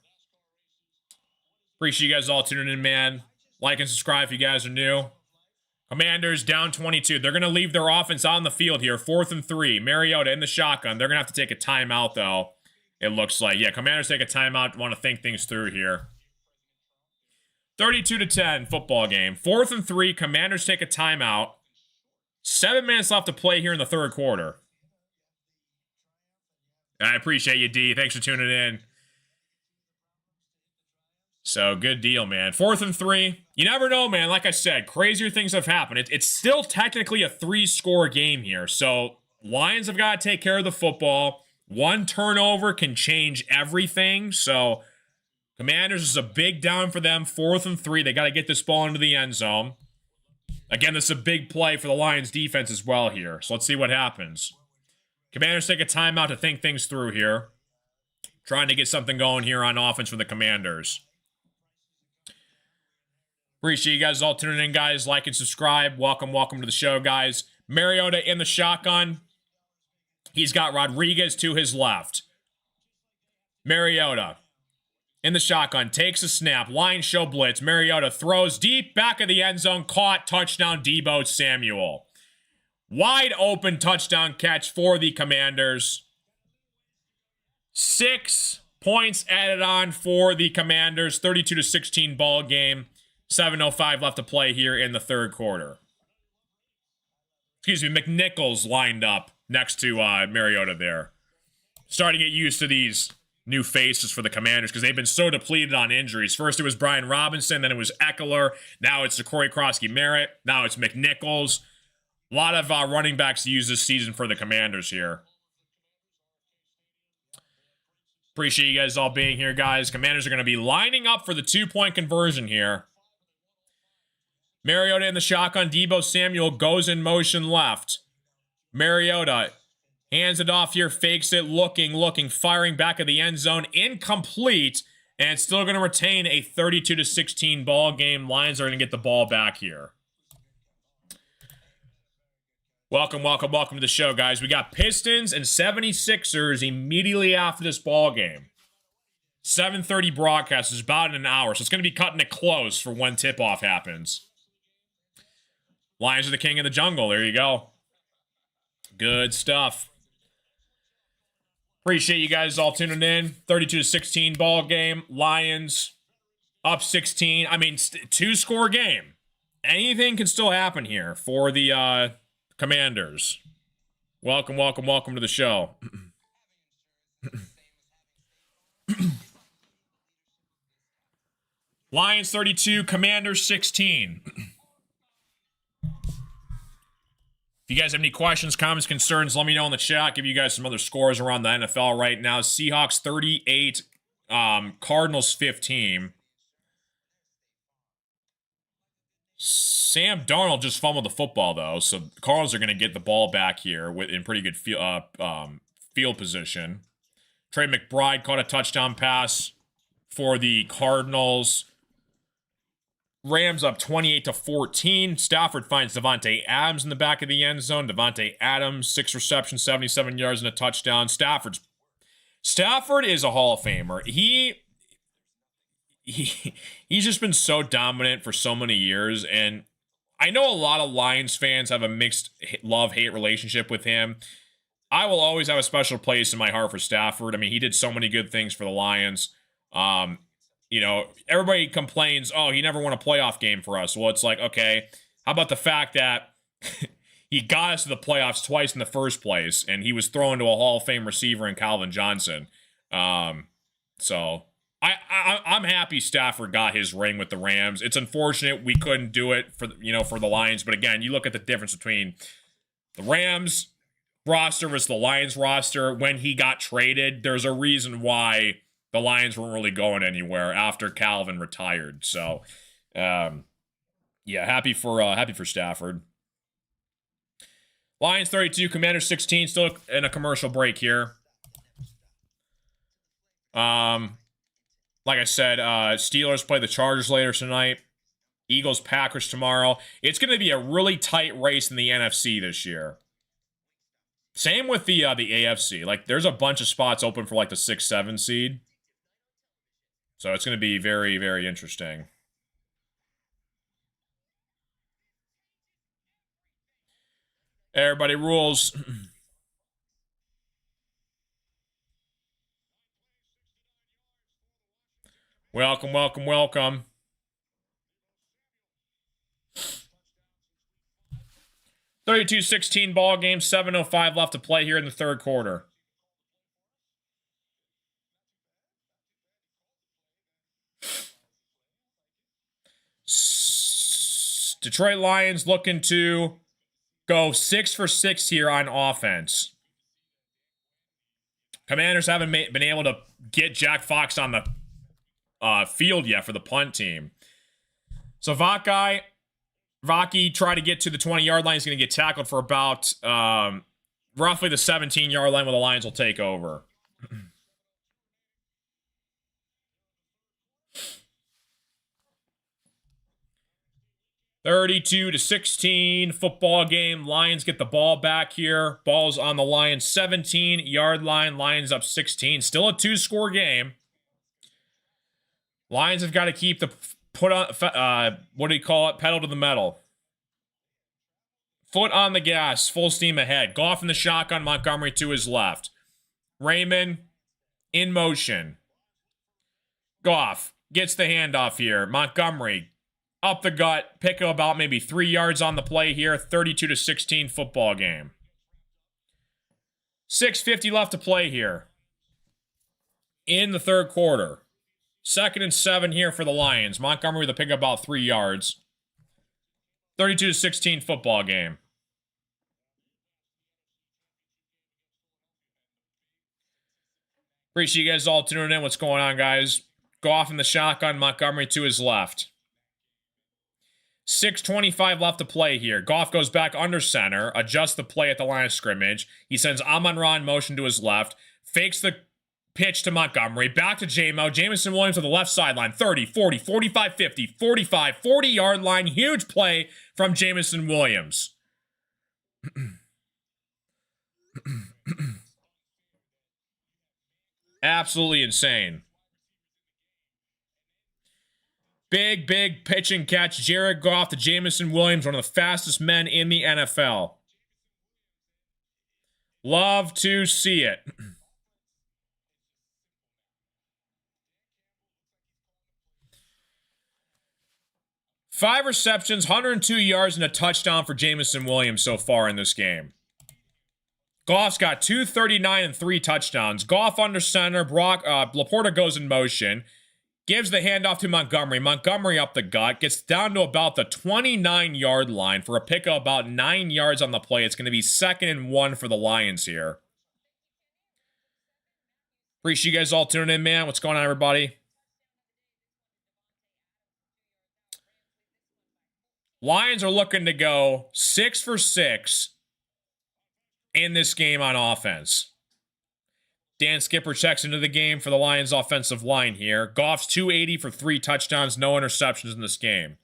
Appreciate you guys all tuning in, man. Like and subscribe if you guys are new. Commanders down 22. They're going to leave their offense on the field here. 4th and 3. Mariota in the shotgun. They're going to have to take a timeout, though. It looks like. Yeah, Commanders take a timeout. Want to think things through here. 32-10 football game. 4th and 3. Commanders take a timeout. 7 minutes left to play here in the 3rd quarter. I appreciate you, D. Thanks for tuning in. So, good deal, man. 4th and 3. You never know, man. Like I said, crazier things have happened. It's still technically a 3-score game here. So, Lions have got to take care of the football. One turnover can change everything. So Commanders is a big down for them. 4th and 3. They got to get this ball into the end zone. Again, this is a big play for the Lions defense as well here. So let's see what happens. Commanders take a timeout to think things through here. Trying to get something going here on offense for the Commanders. Appreciate you guys all tuning in, guys. Like and subscribe. Welcome to the show, guys. Mariota in the shotgun. He's got Rodriguez to his left. Mariota in the shotgun, takes a snap. Lions show blitz. Mariota throws deep, back of the end zone. Caught, touchdown, Deebo Samuel. Wide open touchdown catch for the Commanders. 6 points added on for the Commanders. 32-16 ball game. 7:05 left to play here in the third quarter. Excuse me, McNichols lined up next to Mariota there. Starting to get used to these new faces for the Commanders because they've been so depleted on injuries. First it was Brian Robinson, then it was Eckler. Now it's Corey Krosky-Merritt. Now it's McNichols. A lot of running backs to use this season for the Commanders here. Appreciate you guys all being here, guys. Commanders are going to be lining up for the 2-point conversion here. Mariota in the shotgun. Deebo Samuel goes in motion left. Mariota hands it off here, fakes it, looking, firing back of the end zone. Incomplete, and it's still going to retain a 32-16 ball game. Lions are going to get the ball back here. Welcome to the show, guys. We got Pistons and 76ers immediately after this ball game. 7:30 broadcast is about in an hour, so it's going to be cutting it close for when tip-off happens. Lions are the king of the jungle. There you go. Good stuff. Appreciate you guys all tuning in. 32-16 ball game. Lions up 16. I mean, 2-score game. Anything can still happen here for the Commanders. Welcome to the show. Lions 32, Commanders 16. If you guys have any questions, comments, concerns, let me know in the chat. I'll give you guys some other scores around the NFL right now. Seahawks 38, Cardinals 15. Sam Darnold just fumbled the football, though, so the Cardinals are going to get the ball back here in pretty good field position. Trey McBride caught a touchdown pass for the Cardinals. Rams up 28-14. Stafford finds Davante Adams in the back of the end zone. Davante Adams, 6 receptions, 77 yards, and a touchdown. Stafford is a Hall of Famer. He's just been so dominant for so many years, and I know a lot of Lions fans have a mixed love-hate relationship with him. I will always have a special place in my heart for Stafford. I mean, he did so many good things for the Lions. You know, everybody complains, oh, he never won a playoff game for us. Well, it's like, okay, how about the fact that he got us to the playoffs twice in the first place, and he was thrown to a Hall of Fame receiver in Calvin Johnson. So I'm happy Stafford got his ring with the Rams. It's unfortunate we couldn't do it for the Lions, but again, you look at the difference between the Rams roster versus the Lions roster. When he got traded, there's a reason why the Lions weren't really going anywhere after Calvin retired. So, yeah, happy for Stafford. Lions 32, Commanders 16. Still in a commercial break here. Like I said, Steelers play the Chargers later tonight. Eagles, Packers tomorrow. It's going to be a really tight race in the NFC this year. Same with the AFC. Like, there's a bunch of spots open for like the 6-7 seed. So it's going to be very, very interesting. Everybody rules. Welcome. 32-16 ball game. 7:05 left to play here in the third quarter. Detroit Lions looking to Go 6 for 6 here on offense. Commanders haven't been able to get Jack Fox on the field yet for the punt team. So Vaki tried to get to the 20-yard line. He's going to get tackled for about roughly the 17-yard line where the Lions will take over. 32-16 football game. Lions get the ball back here. Ball's on the Lions 17-yard line. Lions up 16. Still a 2-score game. Lions have got to keep the what do you call it? Pedal to the metal. Foot on the gas. Full steam ahead. Goff in the shotgun. Montgomery to his left. Raymond in motion. Goff gets the handoff here. Montgomery up the gut, pick about maybe 3 yards on the play here. 32-16 football game. 6:50 left to play here in the third quarter. 2nd and 7 here for the Lions. Montgomery with a pick about 3 yards. 32-16 football game. Appreciate you guys all tuning in. What's going on, guys? Goff in the shotgun. Montgomery to his left. 6:25 left to play here. Goff goes back under center, adjusts the play at the line of scrimmage. He sends Amon-Ra in motion to his left, fakes the pitch to Montgomery, back to J-Mo. Jameson Williams to the left sideline, 30, 40, 45, 50, 45, 40-yard line. Huge play from Jameson Williams. Absolutely insane. Big pitch and catch. Jared Goff to Jameson Williams, one of the fastest men in the NFL. Love to see it. 5 receptions, 102 yards, and a touchdown for Jameson Williams so far in this game. Goff's got 239 and 3 touchdowns. Goff under center. Laporta goes in motion. Gives the handoff to Montgomery. Montgomery up the gut. Gets down to about the 29-yard line for a pick of about 9 yards on the play. It's going to be 2nd and 1 for the Lions here. Appreciate you guys all tuning in, man. What's going on, everybody? Lions are looking to go 6 for 6 in this game on offense. Dan Skipper checks into the game for the Lions offensive line here. Goff's 280 for 3 touchdowns, no interceptions in this game.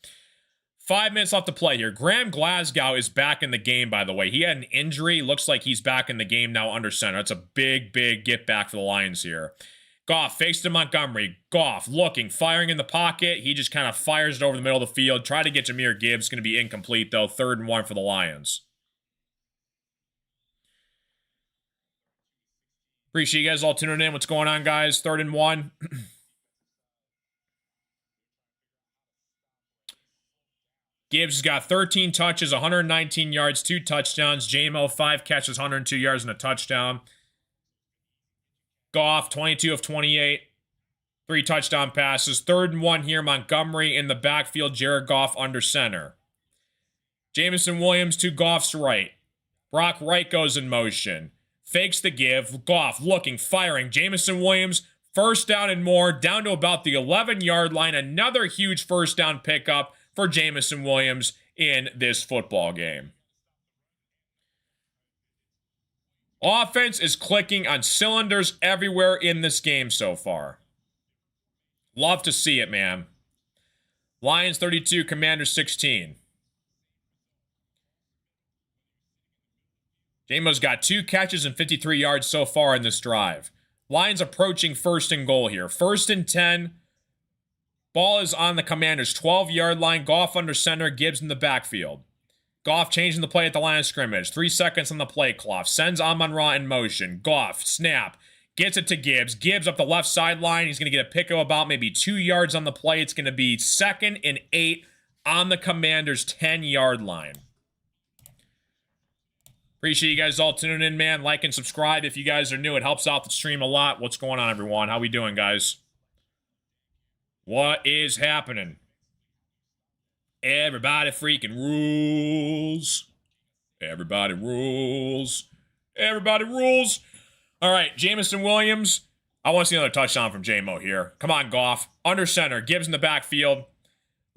5 minutes left to play here. Graham Glasgow is back in the game, by the way. He had an injury. Looks like he's back in the game now under center. That's a big get back for the Lions here. Goff fakes to Montgomery. Goff looking, firing in the pocket. He just kind of fires it over the middle of the field. Try to get Jahmyr Gibbs. Going to be incomplete, though. 3rd and 1 for the Lions. Appreciate you guys all tuning in. What's going on, guys? 3rd and 1. Gibbs has got 13 touches, 119 yards, 2 touchdowns. J-Mo, 5 catches, 102 yards, and a touchdown. Goff, 22 of 28. 3 touchdown passes. 3rd and 1 here. Montgomery in the backfield. Jared Goff under center. Jameson Williams to Goff's right. Brock Wright goes in motion. Fakes the give. Goff looking, firing. Jameson Williams, 1st down and more, down to about the 11-yard line. Another huge 1st down pickup for Jameson Williams in this football game. Offense is clicking on cylinders everywhere in this game so far. Love to see it, man. Lions 32, Commanders 16. J-Mo's got 2 catches and 53 yards so far in this drive. Lions approaching 1st and goal here. 1st and 10. Ball is on the Commanders' 12-yard line. Goff under center. Gibbs in the backfield. Goff changing the play at the line of scrimmage. 3 seconds on the play clock. Sends Amon-Ra in motion. Goff, snap. Gets it to Gibbs. Gibbs up the left sideline. He's going to get a pick of about maybe 2 yards on the play. It's going to be 2nd and 8 on the Commanders' 10-yard line. Appreciate you guys all tuning in, man. Like and subscribe if you guys are new. It helps out the stream a lot. What's going on, everyone? How we doing, guys? What is happening? Everybody freaking rules. Everybody rules. Everybody rules. All right, Jameson Williams. I want to see another touchdown from J-Mo here. Come on, Goff. Under center. Gibbs in the backfield.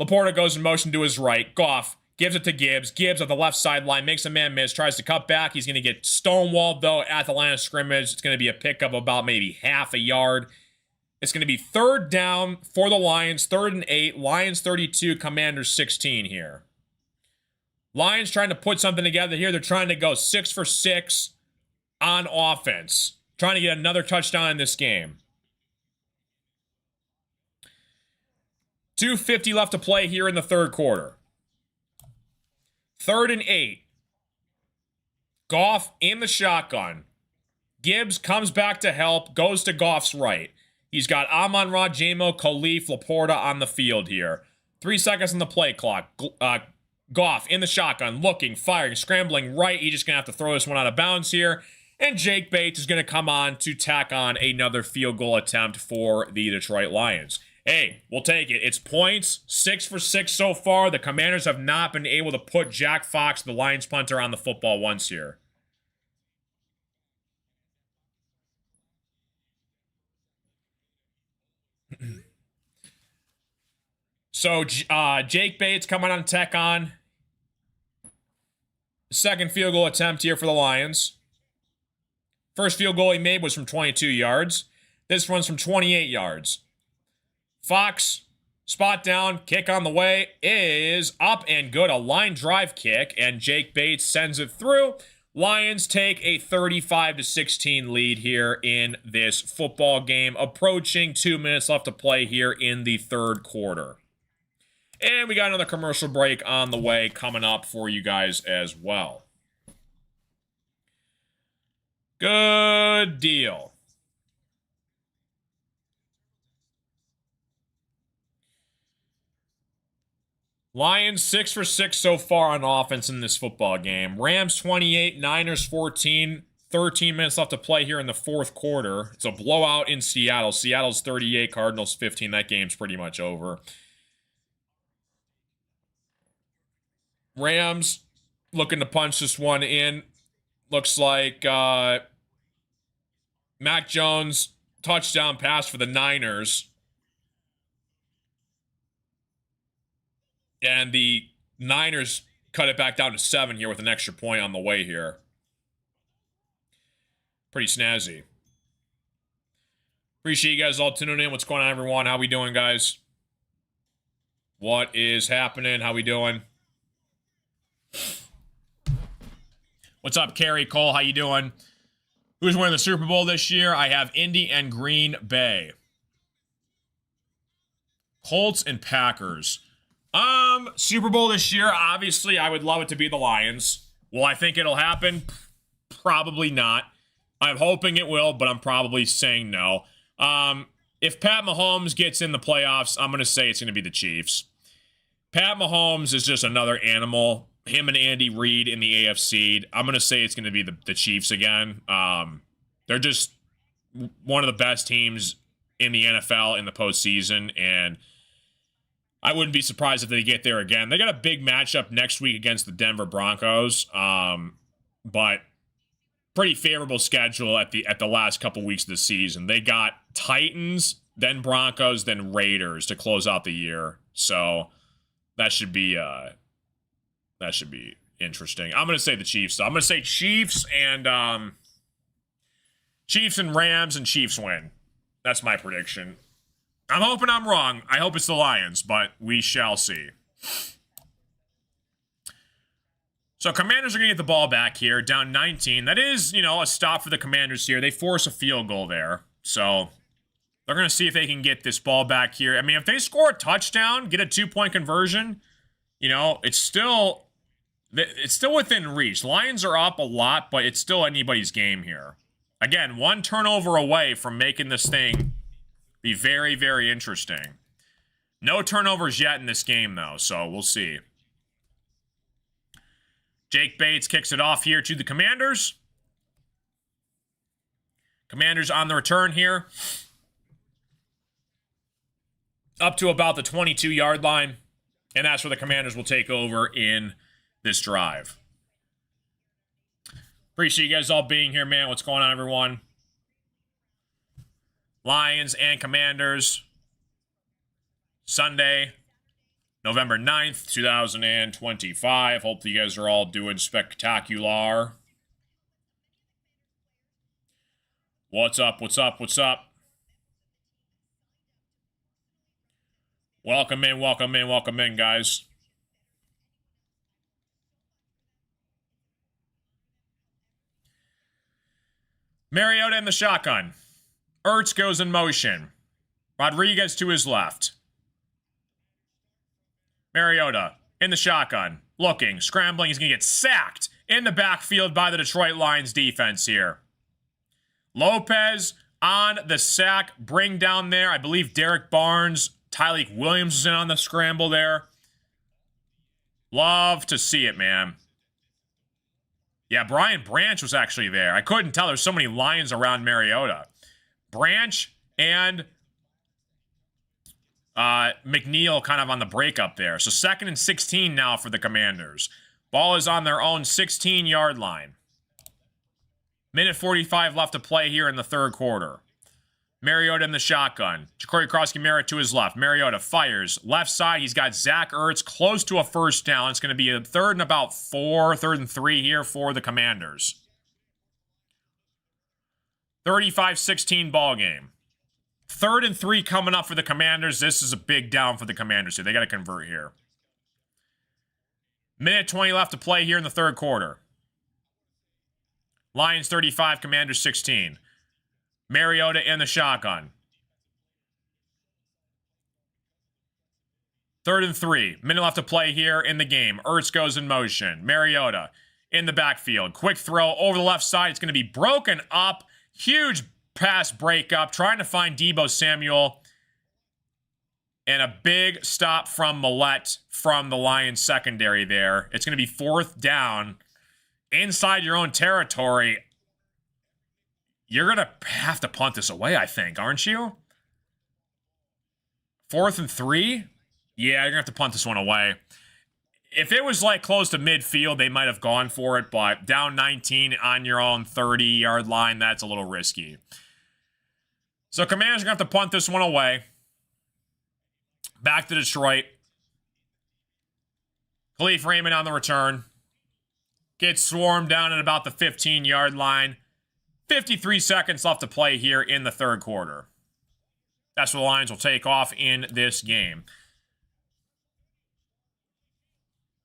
Laporta goes in motion to his right. Goff gives it to Gibbs. Gibbs at the left sideline. Makes a man miss. Tries to cut back. He's going to get stonewalled, though, at the line of scrimmage. It's going to be a pickup of about maybe half a yard. It's going to be 3rd down for the Lions. 3rd and 8. Lions 32. Commanders 16 here. Lions trying to put something together here. They're trying to go 6 for 6 on offense. Trying to get another touchdown in this game. 2:50 left to play here in the 3rd quarter. 3rd and 8. Goff in the shotgun. Gibbs comes back to help. Goes to Goff's right. He's got Amon-Ra, J-Mo, Khalif, Laporta on the field here. 3 seconds on the play clock. Goff in the shotgun, looking, firing, scrambling right. He's just going to have to throw this one out of bounds here. And Jake Bates is going to come on to tack on another field goal attempt for the Detroit Lions. Hey, we'll take it. It's points, 6 for 6 so far. The Commanders have not been able to put Jack Fox, the Lions punter, on the football once here. So, Jake Bates coming on tech on. Second field goal attempt here for the Lions. First field goal he made was from 22 yards. This one's from 28 yards. Fox, spot down, kick on the way, is up and good. A line drive kick, and Jake Bates sends it through. Lions take a 35-16 lead here in this football game. Approaching 2 minutes left to play here in the 3rd quarter. And we got another commercial break on the way coming up for you guys as well. Good deal. Lions 6 for 6 so far on offense in this football game. Rams 28, Niners 14. 13 minutes left to play here in the 4th quarter. It's a blowout in Seattle. Seattle's 38, Cardinals 15. That game's pretty much over. Rams looking to punch this one in. Looks like Mac Jones touchdown pass for the Niners. And the Niners cut it back down to 7 here with an extra point on the way here. Pretty snazzy. Appreciate you guys all tuning in. What's going on, everyone? How we doing, guys? What is happening? How we doing? What's up, Kerry Cole? How you doing? Who's winning the Super Bowl this year? I have Indy and Green Bay. Colts and Packers. Super Bowl this year, obviously, I would love it to be the Lions. Will I think it'll happen? Probably not. I'm hoping it will, but I'm probably saying no. If Pat Mahomes gets in the playoffs, I'm going to say it's going to be the Chiefs. Pat Mahomes is just another animal. Him and Andy Reid in the AFC. I'm going to say it's going to be the Chiefs again. They're just one of the best teams in the NFL in the postseason, and I wouldn't be surprised if they get there again. They got a big matchup next week against the Denver Broncos, but pretty favorable schedule at the last couple weeks of the season. They got Titans, then Broncos, then Raiders to close out the year. So that should be interesting. I'm going to say the Chiefs. So I'm going to say Chiefs and Rams, and Chiefs win. That's my prediction. I'm hoping I'm wrong. I hope it's the Lions, but we shall see. So Commanders are going to get the ball back here, down 19. That is, a stop for the Commanders here. They force a field goal there. So they're going to see if they can get this ball back here. I mean, if they score a touchdown, get a 2-point conversion, it's still within reach. Lions are up a lot, but it's still anybody's game here. Again, one turnover away from making this thing be very, very interesting. No turnovers yet in this game, though, so we'll see. Jake Bates kicks it off here to the Commanders. Commanders on the return here. Up to about the 22-yard line. And that's where the Commanders will take over in this drive. Appreciate you guys all being here, man. What's going on, everyone? Lions and Commanders. Sunday, November 9th, 2025. Hope you guys are all doing spectacular. What's up? What's up? What's up? Welcome in, welcome in, welcome in, guys. Mariota in the shotgun. Ertz goes in motion. Rodriguez to his left. Mariota in the shotgun. Looking, scrambling. He's going to get sacked in the backfield by the Detroit Lions defense here. Lopez on the sack. Bring down there. I believe Derek Barnes, Tyleek Williams is in on the scramble there. Love to see it, man. Yeah, Brian Branch was actually there. I couldn't tell. There's so many Lions around Mariota. Branch and McNeil kind of on the breakup there. So 2nd and 16 now for the Commanders. Ball is on their own 16-yard line. Minute 45 left to play here in the third quarter. Mariota in the shotgun. Jacory Krosky-Merritt to his left. Mariota fires. Left side, he's got Zach Ertz close to a first down. It's going to be a 3rd and about 4, 3rd and 3 here for the Commanders. 35-16 ball game. 3rd and 3 coming up for the Commanders. This is a big down for the Commanders here. They got to convert here. Minute 20 left to play here in the third quarter. Lions 35, Commanders 16. Mariota in the shotgun. 3rd and 3. Minute left to play here in the game. Ertz goes in motion. Mariota in the backfield. Quick throw over the left side. It's going to be broken up. Huge pass breakup. Trying to find Deebo Samuel. And a big stop from Millette from the Lions secondary there. It's going to be 4th down. Inside your own territory. You're going to have to punt this away, I think, aren't you? 4th and 3? Yeah, you're going to have to punt this one away. If it was like close to midfield, they might have gone for it, but down 19 on your own 30-yard line, that's a little risky. So Commanders are going to have to punt this one away. Back to Detroit. Khalif Raymond on the return. Gets swarmed down at about the 15-yard line. 53 seconds left to play here in the third quarter. That's where the Lions will take off in this game.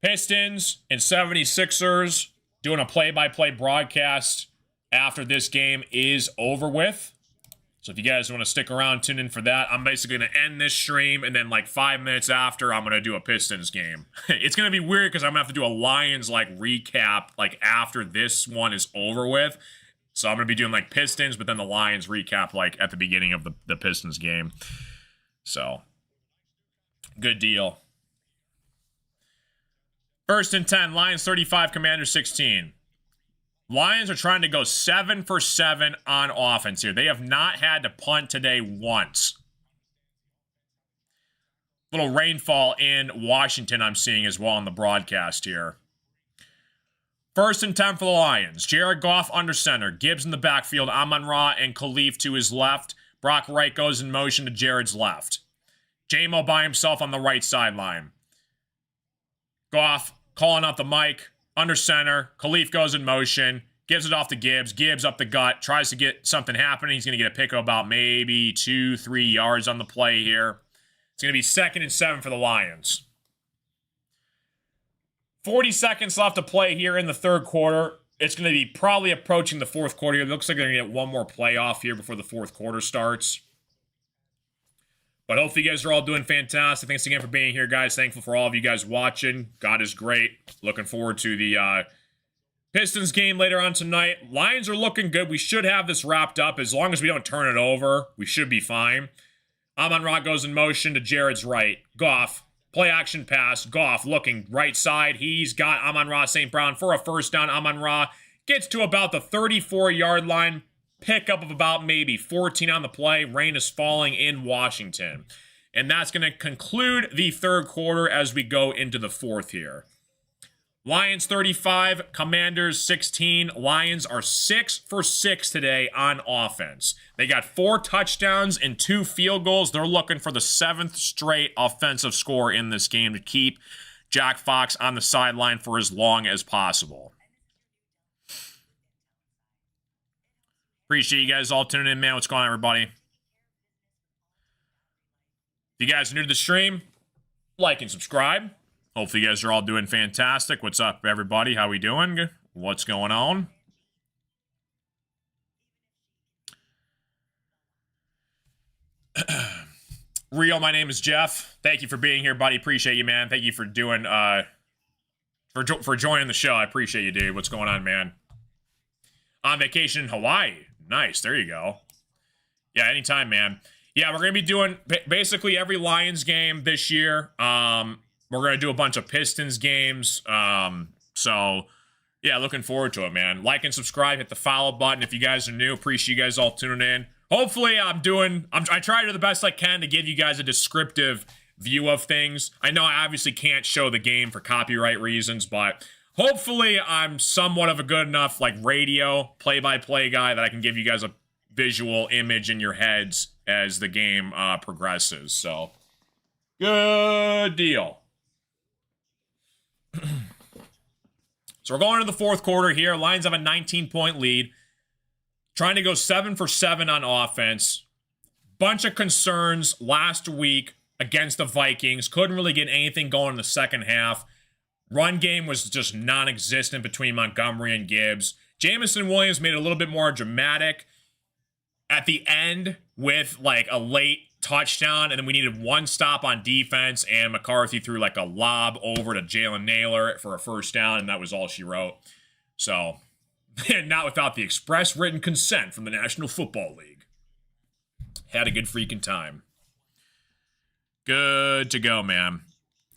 Pistons and 76ers doing a play-by-play broadcast after this game is over with. So if you guys want to stick around, tune in for that. I'm basically going to end this stream, and then like 5 minutes after, I'm going to do a Pistons game. It's going to be weird because I'm going to have to do a Lions like recap like after this one is over with. So I'm going to be doing like Pistons, but then the Lions recap like at the beginning of the Pistons game. So, good deal. 1st and 10, Lions 35, Commanders 16. Lions are trying to go 7 for 7 on offense here. They have not had to punt today once. Little rainfall in Washington I'm seeing as well on the broadcast here. 1st and 10 for the Lions. Jared Goff under center. Gibbs in the backfield. Amon-Ra and Khalif to his left. Brock Wright goes in motion to Jared's left. J-Mo by himself on the right sideline. Goff calling out the mic. Under center. Khalif goes in motion. Gives it off to Gibbs. Gibbs up the gut. Tries to get something happening. He's going to get a pick of about maybe 2-3 yards on the play here. It's going to be 2nd and 7 for the Lions. 40 seconds left to play here in the third quarter. It's going to be probably approaching the fourth quarter. It looks like they're going to get one more playoff here before the fourth quarter starts. But hopefully you guys are all doing fantastic. Thanks again for being here, guys. Thankful for all of you guys watching. God is great. Looking forward to the Pistons game later on tonight. Lions are looking good. We should have this wrapped up. As long as we don't turn it over, we should be fine. Amon-Ra goes in motion to Jared's right. Goff. Play action pass. Goff looking right side. He's got Amon-Ra St. Brown for a first down. Amon-Ra gets to about the 34-yard line. Pickup of about maybe 14 on the play. Rain is falling in Washington. And that's going to conclude the third quarter as we go into the fourth here. Lions 35, Commanders 16. Lions are 6 for 6 today on offense. They got 4 touchdowns and 2 field goals. They're looking for the 7th straight offensive score in this game to keep Jack Fox on the sideline for as long as possible. Appreciate you guys all tuning in, man. What's going on, everybody? If you guys are new to the stream, like and subscribe. Hopefully you guys are all doing fantastic. What's up, everybody? How we doing? What's going on? Real, my name is Jeff. Thank you for being here, buddy. Appreciate you, man. Thank you for doing, for joining the show. I appreciate you, dude. What's going on, man? On vacation in Hawaii. Nice. There you go. Yeah, anytime, man. Yeah, we're going to be doing basically every Lions game this year. We're going to do a bunch of Pistons games. So, yeah, looking forward to it, man. Like and subscribe. Hit the follow button if you guys are new. Appreciate you guys all tuning in. Hopefully, I try to do the best I can to give you guys a descriptive view of things. I know I obviously can't show the game for copyright reasons, but hopefully I'm somewhat of a good enough, like, radio play-by-play guy that I can give you guys a visual image in your heads as the game progresses. So, good deal. So we're going into the fourth quarter here. Lions have a 19-point lead. Trying to go 7 for 7 on offense. Bunch of concerns last week against the Vikings. Couldn't really get anything going in the second half. Run game was just non-existent between Montgomery and Gibbs. Jamison Williams made it a little bit more dramatic at the end with like a late touchdown, and then we needed one stop on defense, and McCarthy threw like a lob over to Jalen Naylor for a first down, and that was all she wrote. So, not without the express written consent from the National Football League. Had a good freaking time. Good to go, man.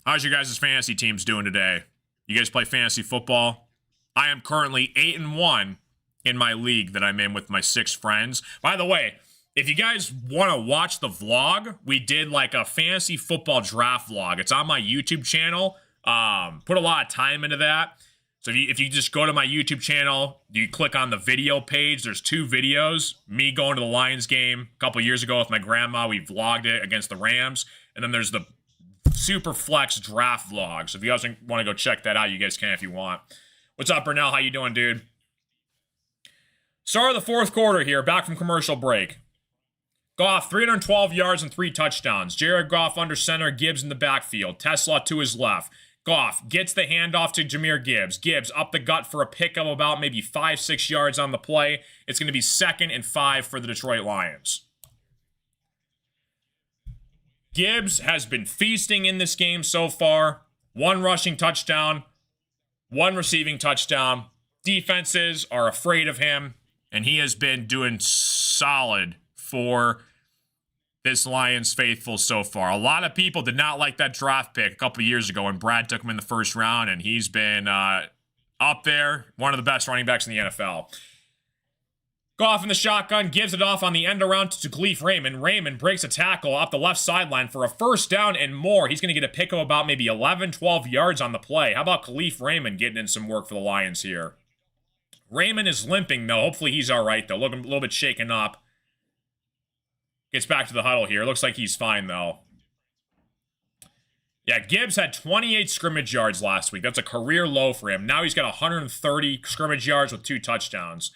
How's your guys' fantasy teams doing today? You guys play fantasy football? I am currently 8-1 in my league that I'm in with my 6 friends. By the way, if you guys want to watch the vlog, we did like a fantasy football draft vlog. It's on my YouTube channel. Put a lot of time into that. So if you just go to my YouTube channel, you click on the video page, there's 2 videos. Me going to the Lions game a couple years ago with my grandma. We vlogged it against the Rams. And then there's the Super Flex draft vlog. So if you guys want to go check that out, you guys can if you want. What's up, Burnell? How you doing, dude? Start of the fourth quarter here, back from commercial break. Goff, 312 yards and 3 touchdowns. Jared Goff under center, Gibbs in the backfield. Tesla to his left. Goff gets the handoff to Jahmyr Gibbs. Gibbs up the gut for a pick of about maybe 5-6 yards on the play. It's going to be 2nd and 5 for the Detroit Lions. Gibbs has been feasting in this game so far. 1 rushing touchdown, 1 receiving touchdown. Defenses are afraid of him, and he has been doing solid for this Lions faithful so far. A lot of people did not like that draft pick a couple years ago when Brad took him in the first round, and he's been up there, one of the best running backs in the NFL. Goff in the shotgun, gives it off on the end around to Khalif Raymond. Raymond breaks a tackle off the left sideline for a first down and more. He's going to get a pick of about maybe 11, 12 yards on the play. How about Khalif Raymond getting in some work for the Lions here? Raymond is limping, though. Hopefully he's all right, though. Looking a little bit shaken up. Gets back to the huddle here. Looks like he's fine, though. Yeah, Gibbs had 28 scrimmage yards last week. That's a career low for him. Now he's got 130 scrimmage yards with 2 touchdowns.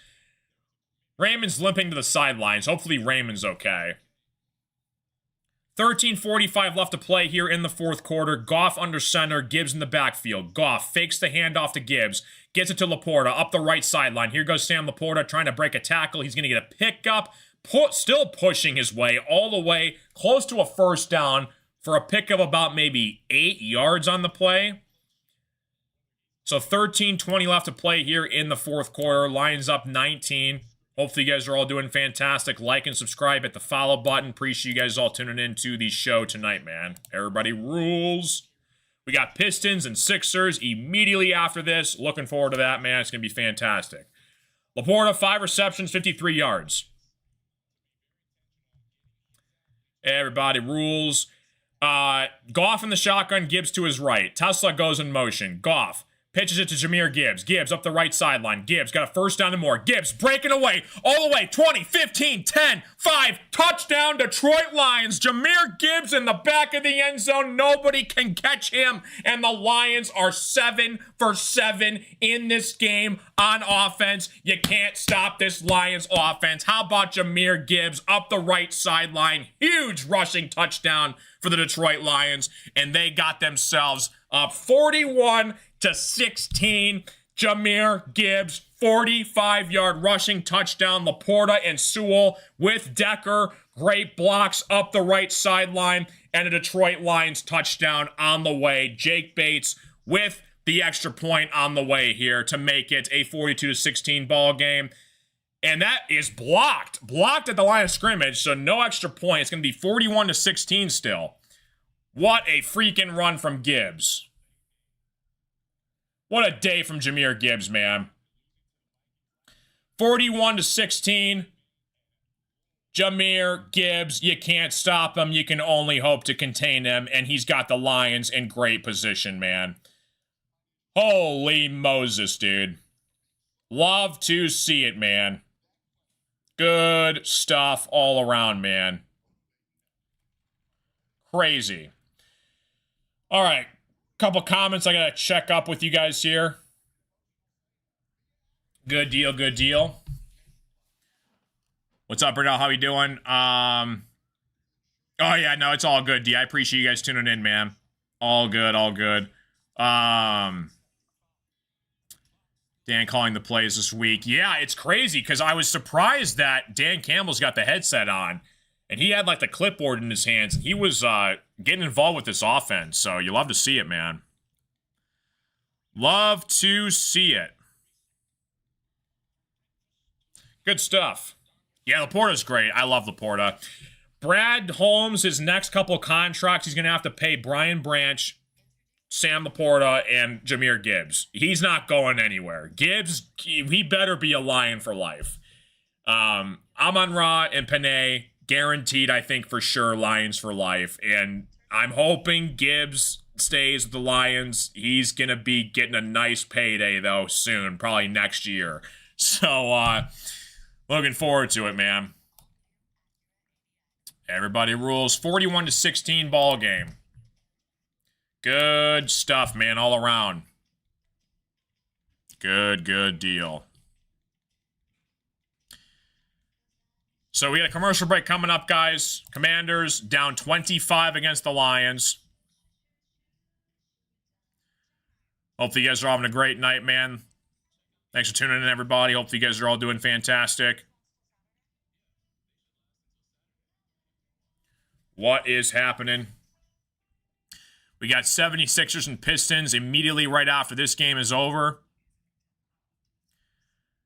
Raymond's limping to the sidelines. Hopefully Raymond's okay. 13:45 left to play here in the fourth quarter. Goff under center, Gibbs in the backfield. Goff fakes the handoff to Gibbs, gets it to Laporta up the right sideline. Here goes Sam Laporta trying to break a tackle. He's going to get a pickup, still pushing his way all the way close to a first down for a pick of about maybe 8 yards on the play. So 13:20 left to play here in the fourth quarter. Lions up 19. Hopefully you guys are all doing fantastic. Like and subscribe, hit the follow button. Appreciate you guys all tuning into the show tonight, man. Everybody rules. We got Pistons and Sixers immediately after this. Looking forward to that, man. It's going to be fantastic. Laporta, 5 receptions, 53 yards. Everybody rules. Goff in the shotgun, Gibbs to his right. Tesla goes in motion. Goff Pitches it to Jahmyr Gibbs. Gibbs up the right sideline. Gibbs got a first down and more. Gibbs breaking away. All the way. 20, 15, 10, 5. Touchdown, Detroit Lions. Jahmyr Gibbs in the back of the end zone. Nobody can catch him. And the Lions are 7 for 7 in this game on offense. You can't stop this Lions offense. How about Jahmyr Gibbs up the right sideline? Huge rushing touchdown for the Detroit Lions. And they got themselves up 41-16. Jahmyr Gibbs, 45-yard rushing touchdown. Laporta and Sewell with Decker. Great blocks up the right sideline. And a Detroit Lions touchdown on the way. Jake Bates with the extra point on the way here to make it a 42-16 ball game. And that is blocked. Blocked at the line of scrimmage, so no extra point. It's going to be 41-16 still. What a freaking run from Gibbs. What a day from Jahmyr Gibbs, man. 41-16. Jahmyr Gibbs, you can't stop him. You can only hope to contain him. And he's got the Lions in great position, man. Holy Moses, dude. Love to see it, man. Good stuff all around, man. Crazy. All right. Couple comments I gotta check up with you guys here. Good deal, good deal. What's up, Bernal? How you doing? Oh yeah, no, it's all good, D. I appreciate you guys tuning in, man. All good, all good. Dan calling the plays this week. Yeah, it's crazy because I was surprised that Dan Campbell's got the headset on and he had like the clipboard in his hands and he was getting involved with this offense. So you love to see it, man. Love to see it. Good stuff. Yeah, Laporta's great. I love Laporta. Brad Holmes, his next couple contracts, he's going to have to pay Brian Branch, Sam Laporta, and Jahmyr Gibbs. He's not going anywhere. Gibbs, he better be a Lion for life. Amon-Ra and Panay, guaranteed, I think, for sure, Lions for life. And I'm hoping Gibbs stays with the Lions. He's going to be getting a nice payday, though, soon, probably next year. So, looking forward to it, man. Everybody rules. 41-16 ball game. Good stuff, man, all around. Good deal. So we got a commercial break coming up, guys. Commanders down 25 against the Lions. Hopefully you guys are having a great night, man. Thanks for tuning in, everybody. Hopefully you guys are all doing fantastic. What is happening? We got 76ers and Pistons immediately right after this game is over.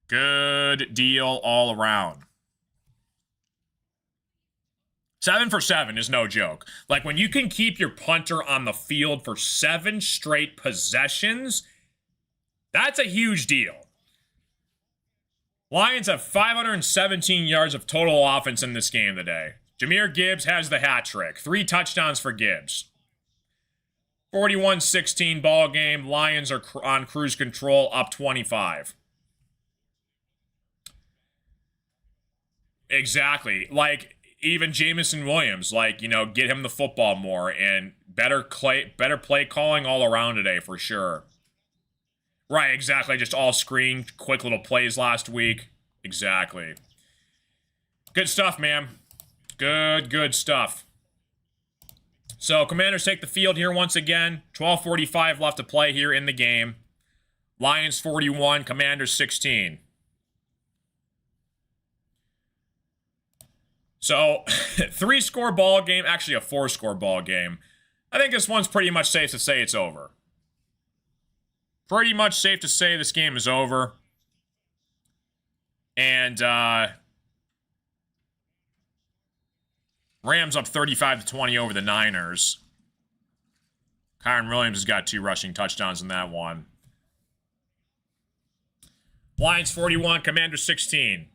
Good deal all around. 7 for 7 is no joke. Like, when you can keep your punter on the field for 7 straight possessions, that's a huge deal. Lions have 517 yards of total offense in this game today. Jahmyr Gibbs has the hat trick. 3 touchdowns for Gibbs. 41-16 ball game. Lions are on cruise control, up 25. Exactly. Like, even Jamison Williams, like, you know, get him the football more and better play calling all around today for sure. Right, exactly. Just all screen, quick little plays last week. Exactly. Good stuff, man. Good stuff. So, Commanders take the field here once again. 12:45 left to play here in the game. Lions 41, Commanders 16. So, 3-score ball game, actually a 4-score ball game. I think this one's pretty much safe to say it's over. Pretty much safe to say this game is over. And, Rams up 35-20 over the Niners. Kyron Williams has got 2 rushing touchdowns in that one. Lions 41, Commanders 16.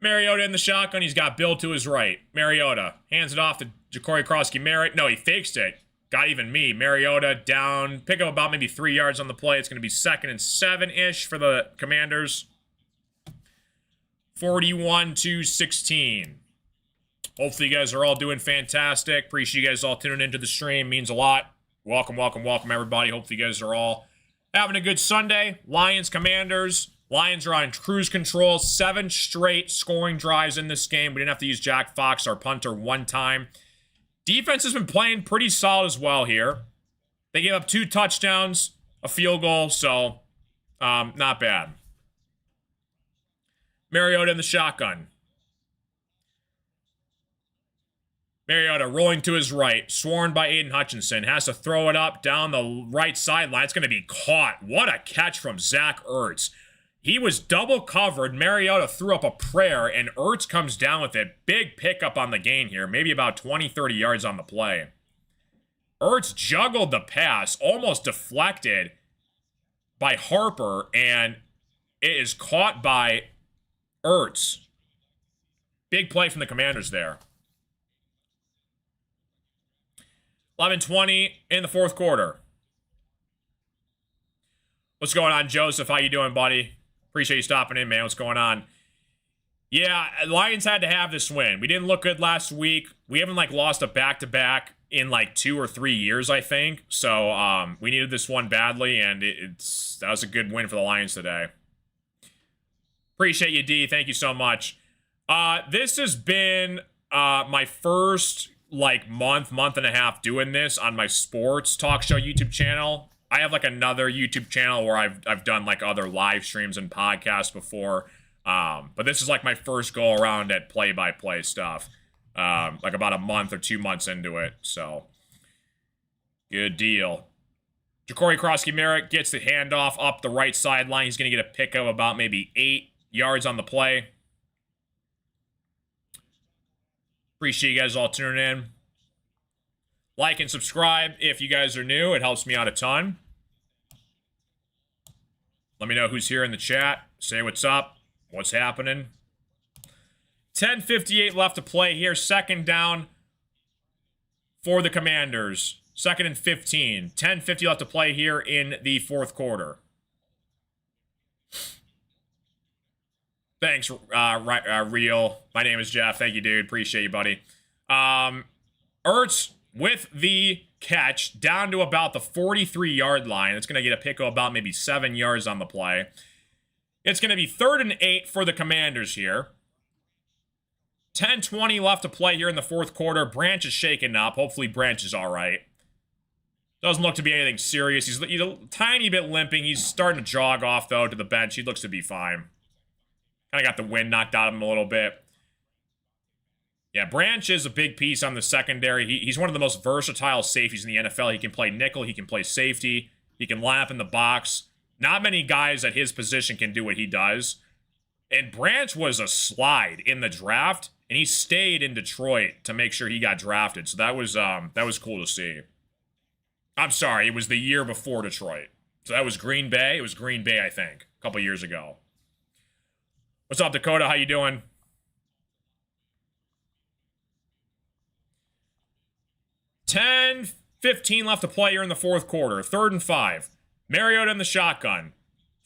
Mariota in the shotgun. He's got Bill to his right. Mariota hands it off to Ja'Cory Krosky Merritt. No, he fakes it. got even me. Mariota down, pick up about maybe 3 yards on the play. It's going to be 2nd and 7-ish for the Commanders. 41-16. Hopefully you guys are all doing fantastic. Appreciate you guys all tuning into the stream. Means a lot. Welcome, welcome, welcome, everybody. Hopefully you guys are all having a good Sunday. Lions, Commanders. Lions are on cruise control. 7 straight scoring drives in this game. We didn't have to use Jack Fox, our punter, one time. Defense has been playing pretty solid as well here. They gave up 2 touchdowns, a field goal, so not bad. Mariota in the shotgun. Mariota rolling to his right, swarmed by Aiden Hutchinson, has to throw it up down the right sideline. It's going to be caught. What a catch from Zach Ertz. He was double covered. Mariota threw up a prayer, and Ertz comes down with it. Big pickup on the gain here, maybe about 20, 30 yards on the play. Ertz juggled the pass, almost deflected by Harper, and it is caught by Ertz. Big play from the Commanders there. 11:20 in the fourth quarter. What's going on, Joseph? How you doing, buddy? Appreciate you stopping in, man. What's going on? Yeah, Lions had to have this win. We didn't look good last week. We haven't, lost a back-to-back in, 2 or 3 years, I think. So, we needed this one badly, and that was a good win for the Lions today. Appreciate you, D. Thank you so much. This has been my first, month and a half doing this on my sports talk show YouTube channel. I have another YouTube channel where I've done other live streams and podcasts before. But this is my first go around at play-by-play stuff. About a month or 2 months into it. So good deal. Ja'Cory Krosky-Merritt gets the handoff up the right sideline. He's going to get a pick of about maybe 8 yards on the play. Appreciate you guys all tuning in. Like and subscribe if you guys are new. It helps me out a ton. Let me know who's here in the chat. Say what's up. What's happening. 10:58 left to play here. 2nd down for the Commanders. 2nd and 15. 10:50 left to play here in the fourth quarter. Thanks, Real. My name is Jeff. Thank you, dude. Appreciate you, buddy. Ertz with the catch down to about the 43-yard line. It's going to get a pick of about maybe 7 yards on the play. It's going to be 3rd and 8 for the Commanders here. 10:20 left to play here in the fourth quarter. Branch is shaken up. Hopefully Branch is all right. Doesn't look to be anything serious. He's a tiny bit limping. He's starting to jog off, though, to the bench. He looks to be fine. Kind of got the wind knocked out of him a little bit. Yeah, Branch is a big piece on the secondary. He's one of the most versatile safeties in the NFL. He can play nickel. He can play safety. He can line up in the box. Not many guys at his position can do what he does. And Branch was a slide in the draft, and he stayed in Detroit to make sure he got drafted. So that was cool to see. I'm sorry, it was the year before Detroit. So that was Green Bay. It was Green Bay, I think, a couple years ago. What's up, Dakota? How you doing? $10:15 left to play here in the fourth quarter. 3rd and 5. Mariota in the shotgun.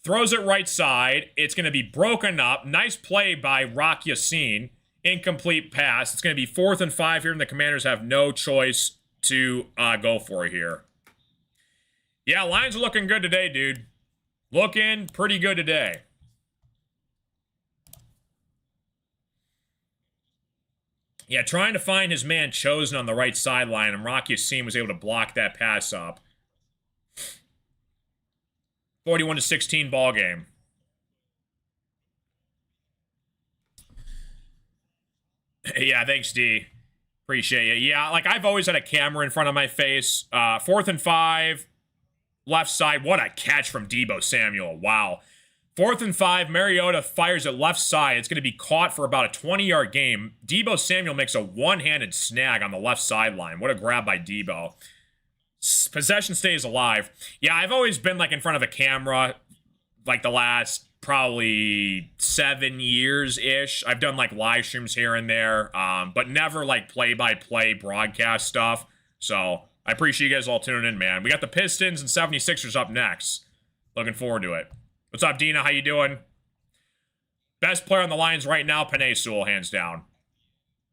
Throws it right side. It's going to be broken up. Nice play by Rock Yassin. Incomplete pass. It's going to be 4th and 5 here, and the Commanders have no choice to go for it here. Yeah, Lions are looking good today, dude. Looking pretty good today. Yeah, trying to find his man Chosen on the right sideline, and Rock Yassin was able to block that pass up. 41-16 ball game. Yeah, thanks, D. Appreciate it. Yeah, I've always had a camera in front of my face. 4th and 5, left side. What a catch from Deebo Samuel. Wow. 4th and 5, Mariota fires it left side. It's going to be caught for about a 20-yard game. Deebo Samuel makes a one-handed snag on the left sideline. What a grab by Deebo. Possession stays alive. Yeah, I've always been in front of a camera the last probably 7 years-ish. I've done live streams here and there, but never play-by-play broadcast stuff. So I appreciate you guys all tuning in, man. We got the Pistons and 76ers up next. Looking forward to it. What's up, Dina? How you doing? Best player on the Lions right now, Penei Sewell, hands down.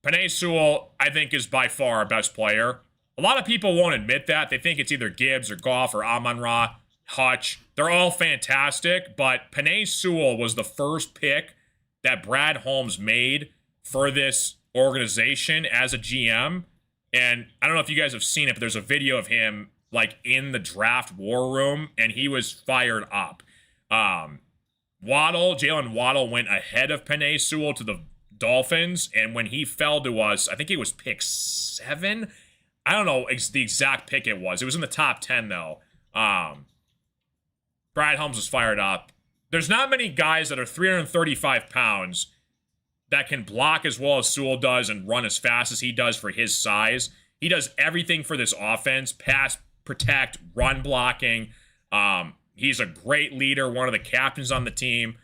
Penei Sewell, I think, is by far our best player. A lot of people won't admit that. They think it's either Gibbs or Goff or Amon-Ra, Hutch. They're all fantastic, but Penei Sewell was the first pick that Brad Holmes made for this organization as a GM. And I don't know if you guys have seen it, but there's a video of him like in the draft war room, and he was fired up. Jalen Waddle went ahead of Penei Sewell to the Dolphins, and when he fell to us, I think it was pick 7. I don't know the exact pick it was. It was in the top 10, though. Brad Holmes was fired up. There's not many guys that are 335 pounds that can block as well as Sewell does and run as fast as he does for his size. He does everything for this offense: pass, protect, run blocking. He's a great leader, one of the captains on the team.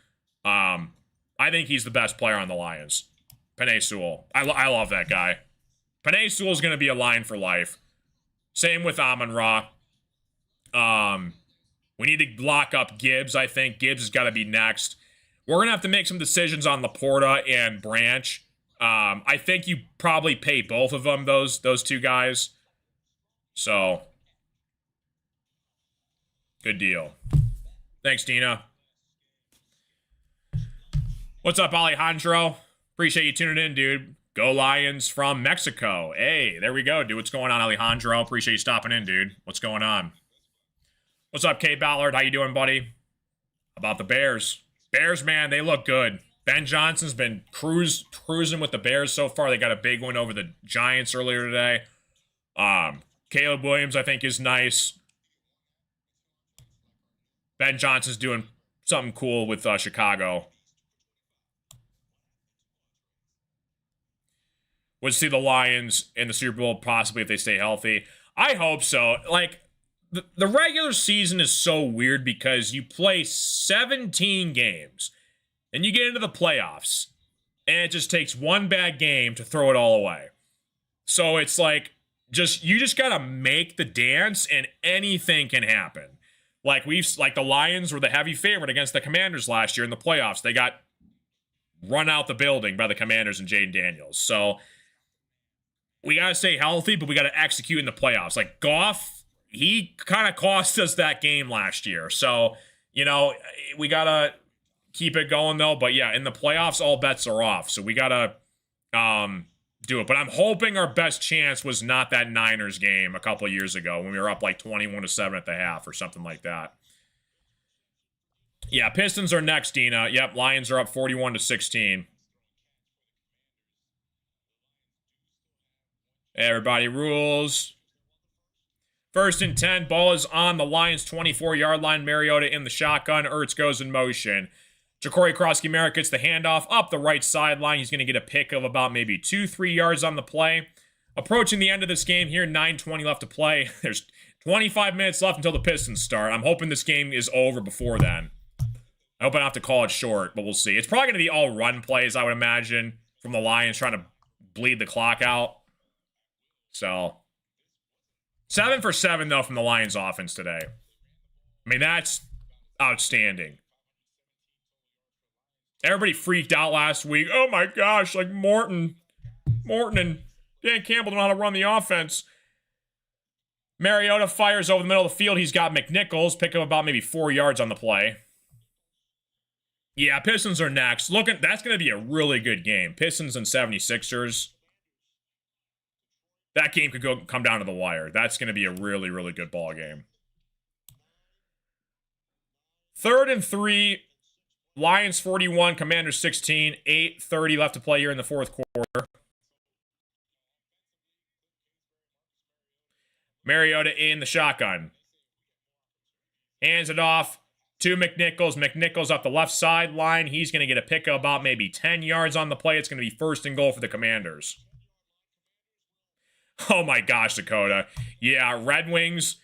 I think he's the best player on the Lions. Penei Sewell. I love that guy. Penei Sewell's going to be a Lion for life. Same with Amon-Ra. We need to lock up Gibbs, I think. Gibbs has got to be next. We're going to have to make some decisions on Laporta and Branch. I think you probably pay both of them, those two guys. So, good deal. Thanks, Dina. What's up, Alejandro? Appreciate you tuning in, dude. Go Lions from Mexico. Hey, there we go, dude. What's going on, Alejandro? Appreciate you stopping in, dude. What's going on? What's up, K Ballard? How you doing, buddy? About the Bears. Bears, man, they look good. Ben Johnson's been cruising with the Bears so far. They got a big win over the Giants earlier today. Caleb Williams, I think, is nice. Ben Johnson's doing something cool with Chicago. Would see the Lions in the Super Bowl possibly if they stay healthy. I hope so. Like, the regular season is so weird because you play 17 games and you get into the playoffs and it just takes one bad game to throw it all away. So it's like, you just gotta make the dance and anything can happen. Like the Lions were the heavy favorite against the Commanders last year in the playoffs. They got run out the building by the Commanders and Jaden Daniels. So we got to stay healthy, but we got to execute in the playoffs. Like Goff, he kind of cost us that game last year. So, we got to keep it going, though. But, yeah, in the playoffs, all bets are off. So we got to do it. But I'm hoping our best chance was not that Niners game a couple of years ago when we were up like 21-7 at the half or something like that. Yeah, Pistons are next, Dina. Yep, Lions are up 41-16. Everybody rules. 1st and 10. Ball is on the Lions' 24-yard line. Mariota in the shotgun. Ertz goes in motion. Ja'Cory Krosky-Merritt gets the handoff up the right sideline. He's going to get a pick of about maybe 2-3 yards on the play. Approaching the end of this game here. 9:20 left to play. There's 25 minutes left until the Pistons start. I'm hoping this game is over before then. I hope I don't have to call it short, but we'll see. It's probably going to be all run plays, I would imagine, from the Lions trying to bleed the clock out. So, 7 for 7, though, from the Lions offense today. I mean, that's outstanding. Everybody freaked out last week. Oh, my gosh, like Morton and Dan Campbell don't know how to run the offense. Mariota fires over the middle of the field. He's got McNichols. Pick up about maybe 4 yards on the play. Yeah, Pistons are next. That's going to be a really good game. Pistons and 76ers. That game could come down to the wire. That's going to be a really, really good ball game. 3rd and 3. Lions 41, Commanders 16. 8:30 left to play here in the fourth quarter. Mariota in the shotgun. Hands it off to McNichols. McNichols up the left sideline. He's going to get a pick of about maybe 10 yards on the play. It's going to be 1st and goal for the Commanders. Oh my gosh, Dakota. Yeah, Red Wings.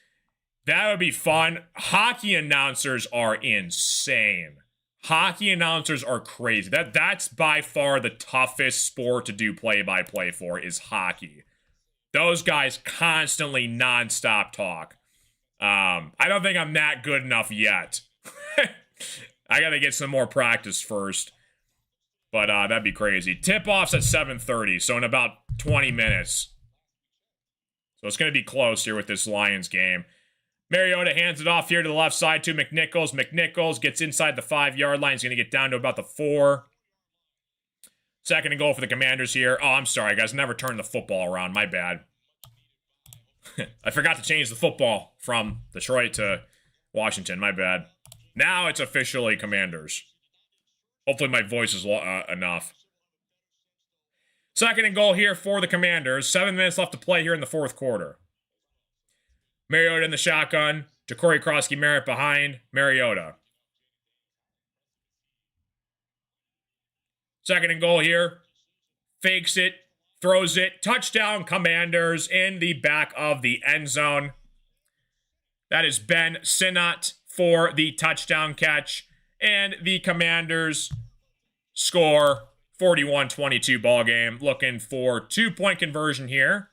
That would be fun. Hockey announcers are insane. Hockey announcers are crazy. That's by far the toughest sport to do play-by-play for is hockey. Those guys constantly nonstop talk. I don't think I'm that good enough yet. I gotta get some more practice first. But that'd be crazy. Tip-off's at 7:30, so in about 20 minutes. So it's gonna be close here with this Lions game. Mariota hands it off here to the left side to McNichols. McNichols gets inside the 5-yard line. He's gonna get down to about the 4. Second and goal for the Commanders here. Oh, I'm sorry, guys. Never turned the football around. My bad. I forgot to change the football from Detroit to Washington. My bad. Now it's officially Commanders. Hopefully my voice is enough. Second and goal here for the Commanders. 7 minutes left to play here in the fourth quarter. Mariota in the shotgun. Ja'Cory Krosky-Merritt behind Mariota. Second and goal here. Fakes it. Throws it. Touchdown, Commanders in the back of the end zone. That is Ben Sinnott for the touchdown catch. And the Commanders score 41-22 ball game. Looking for 2-point conversion here.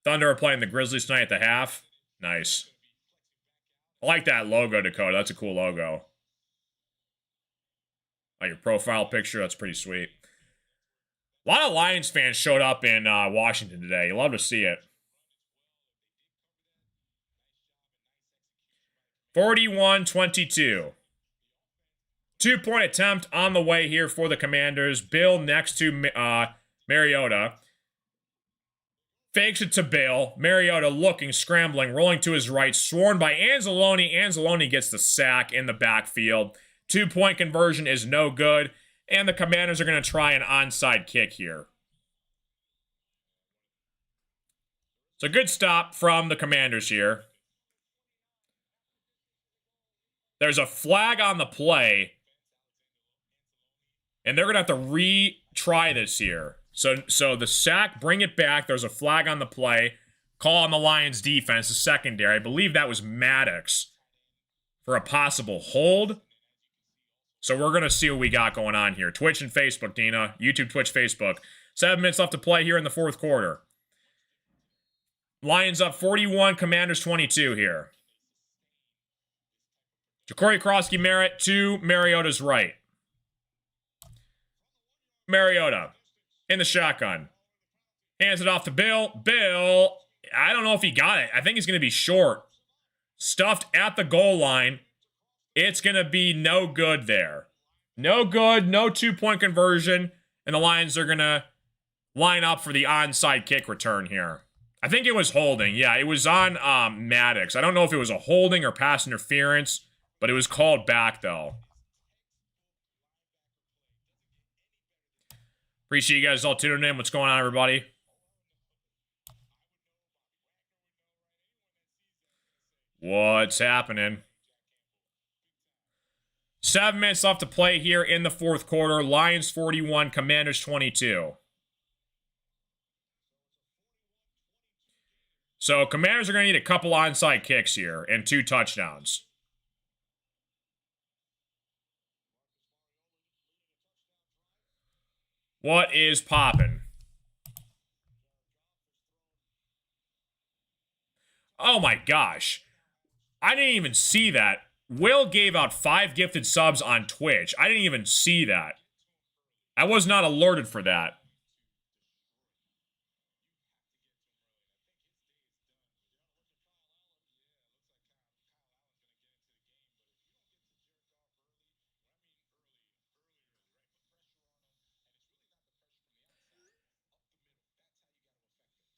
Thunder are playing the Grizzlies tonight at the half. Nice. I like that logo, Dakota. That's a cool logo. Oh, your profile picture, that's pretty sweet. A lot of Lions fans showed up in Washington today. You love to see it. 41-22. 2-point attempt on the way here for the Commanders. Bill next to Mariota. Fakes it to Bill. Mariota looking, scrambling, rolling to his right. Swarmed by Anzalone. Anzalone gets the sack in the backfield. 2-point conversion is no good. And the Commanders are going to try an onside kick here. It's a good stop from the Commanders here. There's a flag on the play. And they're going to have to retry this here. So the sack, bring it back. There's a flag on the play. Call on the Lions defense, the secondary. I believe that was Maddox for a possible hold. So we're going to see what we got going on here. Twitch and Facebook, Dina. YouTube, Twitch, Facebook. 7 minutes left to play here in the fourth quarter. Lions up 41, Commanders 22 here. Ja'Cory Krosky-Merritt to Mariota's right. Mariota in the shotgun. Hands it off to Bill. Bill, I don't know if he got it. I think he's going to be short. Stuffed at the goal line. It's going to be no good there. No good, no 2-point conversion. And the Lions are going to line up for the onside kick return here. I think it was holding. Yeah, it was on Maddox. I don't know if it was a holding or pass interference, but it was called back, though. Appreciate you guys all tuning in. What's going on, everybody? What's happening? 7 minutes left to play here in the fourth quarter. Lions 41, Commanders 22. So Commanders are going to need a couple onside kicks here and 2 touchdowns. What is poppin'? Oh my gosh. I didn't even see that. Will gave out 5 gifted subs on Twitch. I didn't even see that. I was not alerted for that.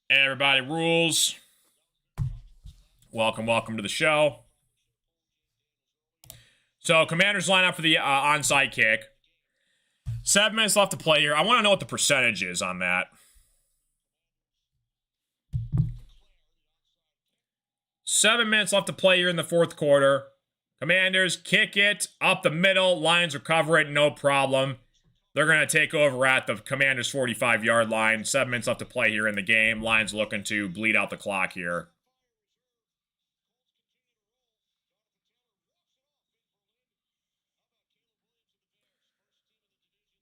Hey everybody, Rules. Welcome to the show. So, Commanders line up for the onside kick. 7 minutes left to play here. I want to know what the percentage is on that. 7 minutes left to play here in the fourth quarter. Commanders kick it up the middle. Lions recover it, no problem. They're going to take over at the Commanders' 45-yard line. 7 minutes left to play here in the game. Lions looking to bleed out the clock here.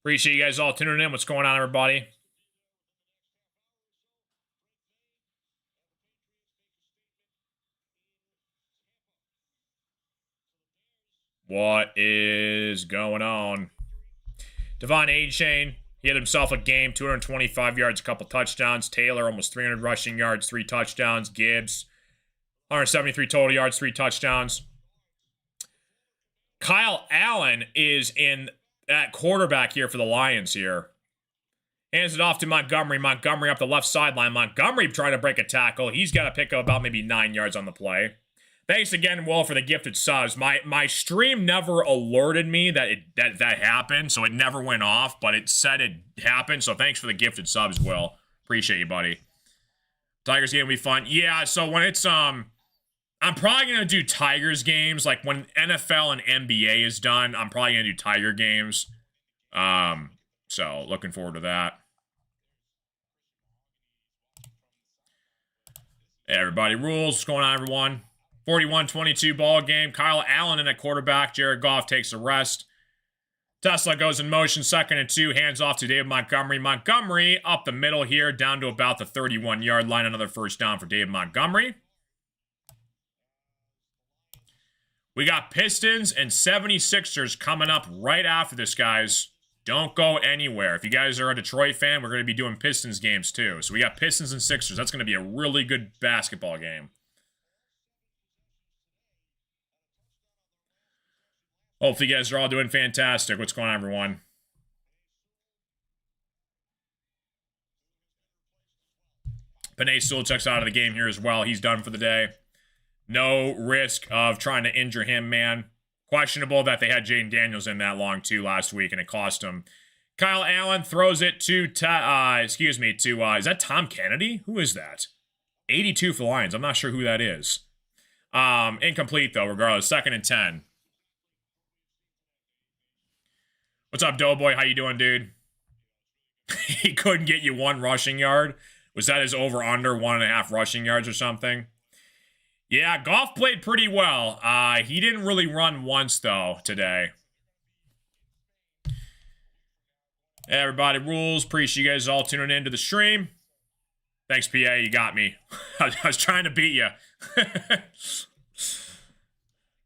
Appreciate you guys all tuning in. What's going on, everybody? What is going on? Devon A-Chain, he had himself a game, 225 yards, a couple touchdowns. Taylor, almost 300 rushing yards, 3 touchdowns. Gibbs, 173 total yards, 3 touchdowns. Kyle Allen is in at quarterback here for the Lions here. Hands it off to Montgomery. Montgomery up the left sideline. Montgomery trying to break a tackle. He's got to pick up about maybe 9 yards on the play. Thanks again, Will, for the gifted subs. My stream never alerted me that that happened, so it never went off, but it said it happened, so thanks for the gifted subs, Will. Appreciate you, buddy. Tigers game will be fun. Yeah, so when it's, I'm probably going to do Tigers games. Like, when NFL and NBA is done, I'm probably going to do Tiger games. So, looking forward to that. Hey, everybody. Rules. What's going on, everyone? 41-22 ball game. Kyle Allen in at quarterback. Jared Goff takes a rest. Tesla goes in motion. 2nd and 2. Hands off to David Montgomery. Montgomery up the middle here, down to about the 31-yard line. Another first down for David Montgomery. We got Pistons and 76ers coming up right after this, guys. Don't go anywhere. If you guys are a Detroit fan, we're going to be doing Pistons games too. So we got Pistons and Sixers. That's going to be a really good basketball game. Hopefully you guys are all doing fantastic. What's going on, everyone? Panay Sewell checks out of the game here as well. He's done for the day. No risk of trying to injure him, man. Questionable that they had Jaden Daniels in that long, too, last week, and it cost him. Kyle Allen throws it to, is that Tom Kennedy? Who is that? 82 for the Lions. I'm not sure who that is. Incomplete, though, regardless. 2nd and 10. What's up, Doughboy? How you doing, dude? He couldn't get you 1 rushing yard. Was that his over-under, 1.5 rushing yards or something? Yeah, Goff played pretty well. He didn't really run once, though, today. Hey, everybody, rules. Appreciate you guys all tuning in to the stream. Thanks, PA. You got me. I was trying to beat you.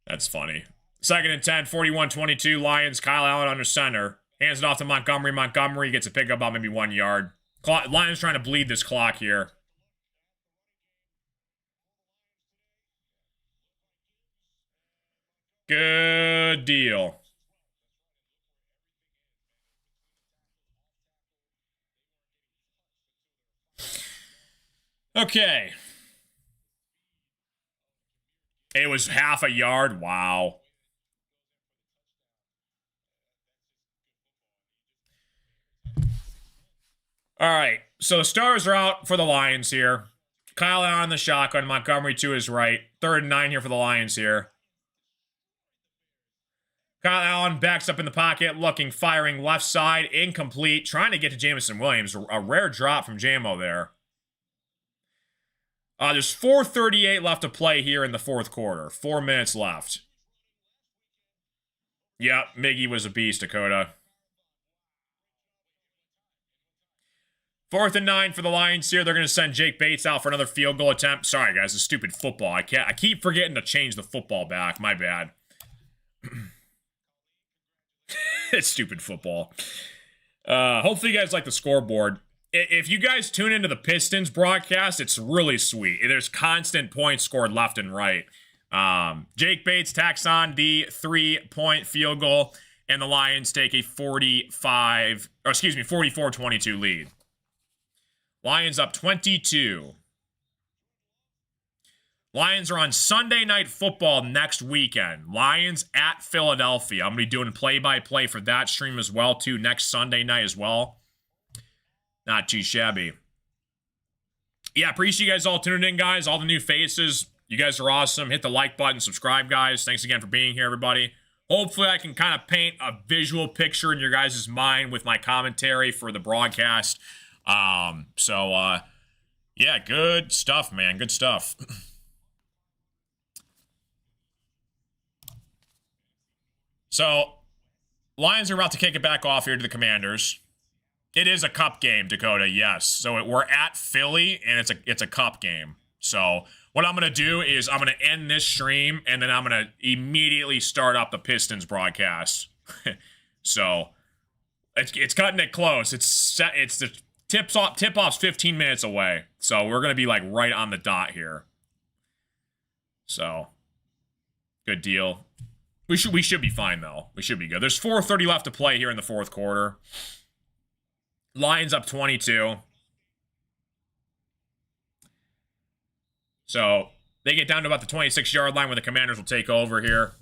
That's funny. 2nd and 10, 41-22. Lions, Kyle Allen under center. Hands it off to Montgomery. Montgomery gets a pick up about maybe 1 yard. Lions trying to bleed this clock here. Good deal. Okay. It was half a yard. Wow. All right. So the stars are out for the Lions here. Kyle Allen on the shotgun. Montgomery to his right. 3rd and 9 here for the Lions here. Kyle Allen backs up in the pocket, looking, firing left side, incomplete, trying to get to Jameson Williams. A rare drop from JMO there. There's 4:38 left to play here in the 4th quarter. 4 minutes left. Yep, Miggy was a beast, Dakota. 4th and 9 for the Lions here. They're going to send Jake Bates out for another field goal attempt. Sorry, guys, it's stupid football. I keep forgetting to change the football back. My bad. It's stupid football. Hopefully you guys like the scoreboard. If you guys tune into the Pistons broadcast, it's really sweet. There's constant points scored left and right. Jake Bates tacks on the 3-point field goal, and the Lions take a 44-22 lead. Lions up 22. Lions are on Sunday Night Football next weekend. Lions at Philadelphia. I'm going to be doing play-by-play for that stream as well, too, next Sunday night as well. Not too shabby. Yeah, appreciate you guys all tuning in, guys. All the new faces. You guys are awesome. Hit the like button. Subscribe, guys. Thanks again for being here, everybody. Hopefully, I can kind of paint a visual picture in your guys' mind with my commentary for the broadcast. Yeah, good stuff, man. Good stuff. So, Lions are about to kick it back off here to the Commanders. It is a cup game, Dakota, yes. So we're at Philly, and it's a cup game. So What I'm going to do is I'm going to end this stream, and then I'm going to immediately start up the Pistons broadcast. So, it's cutting it close. It's the tip-off's 15 minutes away. So, we're going to be, like, right on the dot here. So, good deal. We should be fine, though. We should be good. There's 4:30 left to play here in the fourth quarter. Lions up 22. So, they get down to about the 26-yard line where the Commanders will take over here.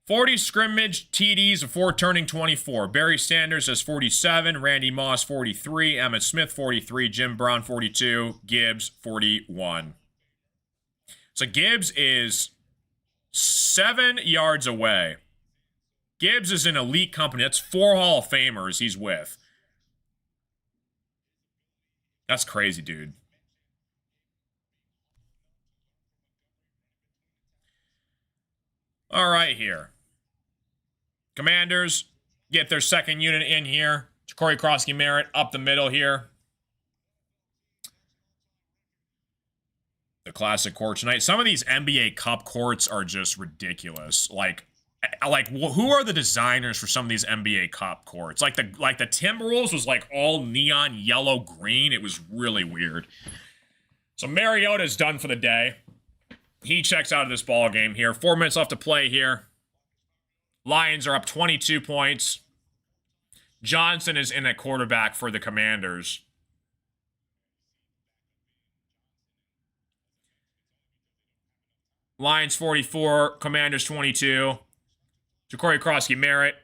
"40 scrimmage TDs before turning 24. Barry Sanders has 47, Randy Moss 43, Emmitt Smith 43, Jim Brown 42, Gibbs 41. So Gibbs is 7 yards away. Gibbs is in elite company. That's 4 Hall of Famers he's with. That's crazy, dude. All right, here. Commanders get their second unit in here. Corey Krosky-Merritt up the middle here. The classic court tonight. Some of these NBA Cup courts are just ridiculous. Like who are the designers for some of these NBA Cup courts? Like the Timberwolves was like all neon yellow green. It was really weird. So Mariota's done for the day. He checks out of this ball game here. 4 minutes left to play here. Lions are up 22 points. Johnson is in at quarterback for the Commanders. Lions 44, Commanders 22. Corey Krosky-Merritt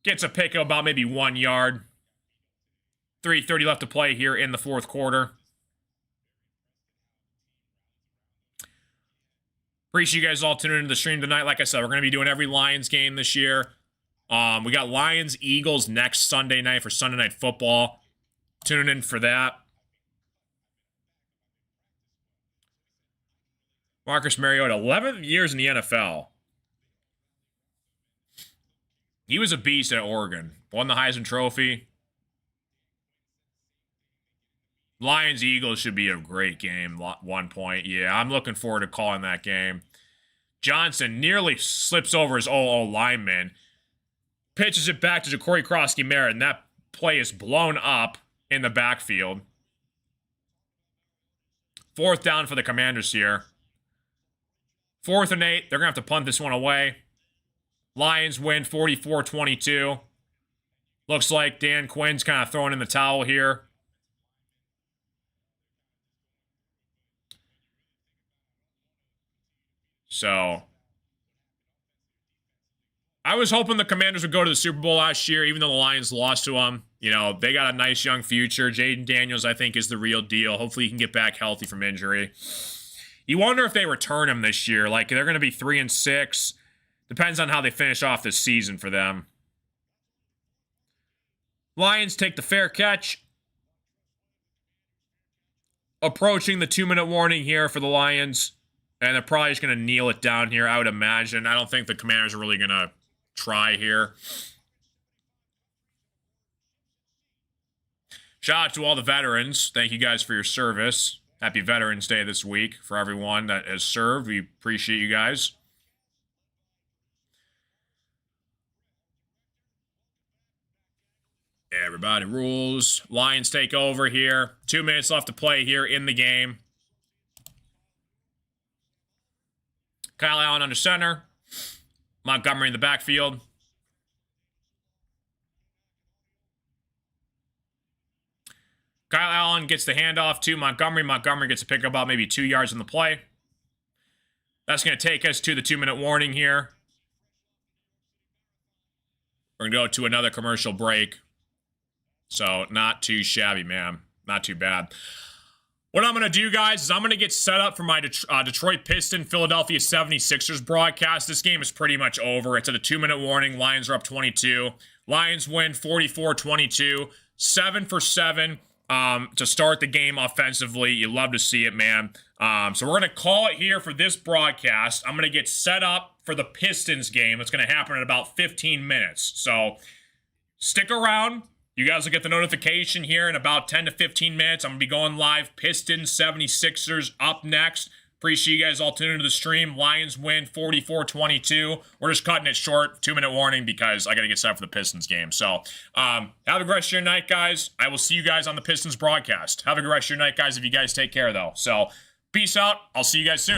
gets a pick of about maybe 1 yard. 3:30 left to play here in the fourth quarter. Appreciate you guys all tuning into the stream tonight. Like I said, we're going to be doing every Lions game this year. We got Lions-Eagles next Sunday night for Sunday Night Football. Tune in for that. Marcus Mariota, 11 years in the NFL. He was a beast at Oregon. Won the Heisman Trophy. Lions-Eagles should be a great game. 1 point. Yeah, I'm looking forward to calling that game. Johnson nearly slips over his lineman. Pitches it back to Corey Krosky-Merritt, and that play is blown up in the backfield. 4th down for the Commanders here. 4th and 8. They're going to have to punt this one away. Lions win 44-22. Looks like Dan Quinn's kind of throwing in the towel here. So, I was hoping the Commanders would go to the Super Bowl last year, even though the Lions lost to them. You know, they got a nice young future. Jaden Daniels, I think, is the real deal. Hopefully he can get back healthy from injury. You wonder if they return him this year. Like, they're going to be 3-6. Depends on how they finish off this season for them. Lions take the fair catch. Approaching the 2-minute warning here for the Lions. And they're probably just going to kneel it down here, I would imagine. I don't think the Commanders are really going to try here. Shout out to all the veterans. Thank you guys for your service. Happy Veterans Day this week for everyone that has served. We appreciate you guys. Everybody rules. Lions take over here. 2 minutes left to play here in the game. Kyle Allen under center. Montgomery in the backfield. Kyle Allen gets the handoff to Montgomery. Montgomery gets a pick about maybe 2 yards in the play. That's going to take us to the 2-minute warning here. We're going to go to another commercial break. So, not too shabby, man. Not too bad. What I'm going to do, guys, is I'm going to get set up for my Detroit Piston Philadelphia 76ers broadcast. This game is pretty much over. It's at a 2-minute warning. Lions are up 22. Lions win 44-22. 7 for 7 to start the game offensively. You love to see it, man. So we're going to call it here for this broadcast. I'm going to get set up for the Pistons game. It's going to happen in about 15 minutes. So stick around. You guys will get the notification here in about 10 to 15 minutes. I'm going to be going live. Pistons, 76ers up next. Appreciate you guys all tuning into the stream. Lions win 44-22. We're just cutting it short. 2-minute warning because I got to get set for the Pistons game. So have a good rest of your night, guys. I will see you guys on the Pistons broadcast. Have a good rest of your night, guys, if you guys take care, though. So peace out. I'll see you guys soon.